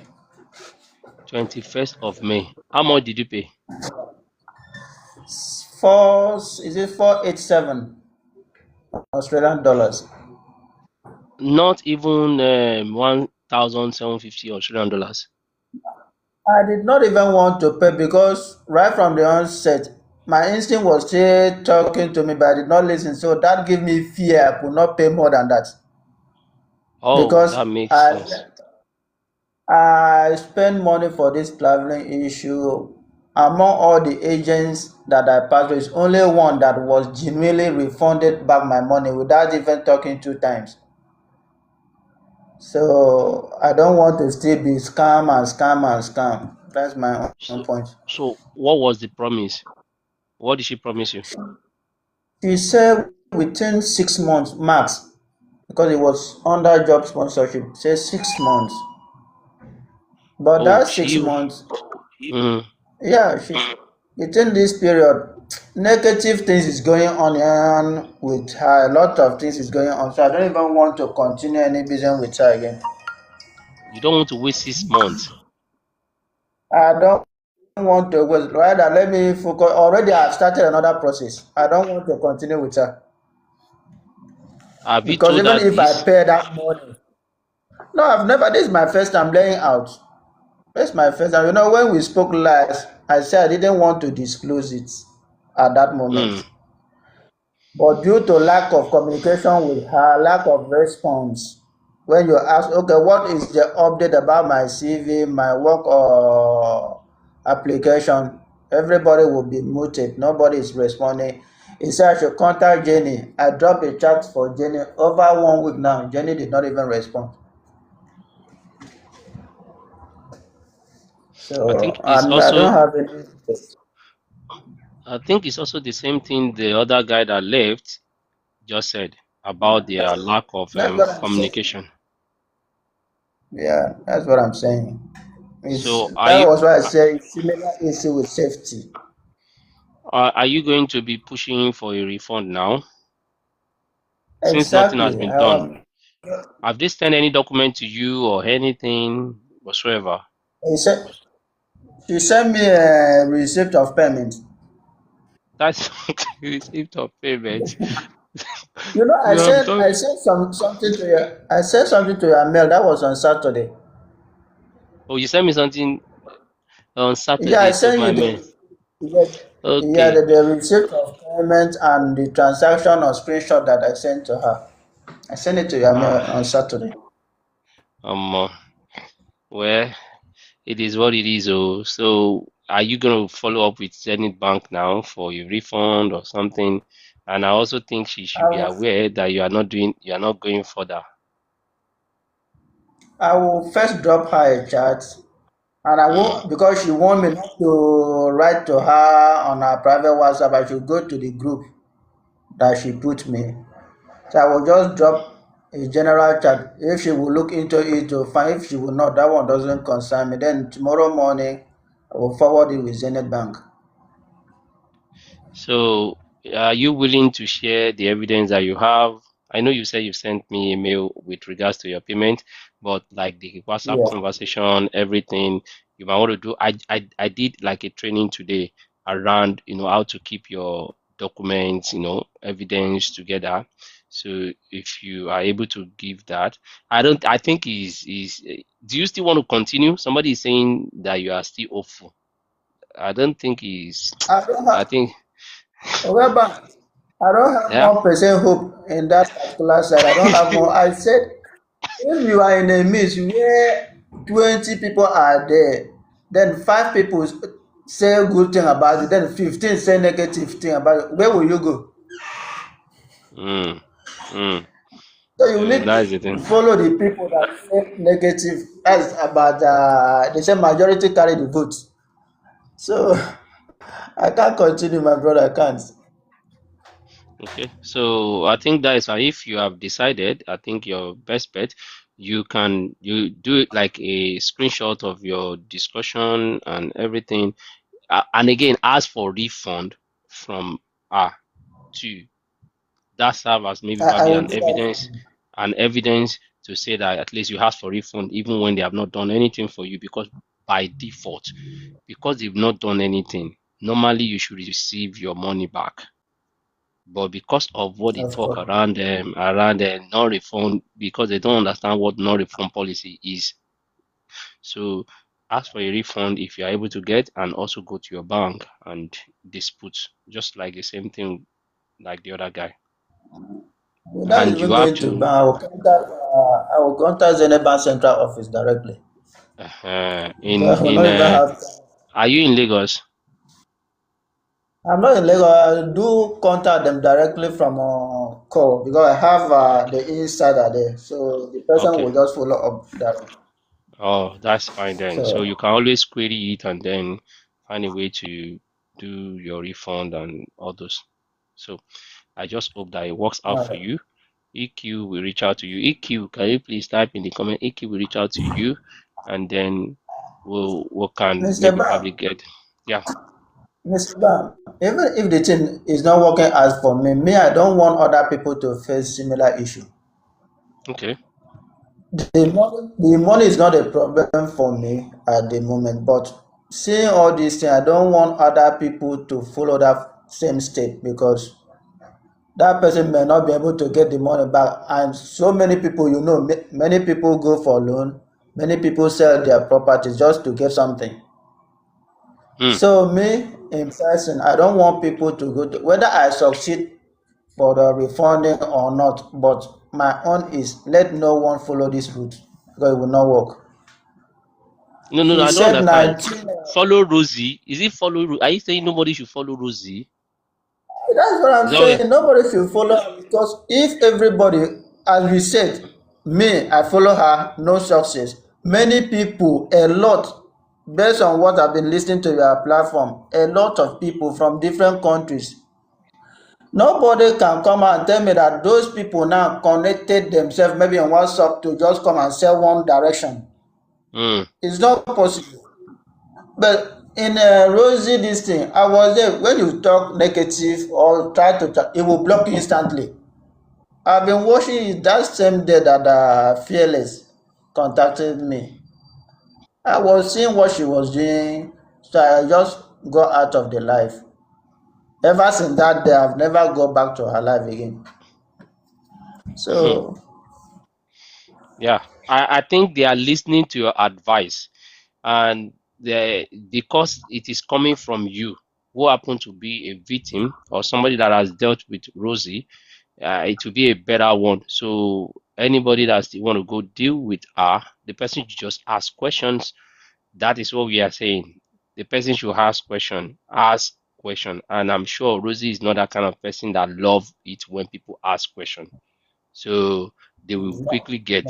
21st of May. How much did you pay? Is it 487 Australian dollars? Not even 1,750 Australian dollars. I did not even want to pay because right from the onset, my instinct was still talking to me, but I did not listen. So that gave me fear. I could not pay more than that Oh, because that makes I sense. I spend money for this traveling issue. Among all the agents that I passed with, it's only one that was genuinely refunded back my money without even talking two times. So I don't want to still be scam and scam and scam. That's my own So, point. so what was the promise? What did she promise you? She said within 6 months max because it was under job sponsorship. Say 6 months, but Oh, that 6 months, mm, yeah, within this period, negative things is going on with her. A lot of things is going on, so I don't even want to continue any business with her again. you don't want to wait 6 months. I don't want to wait. Rather, let me focus. Already, I've started another process. I don't want to continue with her Have you because told even her if I this? pay that money, no, I've never. This is my first time laying out. This is my first time. When we spoke last, I said I didn't want to disclose it at that Mm, moment. But due to lack of communication with her, lack of response, when you ask, okay, what is the update about my CV, my work or application, everybody will be muted. Nobody is responding. He said I should contact Jenny. I dropped a chat for Jenny over 1 week now. Jenny did not even respond. I So, think it's and I also don't have any. I think it's also the same thing the other guy that left just said about their lack of That's what I'm saying. communication. Yeah, that's what I'm saying. It's So that was why I said similar issue with safety. are you going to be pushing for a refund now since nothing has Exactly. been done? Have they sent any document to you or anything whatsoever? He said she sent me a receipt of payment. That's receipt of payment. You know, You have I done. sent something to your I sent something to your mail. That was on Saturday. Oh, you sent me something on Yeah, I Saturday to sent my you mail. Okay. the receipt of payment and the transaction or screenshot that I sent to her. I sent it to your mail Ah, on Saturday. um, well, it is what it is. Oh, so are you going to follow up with Zenith Bank now for your refund or something? And I also think she should I be will aware that you are not going further. I will first drop her a chat, and I Mm. won't, because she want me not to write to her on her private WhatsApp. I should go to the group that she put me. So I will just drop a general chat. If she will look into it to find, if she will not, that one doesn't concern me. Then tomorrow morning, I will forward it with Zenith Bank. So, are you willing to share the evidence that you have? I know you said you sent me a mail with regards to your payment, but like the WhatsApp Yeah. conversation, everything you might want to do. I did like a training today around, how to keep your documents, evidence together. So if you are able to give that, I think do you still want to continue? Somebody is saying that you are still hopeful. I don't think he's, I don't I have, think, however, I don't have yeah. 1% hope in that particular side. I don't have more. I said, if you are in a midst where 20 people are there, then 5 people say good thing about it, then 15 say negative thing about it, where will you go? Mm, mm. So you need That's the thing. to follow the people that say negative. That's about they say majority carry the vote. So I can't continue, my brother. I can't. Okay, so I think that is why if you have decided, I think your best bet, you do it like a screenshot of your discussion and everything, and again ask for refund from R to that serve as maybe I probably will do that. an evidence to say that at least you asked for refund even when they have not done anything for you because by default, because they've not done anything, normally you should receive your money back. But because of what they Of talk course. around non-refund, because they don't understand what non-refund policy is. So ask for a refund if you are able to get, and also go to your bank and dispute, just like the same thing like the other guy. Without And even you have going to to, bank, I will contact Zeneba Central Office directly. Because I will not even have time. are you in Lagos? I'm not in Lagos. I do contact them directly from call because I have the insider there. So the person Okay. will just follow up that. Oh, that's fine then. So you So can always query it and then find a way to do your refund and all those. So I just hope that it works out for uh, you. EQ will reach out to you. EQ, can you please type in the comment? EQ will reach out to you, and then we can Mr. maybe Bam, probably get, yeah. Mr. Bam, even if the thing is not working as for me, I don't want other people to face similar issue. Okay. The money is not a problem for me at the moment, but seeing all these things, I don't want other people to follow that same step because that person may not be able to get the money back. And so many people, many people go for loan, many people sell their properties just to get something. Hmm. So me in person, I don't want people to go to whether I succeed for the refunding or not. But my own is let no one follow this route because it will not work. No, no, no, He I don't said understand. 19. Follow Rosie. Is it follow? Are you saying nobody should follow Rosie? That's what Is I'm that what? saying. Nobody should follow her because if everybody, as we said, me, I follow her, no success. Many people, a lot, based on what I've been listening to your platform, a lot of people from different countries. Nobody can come out and tell me that those people now connected themselves maybe on WhatsApp to just come and sell one direction. Mm. It's not possible. But in Rosie this thing, I was there when you talk negative or try to talk, it will block you instantly. I've been watching it that same day that Fearless contacted me. I was seeing what she was doing, so I just got out of the life. Ever since that day, I've never go back to her life again. So Yeah, I think they are listening to your advice, and because it is coming from you, who happen to be a victim or somebody that has dealt with Rosie, it will be a better one. So anybody that want to go deal with her, the person should just ask questions. That is what we are saying. The person should ask question, and I'm sure Rosie is not that kind of person that love it when people ask question. So they will quickly get.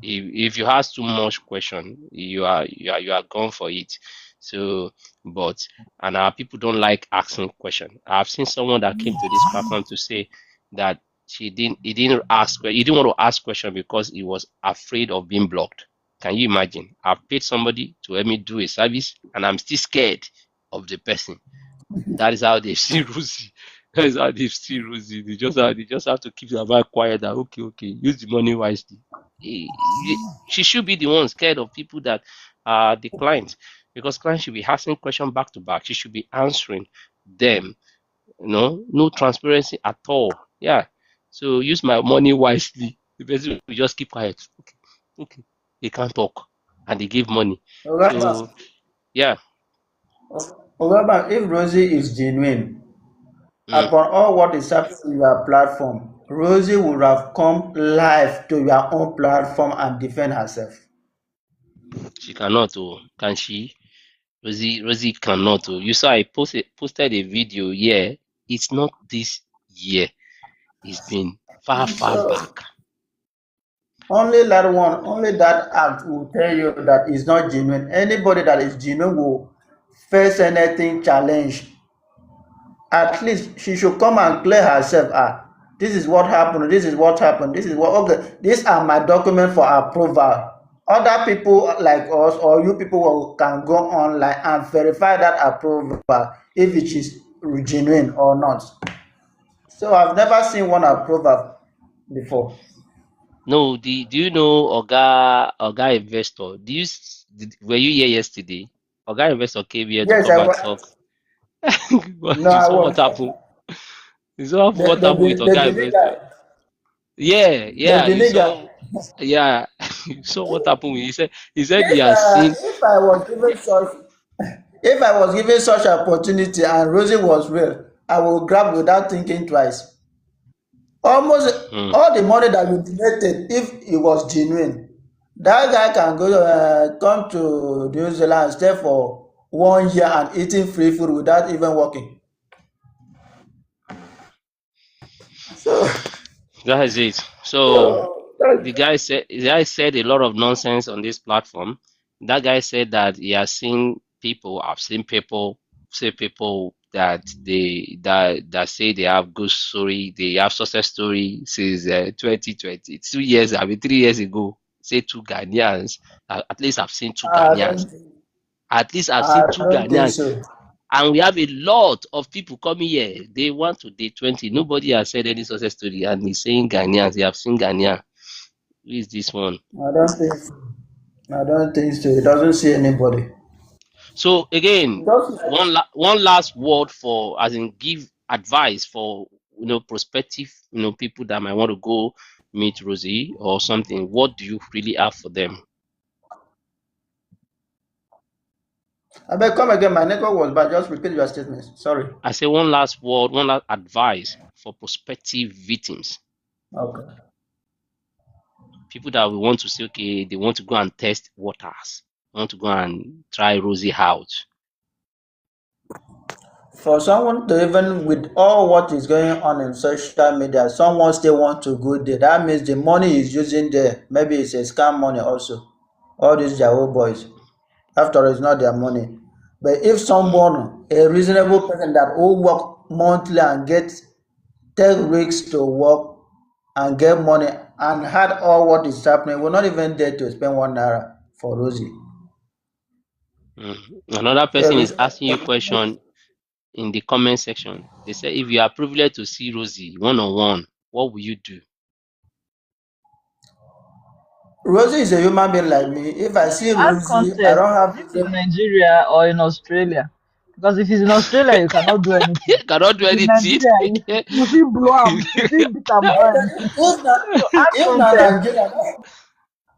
If you ask too much question, you are gone for it. So, but and our people don't like asking question. I've seen someone that came to this platform to say that he didn't want to ask question because he was afraid of being blocked. Can you imagine? I've paid somebody to help me do a service, and I'm still scared of the person. That is how they see Rosie. That is how they see Rosie. They just have to keep their mouth quiet. That okay, use the money wisely. She should be the one scared of people that are the clients, because clients should be asking questions back to back. She should be answering them. No transparency at all. Yeah. So use my money wisely. The person will just keep quiet. Okay. They can't talk, and they give money. remember, So yeah. remember, if Rosie is genuine, Mm, upon all what is happening on your platform, Rosie would have come live to your own platform and defend herself. she cannot. Oh, can she? Rosie cannot. Oh, you saw I posted a video. Yeah, it's not this year. It's been far So back. only that act will tell you that it's not genuine. Anybody that is genuine will face anything challenge. At least she should come and clear herself. This is what happened. This is what happened. This is what. Okay, these are my documents for approval. Other people like us or you people can go online and verify that approval if it is genuine or not. So I've never seen one approval before. No, do you know Oga Investor? Were you here yesterday? Oga Investor came here to Yes, come and talk. no, But you I saw what was. happened. You saw what happened with The Oga Benin Investor. guy, Yeah, the yeah. You Benin guy. saw. Yeah, you saw what happened. He said he has seen. If I was given such if I was given such opportunity and Rosie was real, I will grab without thinking twice. Almost Hmm. all the money that we donated, if it was genuine, that guy can go come to New Zealand and stay for 1 year and eating free food without even working. So, That is it. So so that, the guy said a lot of nonsense on this platform. That guy said that he has seen people. I've seen people say people that say they have good story, they have success story since 2020, 2 years, I mean 3 years ago. Say two Ghanaians. At least I've seen two I Ghanaians. don't At least I've I seen two don't think Ghanaians. so. And we have a lot of people coming here. They want to day 20. Nobody has said any success story. And he's saying Ghanaians. They have seen Ghanaian. Who is this one? I don't think so. I don't think so. It doesn't see anybody. So again, Just like one last word for, as in, give advice for prospective people that might want to go meet Rosie or something. What do you really have for them? I beg come again. My network was bad. Just repeat your statement. Sorry. I say one last word, one last advice for prospective victims. Okay. People that we want to say, okay, they want to go and test waters, want to go and try Rosie out. For someone to even with all what is going on in social media, someone still want to go there. That means the money is using there. Maybe it's a scam money also. All these Yahoo boys. After all, it's not their money. But if someone, a reasonable person that will work monthly and get take weeks to work and get money and had all what is happening, we're not even there to spend 1 naira for Rosie. Another So person is asking you question in the comment section. They say if you are privileged to see Rosie one-on-one, what will you do? Rosie is a human being like me. If I see Add Rosie, I context. don't Is have it in different. Nigeria or in Australia? Because if it's in Australia, you cannot do anything. Cannot do If in anything. Nigeria, you feel blow am, you feel beat am brain. If not, So add if not context.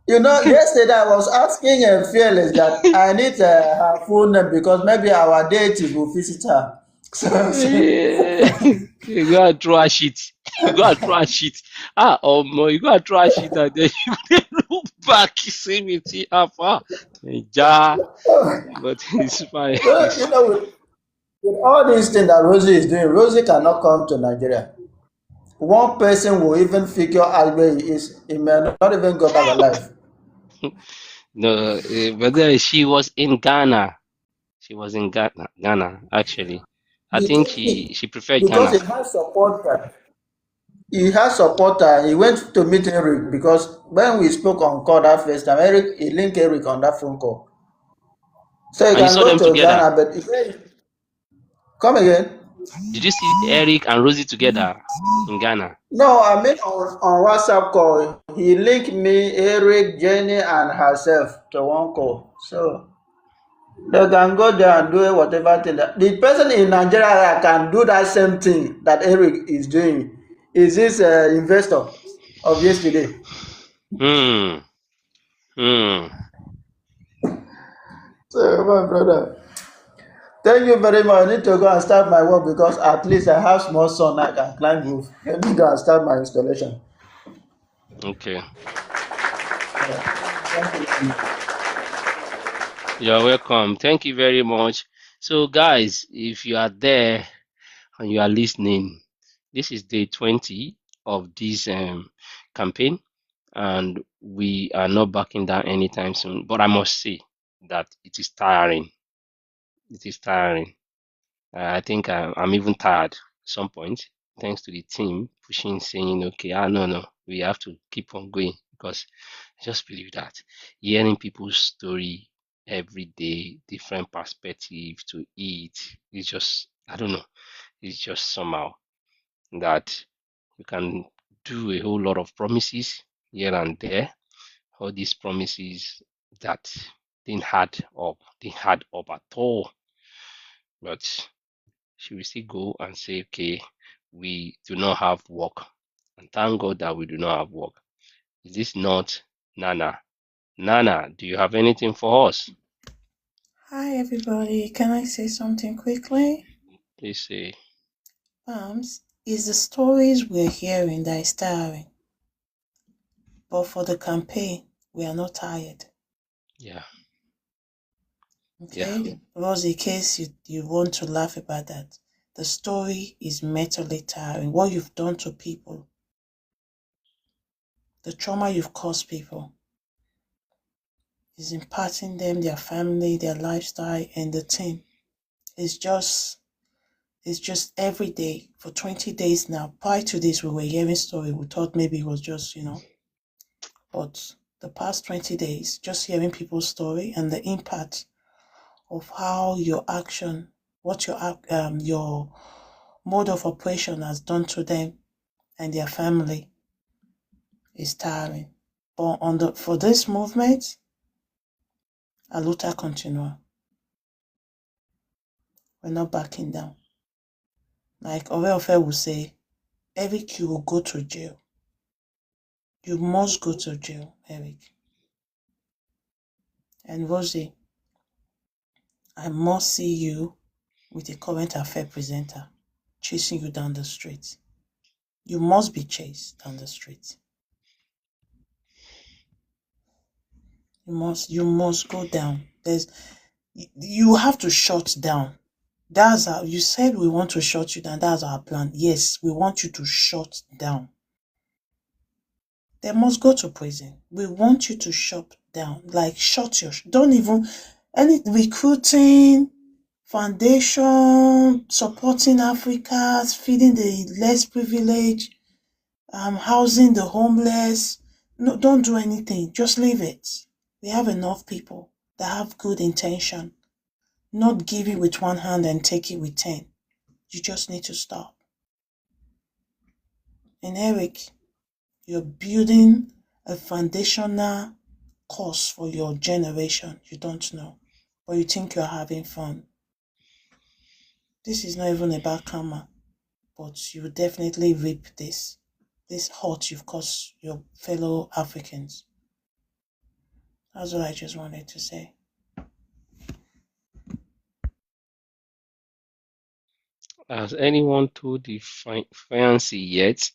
Nigeria, yesterday I was asking Fearless that I need her full name because maybe our deities will visit her. So You go and throw a shit. You go and throw a shit. You go and throw a shit and then you look back, you see me, see how far. Ja, but it's fine. so, with all these things that Rosie is doing, Rosie cannot come to Nigeria. One person will even figure out where he is. He may not even go back alive. No, but then she was in Ghana. She was in Ghana actually. I think she preferred Because Ghana. he has supporter. He has supporter. He went to meet Eric because when we spoke on call that first time, he linked Eric on that phone call. So he And you can saw go them to together. Ghana, but he said, come again. Did you see Eric and Rosie together in Ghana? No, I mean on WhatsApp call. He linked me, Eric, Jenny, and herself to one call. So they can go there and do whatever thing. The person in Nigeria that can do that same thing that Eric is doing is this investor of yesterday. Hmm. Hmm. So my brother, thank you very much. I need to go and start my work because at least I have small son I can climb roof. Let me go and start my installation. Okay. Thank you. You're welcome. Thank you very much. So, guys, if you are there and you are listening, this is day 20 of this campaign, and we are not backing down anytime soon. But I must say that it is tiring. It is tiring. I think I'm even tired at some point, thanks to the team pushing, saying, okay, no, we have to keep on going because I just believe that hearing people's story every day, different perspective to it, it's just, I don't know, it's just somehow that we can do a whole lot of promises here and there, all these promises that didn't add up at all, but she will still go and say, okay, we do not have work. And thank God that we do not have work. Is this not Nana? Nana, do you have anything for us? Hi everybody, can I say something quickly? Please say. It's the stories we're hearing that is tiring. But for the campaign, we are not tired. Yeah. Okay? Yeah. Rosie, in case you want to laugh about that, the story is mentally tiring. What you've done to people, the trauma you've caused people, is impacting them, their family, their lifestyle, and the team. It's just every day for 20 days now. Prior to this, we were hearing story. We thought maybe it was just, but the past 20 days, just hearing people's story and the impact of how your action, what your mode of operation has done to them and their family is tiring. But for this movement, a luta continua. We're not backing down. Like Oreofe will say, Eric, you will go to jail. You must go to jail, Eric. And Rosie, I must see you with a current affair presenter chasing you down the street. You must be chased down the street. You must go down. You have to shut down. That's how you said we want to shut you down. That's our plan. Yes, we want you to shut down. They must go to prison. We want you to shut down. Like don't even any recruiting, foundation, supporting Africa, feeding the less privileged, housing the homeless. No, don't do anything. Just leave it. We have enough people that have good intention, not give it with one hand and take it with 10. You just need to stop. And Eric, you're building a foundational course for your generation. You don't know, but you think you're having fun. This is not even about karma, but you will definitely reap this hurt you've caused your fellow Africans. That's what I just wanted to say. Has anyone told the fiancé yet?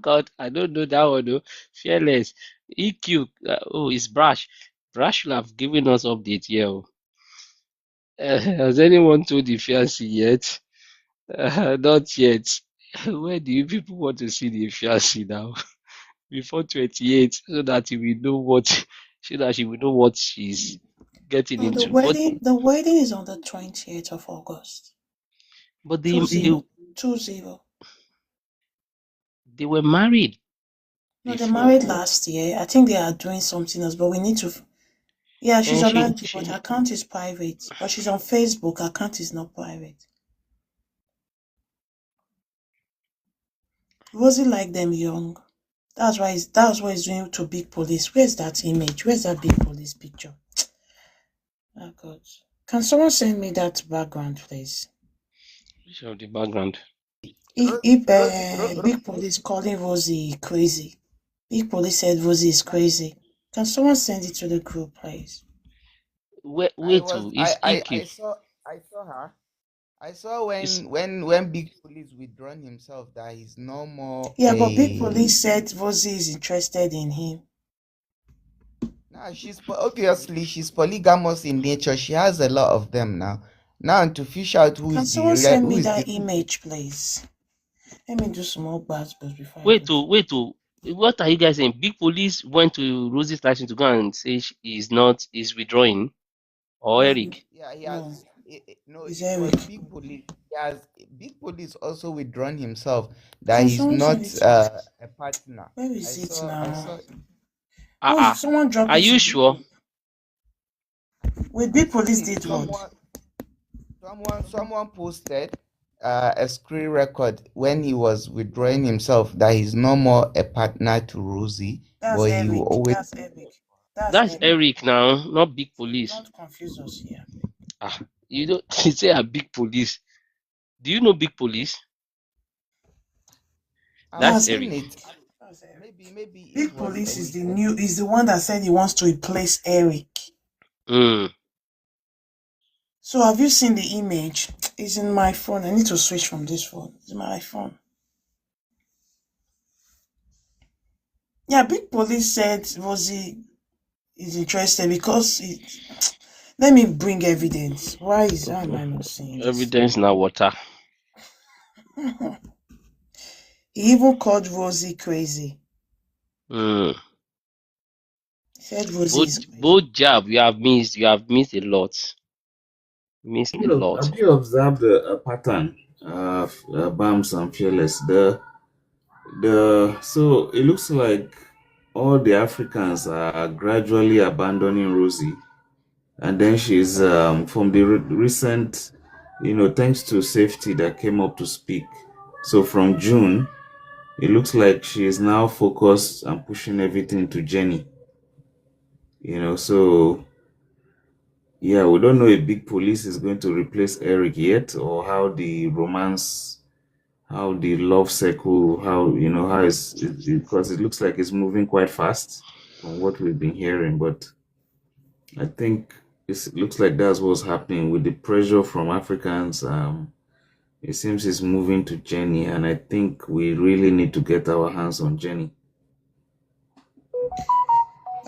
God, I don't know that one though. Fearless. EQ. Oh, it's Brash. Brash should have given us update here. Oh. Has anyone told the fiancé yet? Not yet. Where do you people want to see the fiancé now? Before 28, so that he will know what, so that she will know what she's getting No, into. But the wedding is on the 28th of August. but 20. they were married No, they before. married last year. I think they are doing something else, but we need to. Yeah, she's And on IG, but her account is private. But she's on Facebook. Her account is not private. Rosie like them young. That's what he's doing to big police. Where's that image? Where's that big police picture? Oh God. Can someone send me that background, please? show the background. If big police calling Rosie crazy. Big police said Rosie is crazy. Can someone send it to the group, please? Wait, it's EQ. I saw her. I saw It's when Big Police withdrawn himself that he's no more Yeah, but big police said Rosie is interested in him. Now obviously she's polygamous in nature. She has a lot of them now. Now to fish out Can someone send me that image, please? Let me do some more bars before I go. wait. What are you guys saying? Big police went to Rosie's license to go and say is withdrawing, or No, Eric? Yeah, he has. No, it's it was Eric. Big Police. He has Big Police also withdrawn himself that Can he's someone not send it a partner. Where is it now? Ah, Someone dropped are it. you sure? Wait, big police did what? Someone posted a screen record when he was withdrawing himself that he's no more a partner to Rosie, That's but Eric. he will always. That's Eric. That's Eric now, not big police. Don't confuse us here. You don't you say a big police. Do you know big police? That's Seen Eric. it. Maybe big police is the one that said he wants to replace Eric. So have you seen the image? It's in my phone. I need to switch from this phone. It's my phone. Yeah, big police said Rosie is interested because let me bring evidence. Why am I not seeing this? Evidence now water. He even called Rosie crazy. He said Rosie is crazy. Both job you have missed a lot. Have you observed a pattern of Bams and Fearless? So it looks like all the Africans are gradually abandoning Rosie, and then she's from the recent, thanks to Safety that came up to speak. So from June, it looks like she is now focused and pushing everything to Jenny. So yeah, we don't know if Big Police is going to replace Eric yet, or how the romance, how the love circle, how it's because it looks like it's moving quite fast from what we've been hearing. But I think it looks like that's what's happening with the pressure from Africans. It seems it's moving to Jenny, and I think we really need to get our hands on Jenny.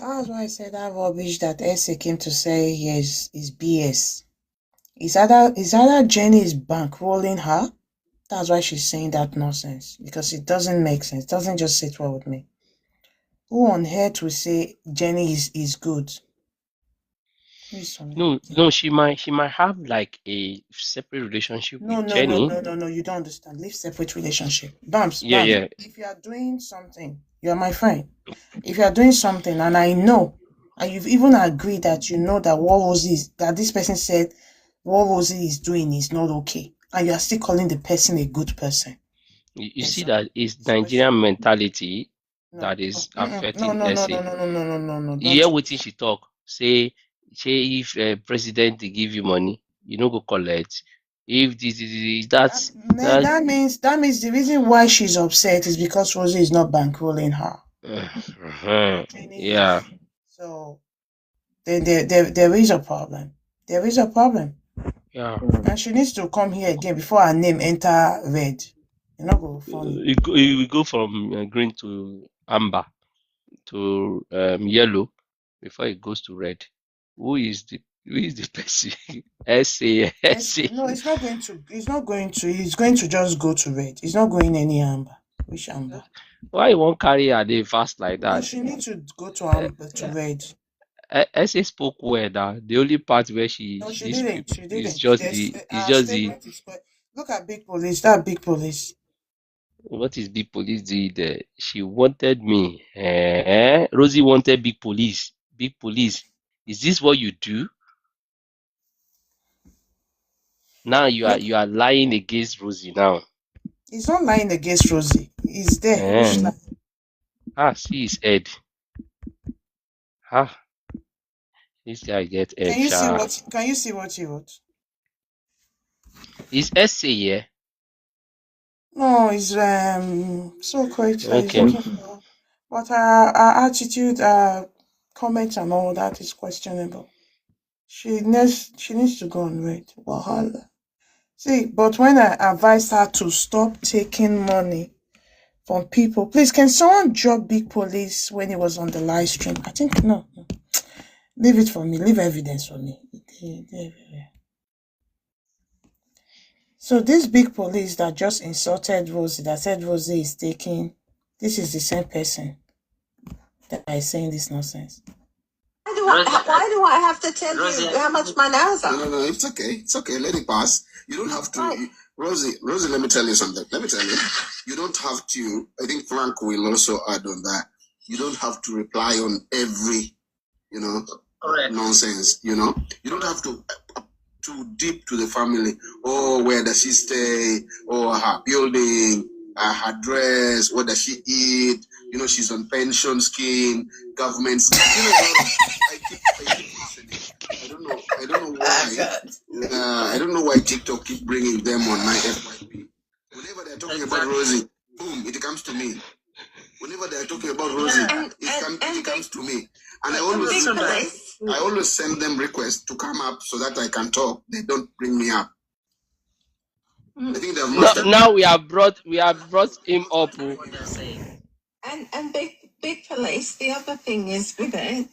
That's why I said that rubbish that Essie came to say is BS. Is either Jenny is bankrolling her? That's why she's saying that nonsense. Because it doesn't make sense. It doesn't just sit well with me. Who on earth will say Jenny is good? No, she might have like a separate relationship No, with no, no, Jenny. no, no, no. You don't understand. Leave separate relationship. Bams, Yeah, Bams. yeah. If you are doing something, you are my friend. If you are doing something, and I know, and you've even agreed that you know that that this person said what Rosie is doing is not okay, and you are still calling the person a good person. You Then see that it's it's question. Nigerian mentality No, that is no, affecting no, no, no, SA. no, no, no, no, no, no. You Don't hear you? wetin she talk? Say if president dey give you money, you no go collect. If this that's that. That means the reason why she's upset is because Rosie is not bankrolling her. Yeah, So then there is a problem. There is a problem. yeah. And she needs to come here again before her name enter red. You're not go funny. It will go from green to amber to yellow before it goes to red. Who is the person? SA, Yes, SA. no, it's not going to. It's going to just go to red. It's not going any amber. Which amber? Why you won't carry her day fast like No, that? she needs to go to Uh, amber to red. SA spoke well now. The only part where No, she this didn't. She is didn't. just There's the is Her just the statement is quite. Look at big police. That big police. what is big police doing there? She wanted me. Rosie wanted big police. Big police. Is this what you do? Now Look, you are lying against Rosie now. he's not lying against Rosie. He's there. Eh. Which lie? See his head. Ah, this guy get head. Can you see Sha. what? Can you see what he wrote? Is essay here? No, it's so quite that he's Okay. looking for. But her attitude, comments and all that is questionable. She needs to go on red. Wahala. See, but when I advised her to stop taking money from people, please can someone drop big police when he was on the live stream? I think no. Leave it for me. Leave evidence for me. So this big police that just insulted Rosie, that said Rosie is taking, this is the same person that is saying this nonsense. Why do I have to tell you how much my nails are? No, it's okay. It's okay. Let it pass. You don't have to. Right. Rosie, let me tell you something. Let me tell you. You don't have to. I think Frank will also add on that. You don't have to reply on every, correct, nonsense. You don't have to too deep to the family. Oh, where does she stay? Oh, her building, her dress. What does she eat? She's on pension scheme, government scheme. I keep listening. I don't know why. I don't know why TikTok keep bringing them on my FYP. Whenever they're talking about Rosie, boom, it comes to me. Whenever they're talking about Rosie, it comes to me. And I always send them requests to come up so that I can talk. They don't bring me up. I think they've mastered. Now we have brought him up. And big police. The other thing is with it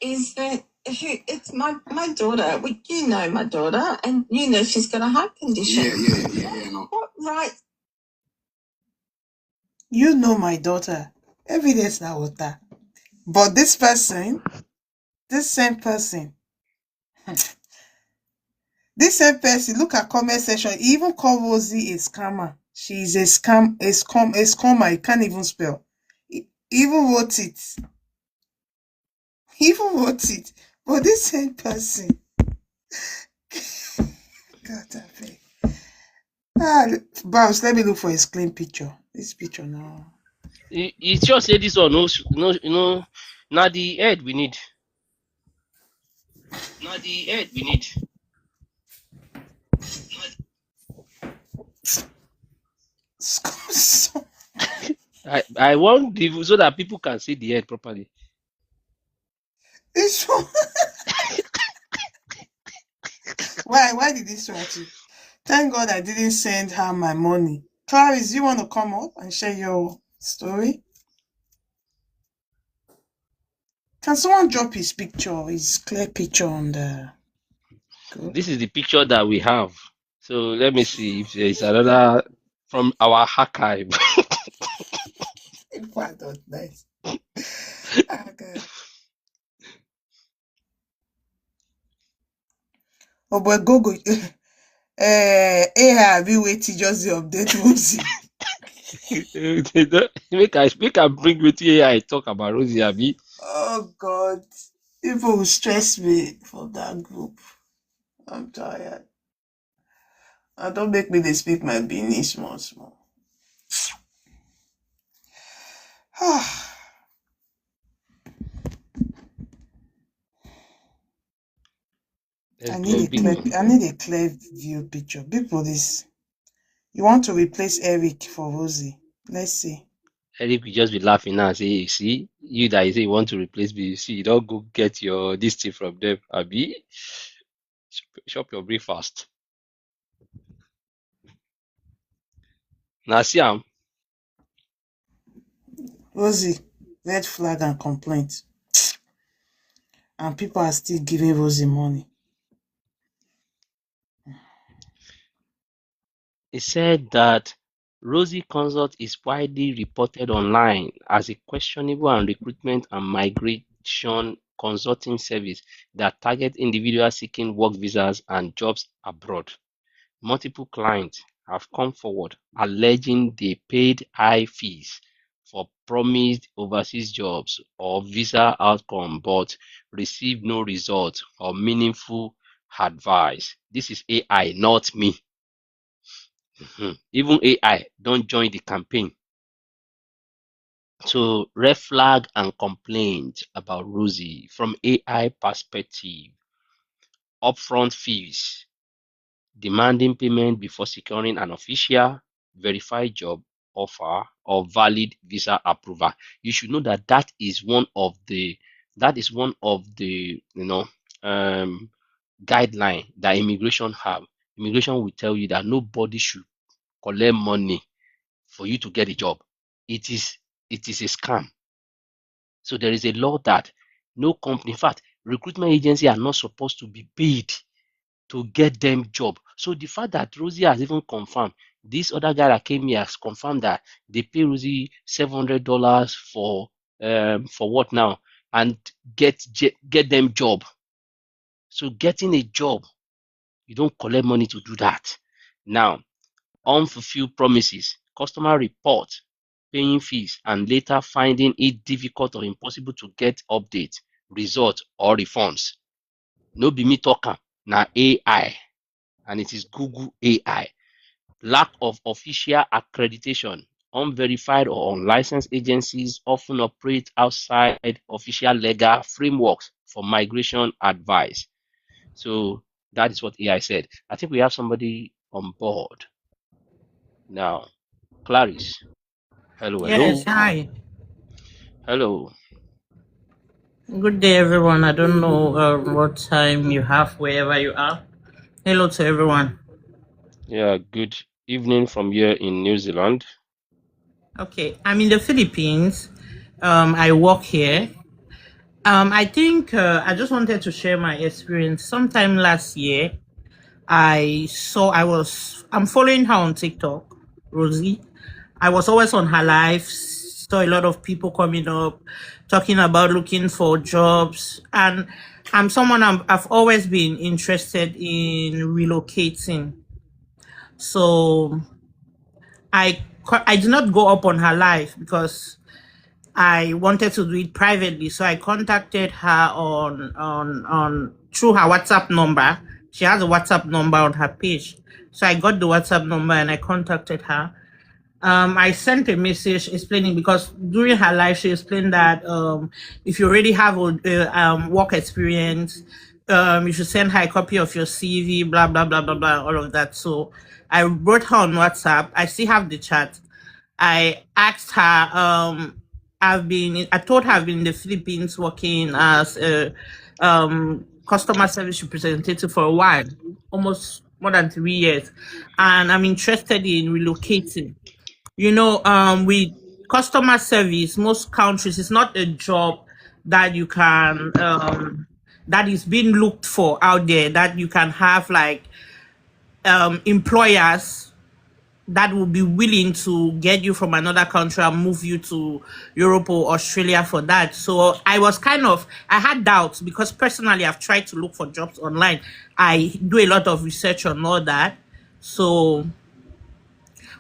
is that it's my daughter. You know my daughter, and you know she's got a heart condition. Yeah. No. What right? You know my daughter. Evidence now with that. But this same person, look at comment section. He even call Rosie a scammer. She's a scammer. He can't even spell. He even wrote it. But this same person, God, I beg. Bounce, let me look for his clean picture. This picture now. He just say this one. No. Now the head we need. I want so that people can see the head properly. This one. Why did this write you? Thank God I didn't send her my money. Clarice, you want to come up and share your story? Can someone drop his clear picture on the group? This is the picture that we have. So let me see if there is another from our archive. Nice. Okay. Oh boy, go. AI be waiting just the update Rosie. make I bring with AI talk about Rosie Abi. Oh God. People will stress me from that group. I'm tired. And don't make me they speak my business small. Let's go, big man. I need a clear view picture. People, this you want to replace Eric for Rosie. Let's see. Eric will just be laughing now and say, "Hey, see, you that you say you want to replace me, you see, you don't go get your this thing from them, Abi. Shop your breakfast." Now see Rosie, red flag and complaint. And people are still giving Rosie money. He said that Rosie Consult is widely reported online as a questionable and recruitment and migration consulting service that targets individuals seeking work visas and jobs abroad. Multiple clients have come forward alleging they paid high fees for promised overseas jobs or visa outcome but received no result or meaningful advice. This is AI, not me. Even AI don't join the campaign. So red flag and complaint about Rosie from AI perspective. Upfront fees, demanding payment before securing an official verified job offer or valid visa approval. You should know that that is one of the guideline that immigration have. Immigration will tell you that nobody should collect money for you to get a job. It is a scam. So there is a law that no company, in fact, recruitment agency are not supposed to be paid to get them job. So the fact that Rosie has even confirmed, this other guy that came here has confirmed that they pay Rosie $700 for what now, and get them job. So getting a job, you don't collect money to do that. Now, unfulfilled promises, customer report, paying fees, and later finding it difficult or impossible to get updates, results, or refunds. No be me talker, na AI, and it is Google AI. Lack of official accreditation. Unverified or unlicensed agencies often operate outside official legal frameworks for migration advice. So that is what AI said. I think we have somebody on board now. Clarice. Hello, Yes, hello, hi. hello. Good day, everyone. I don't know what time you have wherever you are. Hello to everyone. Yeah, good evening from here in New Zealand. Okay, I'm in the Philippines. I work here. I think I just wanted to share my experience. Sometime last year, I'm following her on TikTok, Rosie. I was always on her live, saw a lot of people coming up, talking about looking for jobs. And I've always been interested in relocating. So I did not go up on her live because I wanted to do it privately, so I contacted her on through her WhatsApp number. She has a WhatsApp number on her page, so I got the WhatsApp number and I contacted her. I sent a message explaining, because during her life she explained that if you already have a work experience, you should send her a copy of your CV, blah blah blah blah blah, all of that. So I wrote her on WhatsApp. I still have the chat. I asked her, I told her I've been in the Philippines working as a customer service representative for a while, almost more than 3 years, and I'm interested in relocating. With customer service, most countries, it's not a job that you can, that is being looked for out there, that you can have like employers that will be willing to get you from another country and move you to Europe or Australia for that. So I had doubts because personally I've tried to look for jobs online. I do a lot of research on all that. So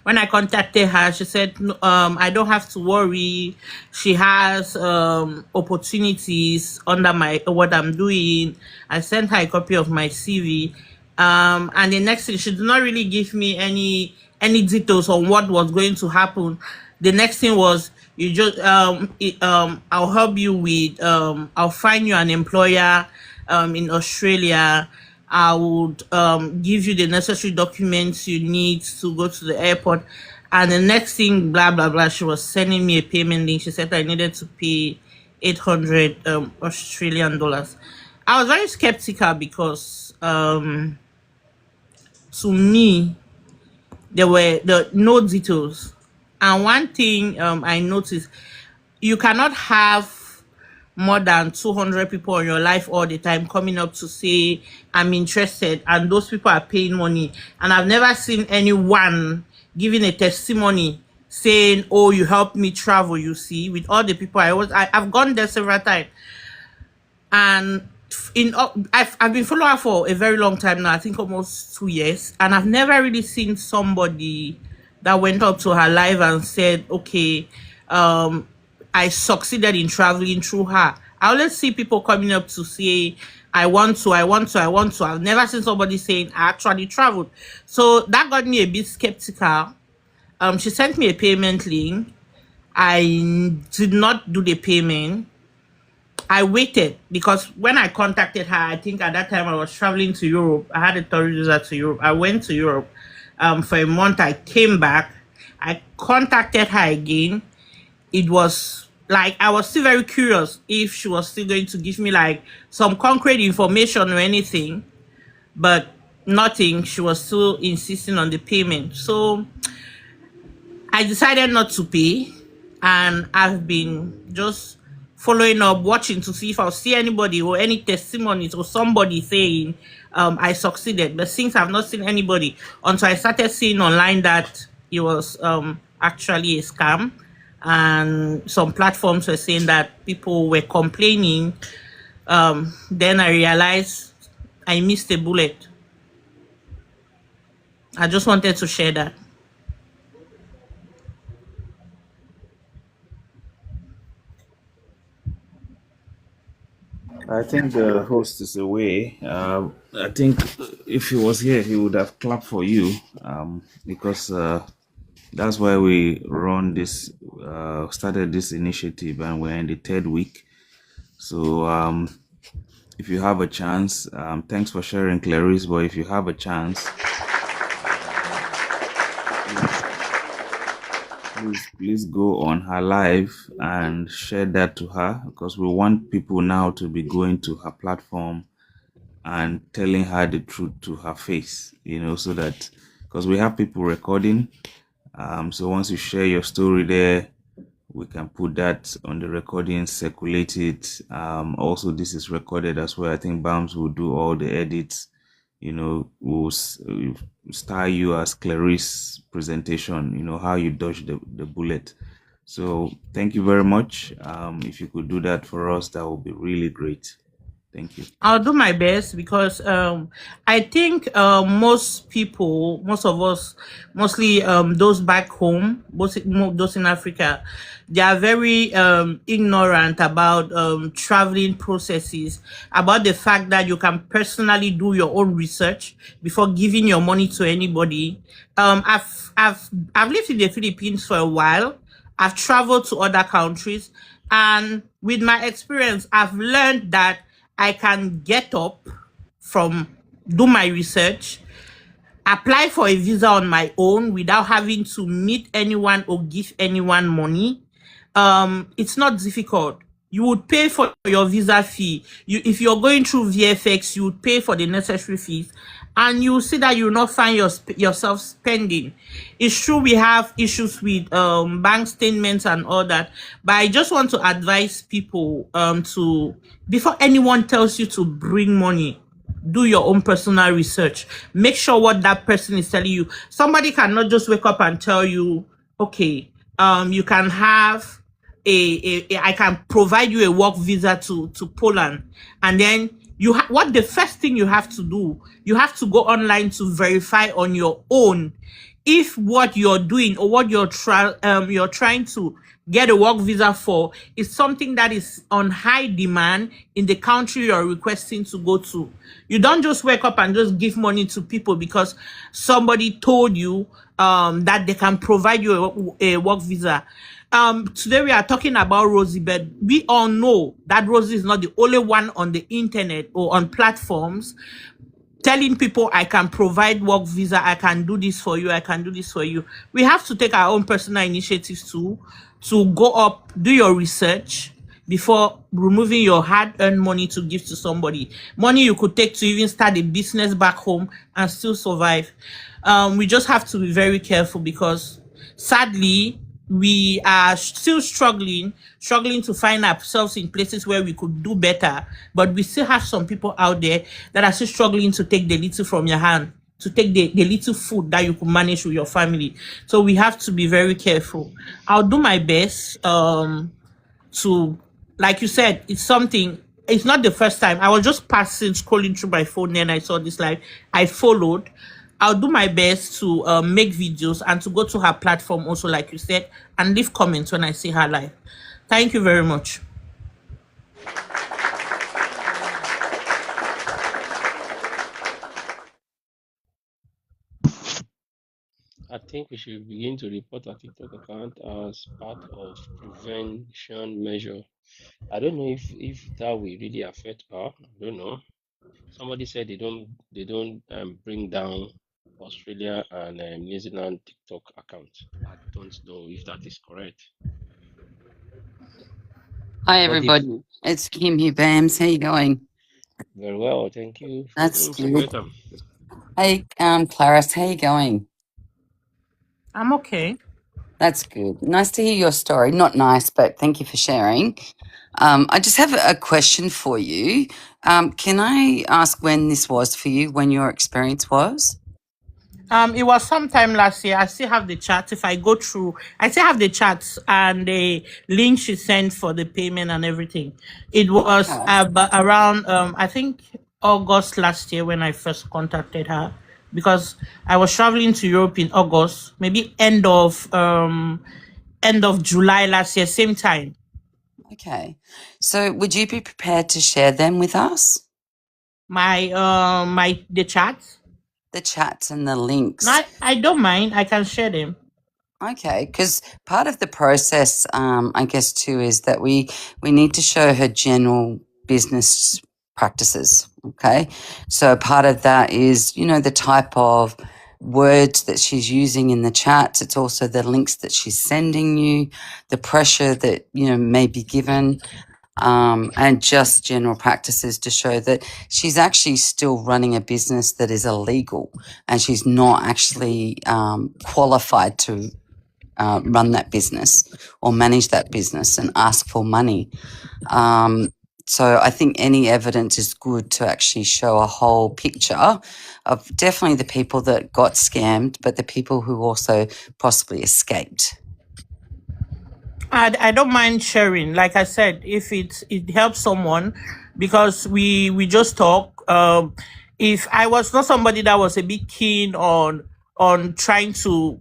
when I contacted her, she said, "No, I don't have to worry. She has opportunities under what I'm doing." I sent her a copy of my CV. And the next thing, she did not really give me any details on what was going to happen. The next thing was, you just I'll help you with I'll find you an employer in Australia. I would give you the necessary documents you need to go to the airport. And the next thing, blah, blah, blah, she was sending me a payment link. She said I needed to pay 800 Australian dollars. I was very skeptical because to me, there were no details. And one thing I noticed, you cannot have more than 200 people on your life all the time coming up to say, I'm interested, and those people are paying money. And I've never seen anyone giving a testimony saying, oh, you helped me travel, you see, with all the people I've gone there several times. And I've been following her for a very long time now, I think almost 2 years, and I've never really seen somebody that went up to her live and said, okay, I succeeded in traveling through her. I always see people coming up to say, I want to. I've never seen somebody saying I actually traveled. So that got me a bit skeptical. She sent me a payment link. I did not do the payment. I waited because when I contacted her, I think at that time I was traveling to Europe. I had a tourist visa to Europe. I went to Europe for a month. I came back. I contacted her again. It was like I was still very curious if she was still going to give me like some concrete information or anything, but nothing. She was still insisting on the payment. So I decided not to pay, and I've been just following up, watching to see if I'll see anybody or any testimonies or somebody saying I succeeded. But since I've not seen anybody until I started seeing online that it was actually a scam, and some platforms were saying that people were complaining, then I realized I missed a bullet. I just wanted to share that. I think the host is away. I think if he was here, he would have clapped for you because that's why we started this initiative, and we're in the third week. So if you have a chance, thanks for sharing, Clarice, but if you have a chance, please go on her live and share that to her, because we want people now to be going to her platform and telling her the truth to her face, so that, because we have people recording, so once you share your story there, we can put that on the recording, circulate it. Also, this is recorded as well. I think Bams will do all the edits, we'll style you as Clarice presentation, how you dodge the bullet. So thank you very much. If you could do that for us, that would be really great. Thank you. I'll do my best because I think most of us, mostly those back home, those in Africa, they are very ignorant about traveling processes, about the fact that you can personally do your own research before giving your money to anybody. I've lived in the Philippines for a while. I've traveled to other countries, and with my experience, I've learned that I can get up do my research, apply for a visa on my own without having to meet anyone or give anyone money. It's not difficult. You would pay for your visa fee. If you're going through VFX, you would pay for the necessary fees, and you see that you will not find yourself spending. It's true we have issues with bank statements and all that, but I just want to advise people to, before anyone tells you to bring money, do your own personal research. Make sure what that person is telling you. Somebody cannot just wake up and tell you, okay, you can have I can provide you a work visa to Poland, and then what the first thing you have to do, you have to go online to verify on your own if what you're doing or what you're trying to get a work visa for is something that is on high demand in the country you're requesting to go to. You don't just wake up and just give money to people because somebody told you that they can provide you a work visa. Today we are talking about Rosie, but we all know that Rosie is not the only one on the internet or on platforms telling people I can provide work visa, I can do this for you, I can do this for you. We have to take our own personal initiatives too, to go up, do your research before removing your hard-earned money to give to somebody. Money you could take to even start a business back home and still survive. We just have to be very careful because sadly, we are still struggling to find ourselves in places where we could do better, but we still have some people out there that are still struggling to take the little from your hand, to take the little food that you could manage with your family. So we have to be very careful. I'll do my best to, like you said, it's not the first time. I was just passing, scrolling through my phone, and I saw this live. I followed. I'll do my best to make videos and to go to her platform also, like you said, and leave comments when I see her live. Thank you very much. I think we should begin to report our TikTok account as part of prevention measure. I don't know if that will really affect her. I don't know. Somebody said they don't bring down Australia and New Zealand TikTok account. I don't know if that is correct. Hi, But if everybody. It's Kim here, Bams. How you going? very well, thank you. That's good. Secretary. Hey, Clarice, how you going? I'm okay. That's good. Nice to hear your story. Not nice, but thank you for sharing. I just have a question for you. Can I ask when this was for you, when your experience was? It was sometime last year. I still have the chat. If I go through, I still have the chats and the link she sent for the payment and everything. It was Okay. around, I think August last year when I first contacted her because I was traveling to Europe in August, maybe end of July last year, same time. Okay. So would you be prepared to share them with us? The chats. The chats and the links. No, I don't mind. I can share them. Okay, because part of the process, I guess, too, is that we need to show her general business practices. Okay, so part of that is, the type of words that she's using in the chats. It's also the links that she's sending you, the pressure that may be given. And just general practices to show that she's actually still running a business that is illegal and she's not actually qualified to run that business or manage that business and ask for money. So I think any evidence is good to actually show a whole picture of definitely the people that got scammed, but the people who also possibly escaped. I don't mind sharing. Like I said, if it helps someone, because we just talk. If I was not somebody that was a bit keen on trying to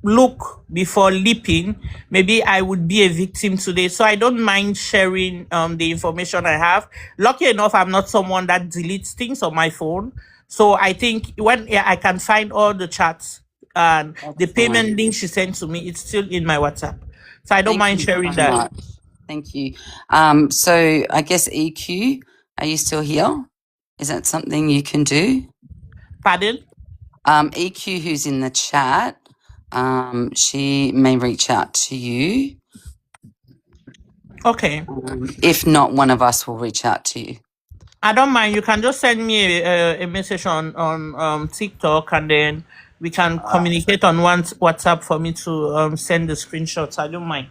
look before leaping, maybe I would be a victim today. So I don't mind sharing the information I have. Lucky enough, I'm not someone that deletes things on my phone. So I think when I can find all the chats and the payment link she sent to me, it's still in my WhatsApp. So I don't mind sharing that. Much. Thank you. So I guess EQ, are you still here? Is that something you can do? Pardon? EQ, who's in the chat, she may reach out to you. Okay. If not, one of us will reach out to you. I don't mind. You can just send me a message on TikTok, and then we can communicate on WhatsApp for me to send the screenshots. I don't mind.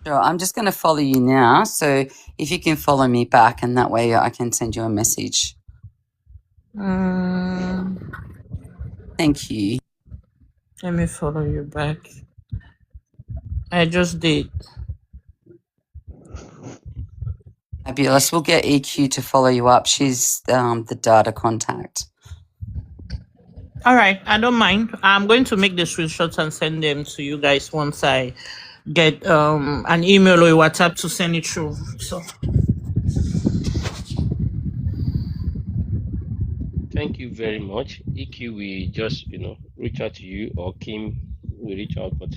Sure. I'm just going to follow you now. So if you can follow me back, and that way I can send you a message. Mm, Thank you. let me follow you back. I just did. Fabulous. We'll get EQ to follow you up. She's the data contact. All right, I don't mind. I'm going to make the screenshots and send them to you guys once I get an email or a WhatsApp to send it through. So Thank you very much. EQ, we just, reach out to you, or Kim will reach out, but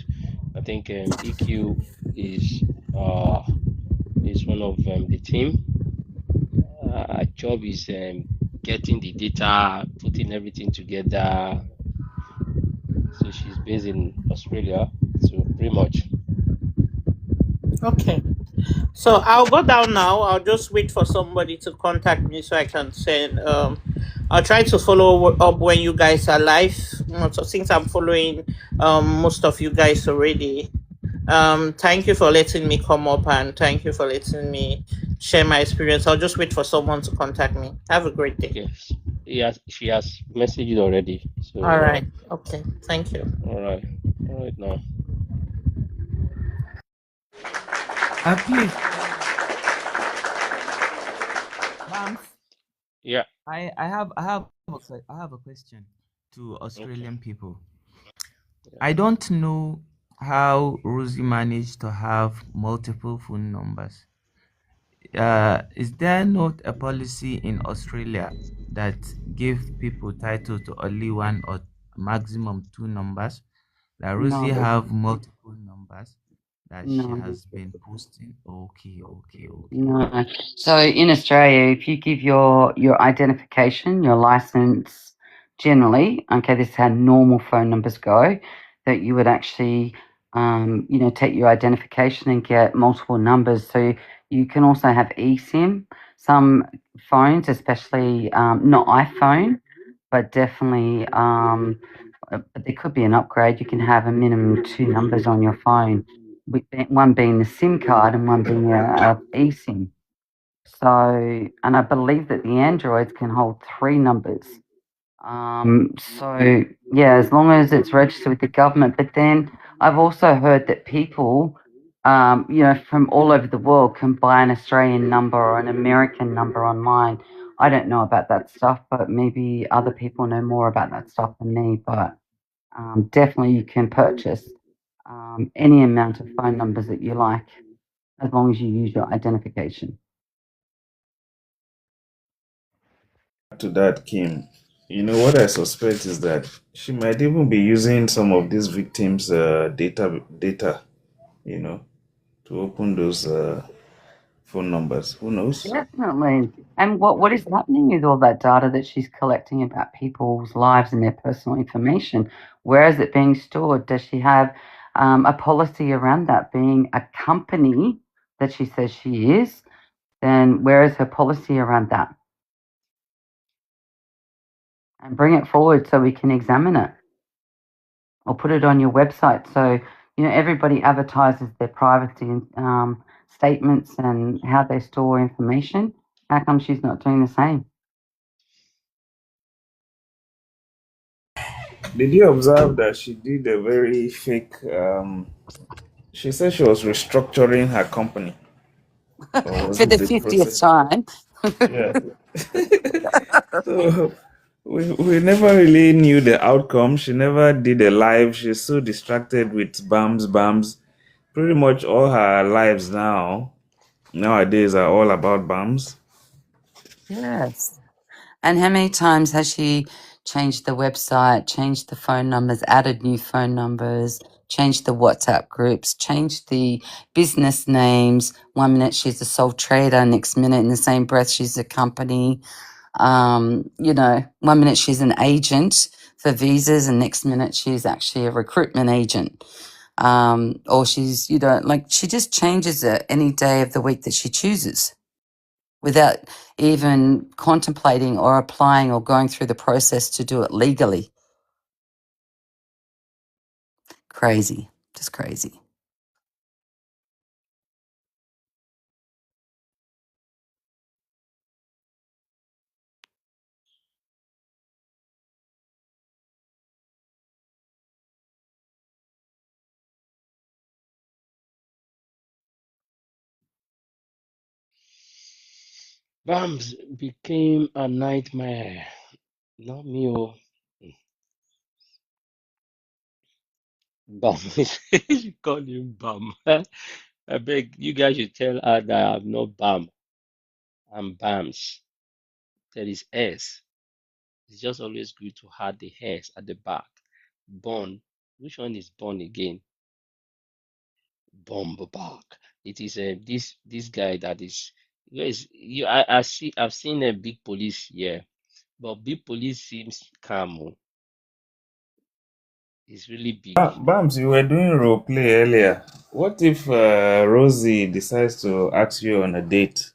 I think EQ is uh is one of the team. Our job is getting the data, putting everything together. So she's based in Australia, so pretty much. okay. So I'll go down now. I'll just wait for somebody to contact me so I can send. I'll try to follow up when you guys are live. So since I'm following most of you guys already, thank you for letting me come up and thank you for letting me share my experience. I'll just wait for someone to contact me. Have a great day. Okay. She has messaged already. All So right. Okay. Thank you. all right. All right now. Please, Bams, Yeah. I have a question to Okay. Australian people. Yeah. I don't know how Rosie managed to have multiple phone numbers. Is there not a policy in Australia that give people title to only one or maximum two numbers? That Rosie No, have multiple numbers that she no. has been posting. Okay, okay, okay. No. So in Australia, if you give your identification, your license, generally, okay, this is how normal phone numbers go, that you would actually, take your identification and get multiple numbers. So you can also have eSIM. Some phones, especially not iPhone, but definitely, but there could be an upgrade. You can have a minimum two numbers on your phone, with one being the SIM card and one being a eSIM. So, and I believe that the Androids can hold three numbers. So yeah, as long as it's registered with the government. But then I've also heard that people, from all over the world can buy an Australian number or an American number online. I don't know about that stuff, but maybe other people know more about that stuff than me. But definitely you can purchase any amount of phone numbers that you like, as long as you use your identification. To that, Kim, what I suspect is that she might even be using some of these victims' data, you know, to open those phone numbers. Who knows? Definitely. And what is happening with all that data that she's collecting about people's lives and their personal information? Where is it being stored? Does she have a policy around that? Being a company that she says she is, then where is her policy around that? And bring it forward so we can examine it, or put it on your website so everybody advertises their privacy statements and how they store information. How come she's not doing the same? Did you observe that she did a very fake? She said she was restructuring her company, or was For it the the 50th process? time. Yeah. So we never really knew the outcome. She never did a live. She's so distracted with bams. Pretty much all her lives nowadays are all about bams. Yes. And how many times has she changed the website, changed the phone numbers, added new phone numbers, changed the WhatsApp groups, changed the business names? One minute she's a sole trader, next minute in the same breath she's a company. One minute she's an agent for visas, and next minute she's actually a recruitment agent. Or she's, she just changes it any day of the week that she chooses, without even contemplating or applying or going through the process to do it legally. Crazy. Just crazy. Bams became a nightmare. Not me, oh. Bam. You call him Bam. I beg you guys should tell her that I'm not Bam. I'm Bams. There is S. It's just always good to add the S at the back. Born. Which one is born again? Bomb back. It is this guy that is. Yes, I see. I've seen a big police here, but big police seems calm. Oh. It's really big. Bams, you were doing role play earlier. What if Rosie decides to ask you on a date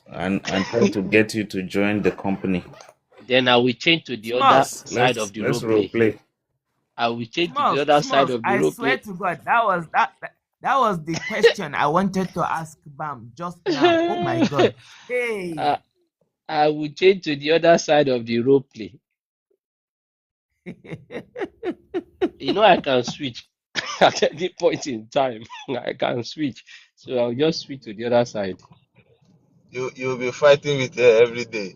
and try to get you to join the company? Then I will change to the other Smalls, side of the Let's role role play. play. I will change to the Smalls, other side Smalls. of the I role swear play. to God, that was the question I wanted to ask Bam just now. Oh my God. I, Hey. I will change to the other side of the role play. You know, I can switch at any point in time. I can switch. So I'll just switch to the other side. You'll be fighting with her every day.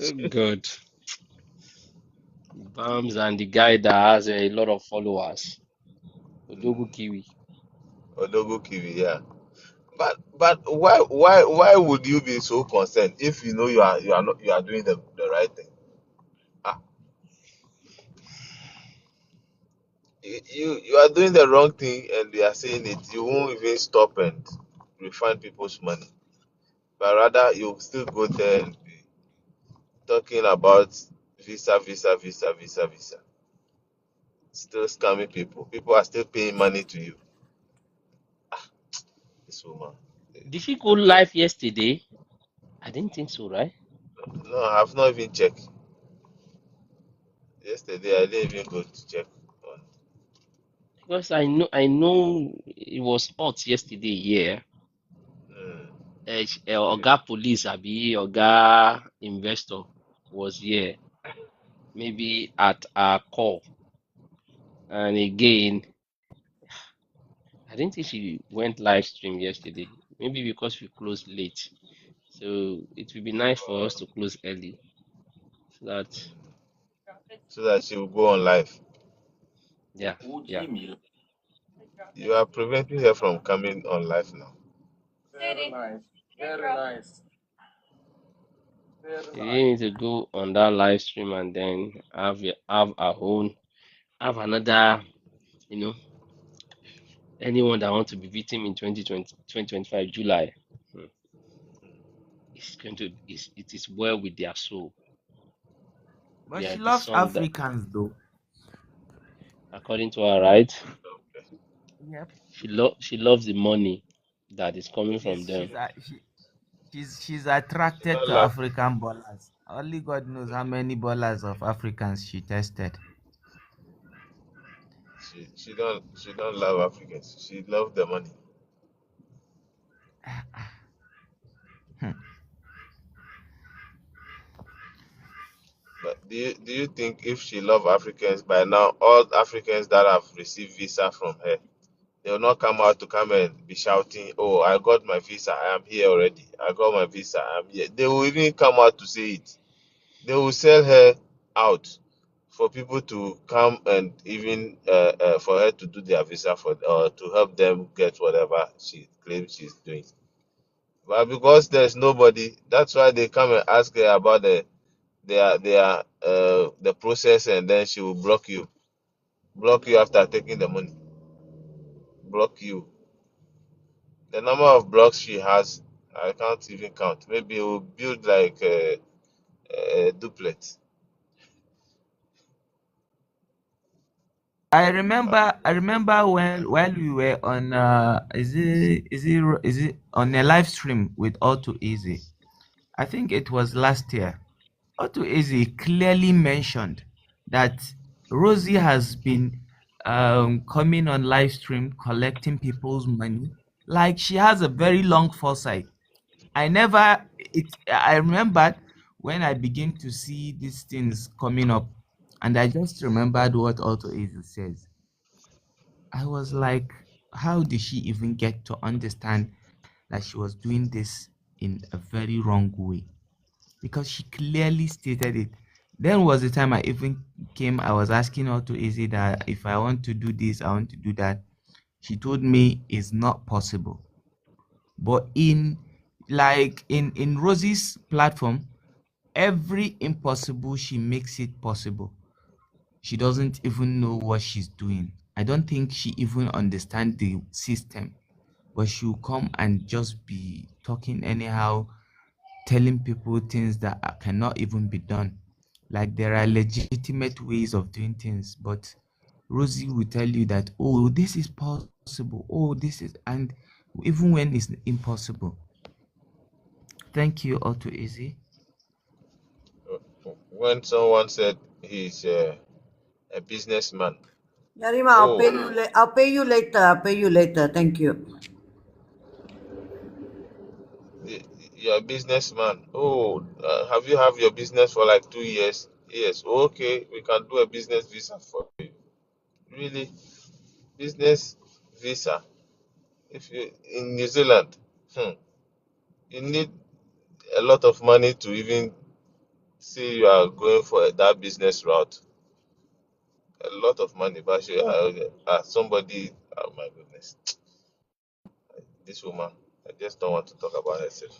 Oh God. Bams and the guy that has a lot of followers. Odogu Kiwi. Odogo Kiwi, yeah. But why would you be so concerned if you know you are doing the right thing? Ah, you are doing the wrong thing and they are saying it. You won't even stop and refund people's money. But rather you still go there and be talking about visa. Still scamming people. People are still paying money to you. This woman. Did she go live yesterday? I didn't think so, right? No, I have not even checked. Yesterday I didn't even go to check on. Because I know it was hot yesterday, yeah. Mm, Oga police, abi Oga investor was here, maybe at our call. And again, I didn't think she went live stream yesterday. Maybe because we closed late. So it would be nice for us to close early. So that, so that she will go on live. yeah, yeah. You are preventing her from coming on live now. We need to go on that live stream and then have our own, have another, you know, anyone that want to be victim in 2025 July. hmm, it is well with their soul. But We are she the loves son that, Africans though. according to her, right? Okay. Yep. She loves the money that is coming from She's them. she's a- she, she's She attracted don't to love. African ballers. Only God knows how many ballers of Africans she tested. She don't love Africans. She love the money. Hmm. But do you think if she love Africans by now, all Africans that have received visa from her, they will not come out to come and be shouting, "Oh, I got my visa. I am here already. I got my visa. I'm here." They will even come out to say it. They will sell her out for people to come and even for her to do their visa for or to help them get whatever she claims she's doing. But because there's nobody, that's why they come and ask her about the process, and then she will block you after taking the money, block you. The number of blocks she has, I can't even count. Maybe it will build like a duplex. I remember when while we were on is it on a live stream with Auto Easy. I think it was last year. Auto Easy clearly mentioned that Rosie has been coming on live stream collecting people's money. Like she has a very long foresight. I remembered when I begin to see these things coming up, and I just remembered what Auto Easy says. I was like, how did she even get to understand that she was doing this in a very wrong way, because she clearly stated it. Then was the time I even came, I was asking her to easy that if I want to do this, I want to do that. She told me it's not possible. But in Rosie's platform, every impossible she makes it possible. She doesn't even know what she's doing. I don't think she even understands the system. But she'll come and just be talking anyhow, telling people things that cannot even be done. Like there are legitimate ways of doing things, but Rosie will tell you that, oh, this is possible. Oh, this is, and even when it's impossible. Thank you, Auto Easy. When someone said he's a businessman, Yarima, oh, I'll pay you later. I'll pay you later. Thank you. you're a businessman. Oh, have you have your business for like 2 years? Yes. Okay, we can do a business visa for you. Really, business visa? If you in New Zealand, you need a lot of money to even say you are going for that business route. A lot of money, but somebody, oh my goodness, this woman, I just don't want to talk about herself.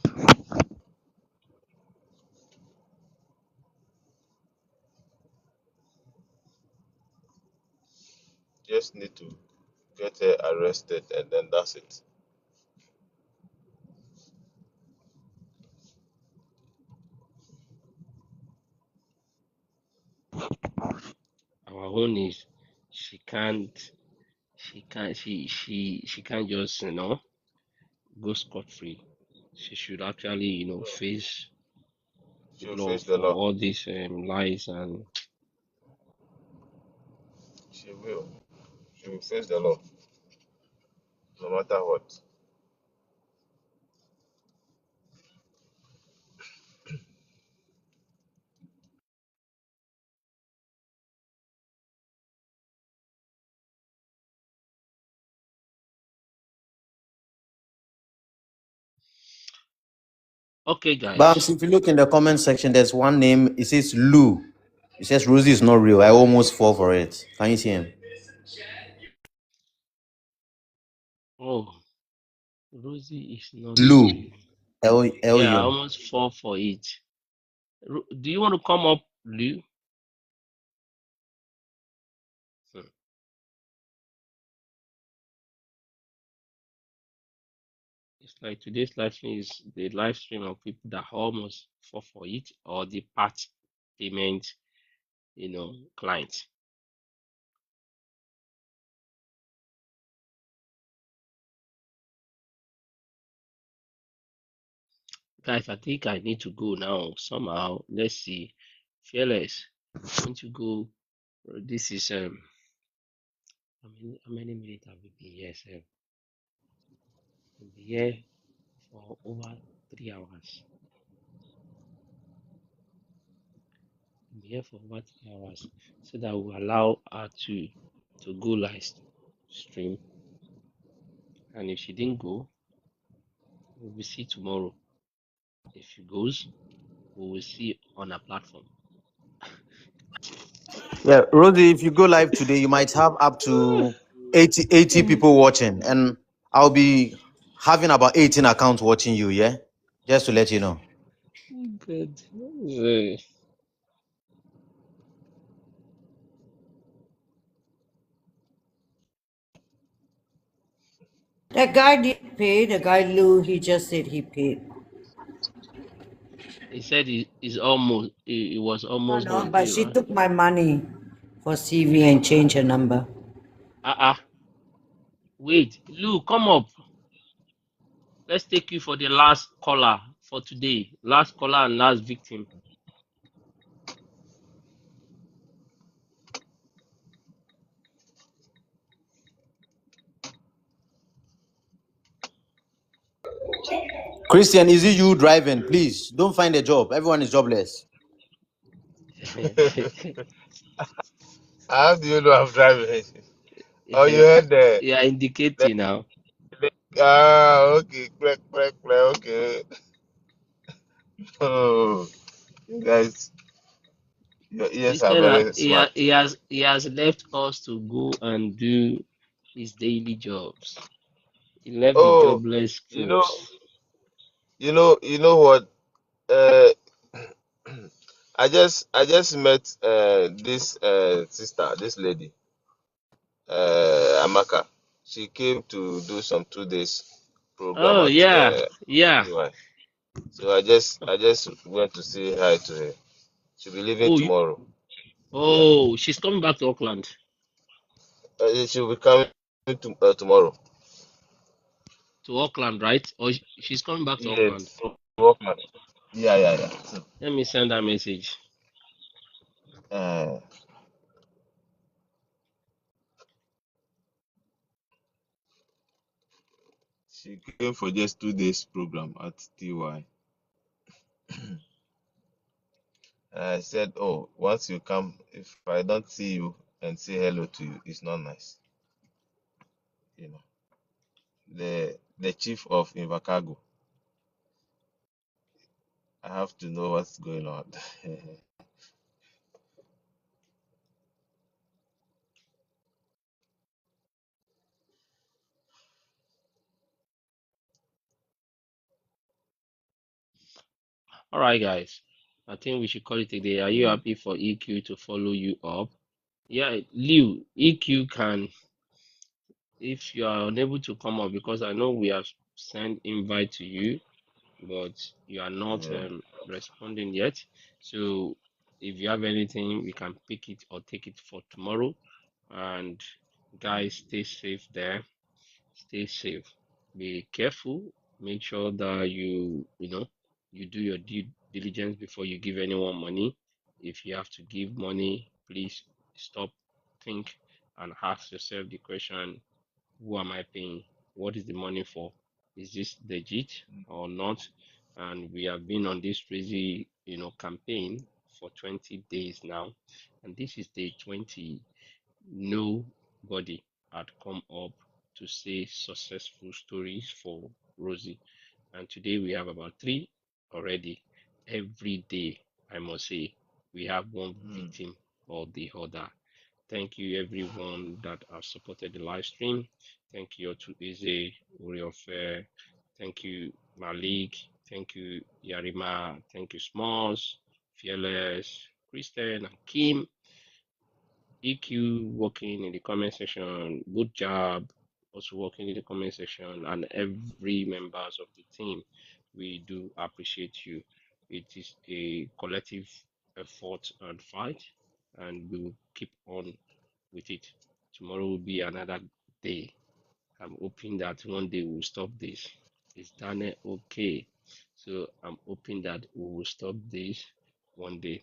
Just need to get her arrested, and then that's it. Our own is she can't she can't just go scot free. She should actually face the She'll law face the for law. all these lies and She will. She will face the law, no matter what. okay Bams, guys. if you look in the comment section, there's one name. It says Lou. It says Rosie is not real. I almost fall for it. Can you see him? Oh, Rosie is not Lou. real. Yeah, I L-U. almost fall for it. Do you want to come up, Lou? Hmm. It's like today's live stream is the live stream of people that almost fall for it or the part payment, client. Guys, I think I need to go now somehow. Let's see. Fearless. I'm going to go. This is how many minutes have we been here, sir? We'll be here for over 3 hours. We'll be here for over 3 hours. So that will allow her to go live stream. And if she didn't go, we will see tomorrow. If she goes, we will see on a platform. Yeah, Rosie, if you go live today, you might have up to 80 people watching. And I'll be having about 18 accounts watching you, yeah? Just to let you know. Good. That guy didn't pay. The guy Lou, he just said he paid. He said he was No, almost no, going to but pay, she right? took my money for CV and changed her number. Wait, Lou, come up. Let's take you for the last caller for today. Last caller and last victim. Christian, is it you driving? Please, don't find a job. Everyone is jobless. How do you know I'm driving? Oh, you heard You are the, indicating now. okay, correct, okay. guys, your ears are Christian, very smart. he has left us to go and do his daily jobs. He left the Oh, jobless you know, folks. you know what? Uh, I just met this sister, this lady, Amaka. She came to do some 2 days program Oh at yeah, yeah. TY. So I just went to say hi to her. She'll be leaving Oh, tomorrow. Yeah. oh, she's coming back to Auckland, She'll be coming tomorrow. to Auckland, right? Or she's coming back to Yeah, Auckland. to work, man. Yeah, yeah, yeah. So, Let me send that message. uh, she came for just 2 days program at TY. I said, "Oh, once you come, if I don't see you and say hello to you, it's not nice." You know, the chief of Invercargo. I have to know what's going on. All right, guys. I think we should call it a day. Are you Mm, happy for EQ to follow you up? Yeah, Liu, EQ can, if you are unable to come up, because I know we have sent invite to you, but you are not yeah. responding yet. So if you have anything, we can pick it or take it for tomorrow. And guys, stay safe there. Stay safe. Be careful. Make sure that you do your due diligence before you give anyone money. If you have to give money, please stop, think, and ask yourself the question, who am I paying? What is the money for? Is this legit or not? And we have been on this crazy, campaign for 20 days now, and this is day 20. Nobody had come up to say successful stories for Rosie. And today we have about three already. Every day, I must say, we have one Mm, victim or the other. Thank you, everyone that have supported the live stream. Thank you to Ize, Warrior. Thank you, Malik. Thank you, Yarima. Thank you, Smalls, Fearless, Kristen, and Kim. EQ working in the comment section. Good job. Also working in the comment section, and every members of the team. We do appreciate you. It is a collective effort and fight, and we will keep on with it. Tomorrow will be another day. I'm hoping that one day we'll stop this. Is Daniel okay? So I'm hoping that we will stop this one day.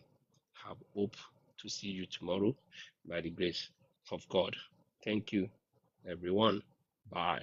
Have hope to see you tomorrow by the grace of God. Thank you, everyone. Bye.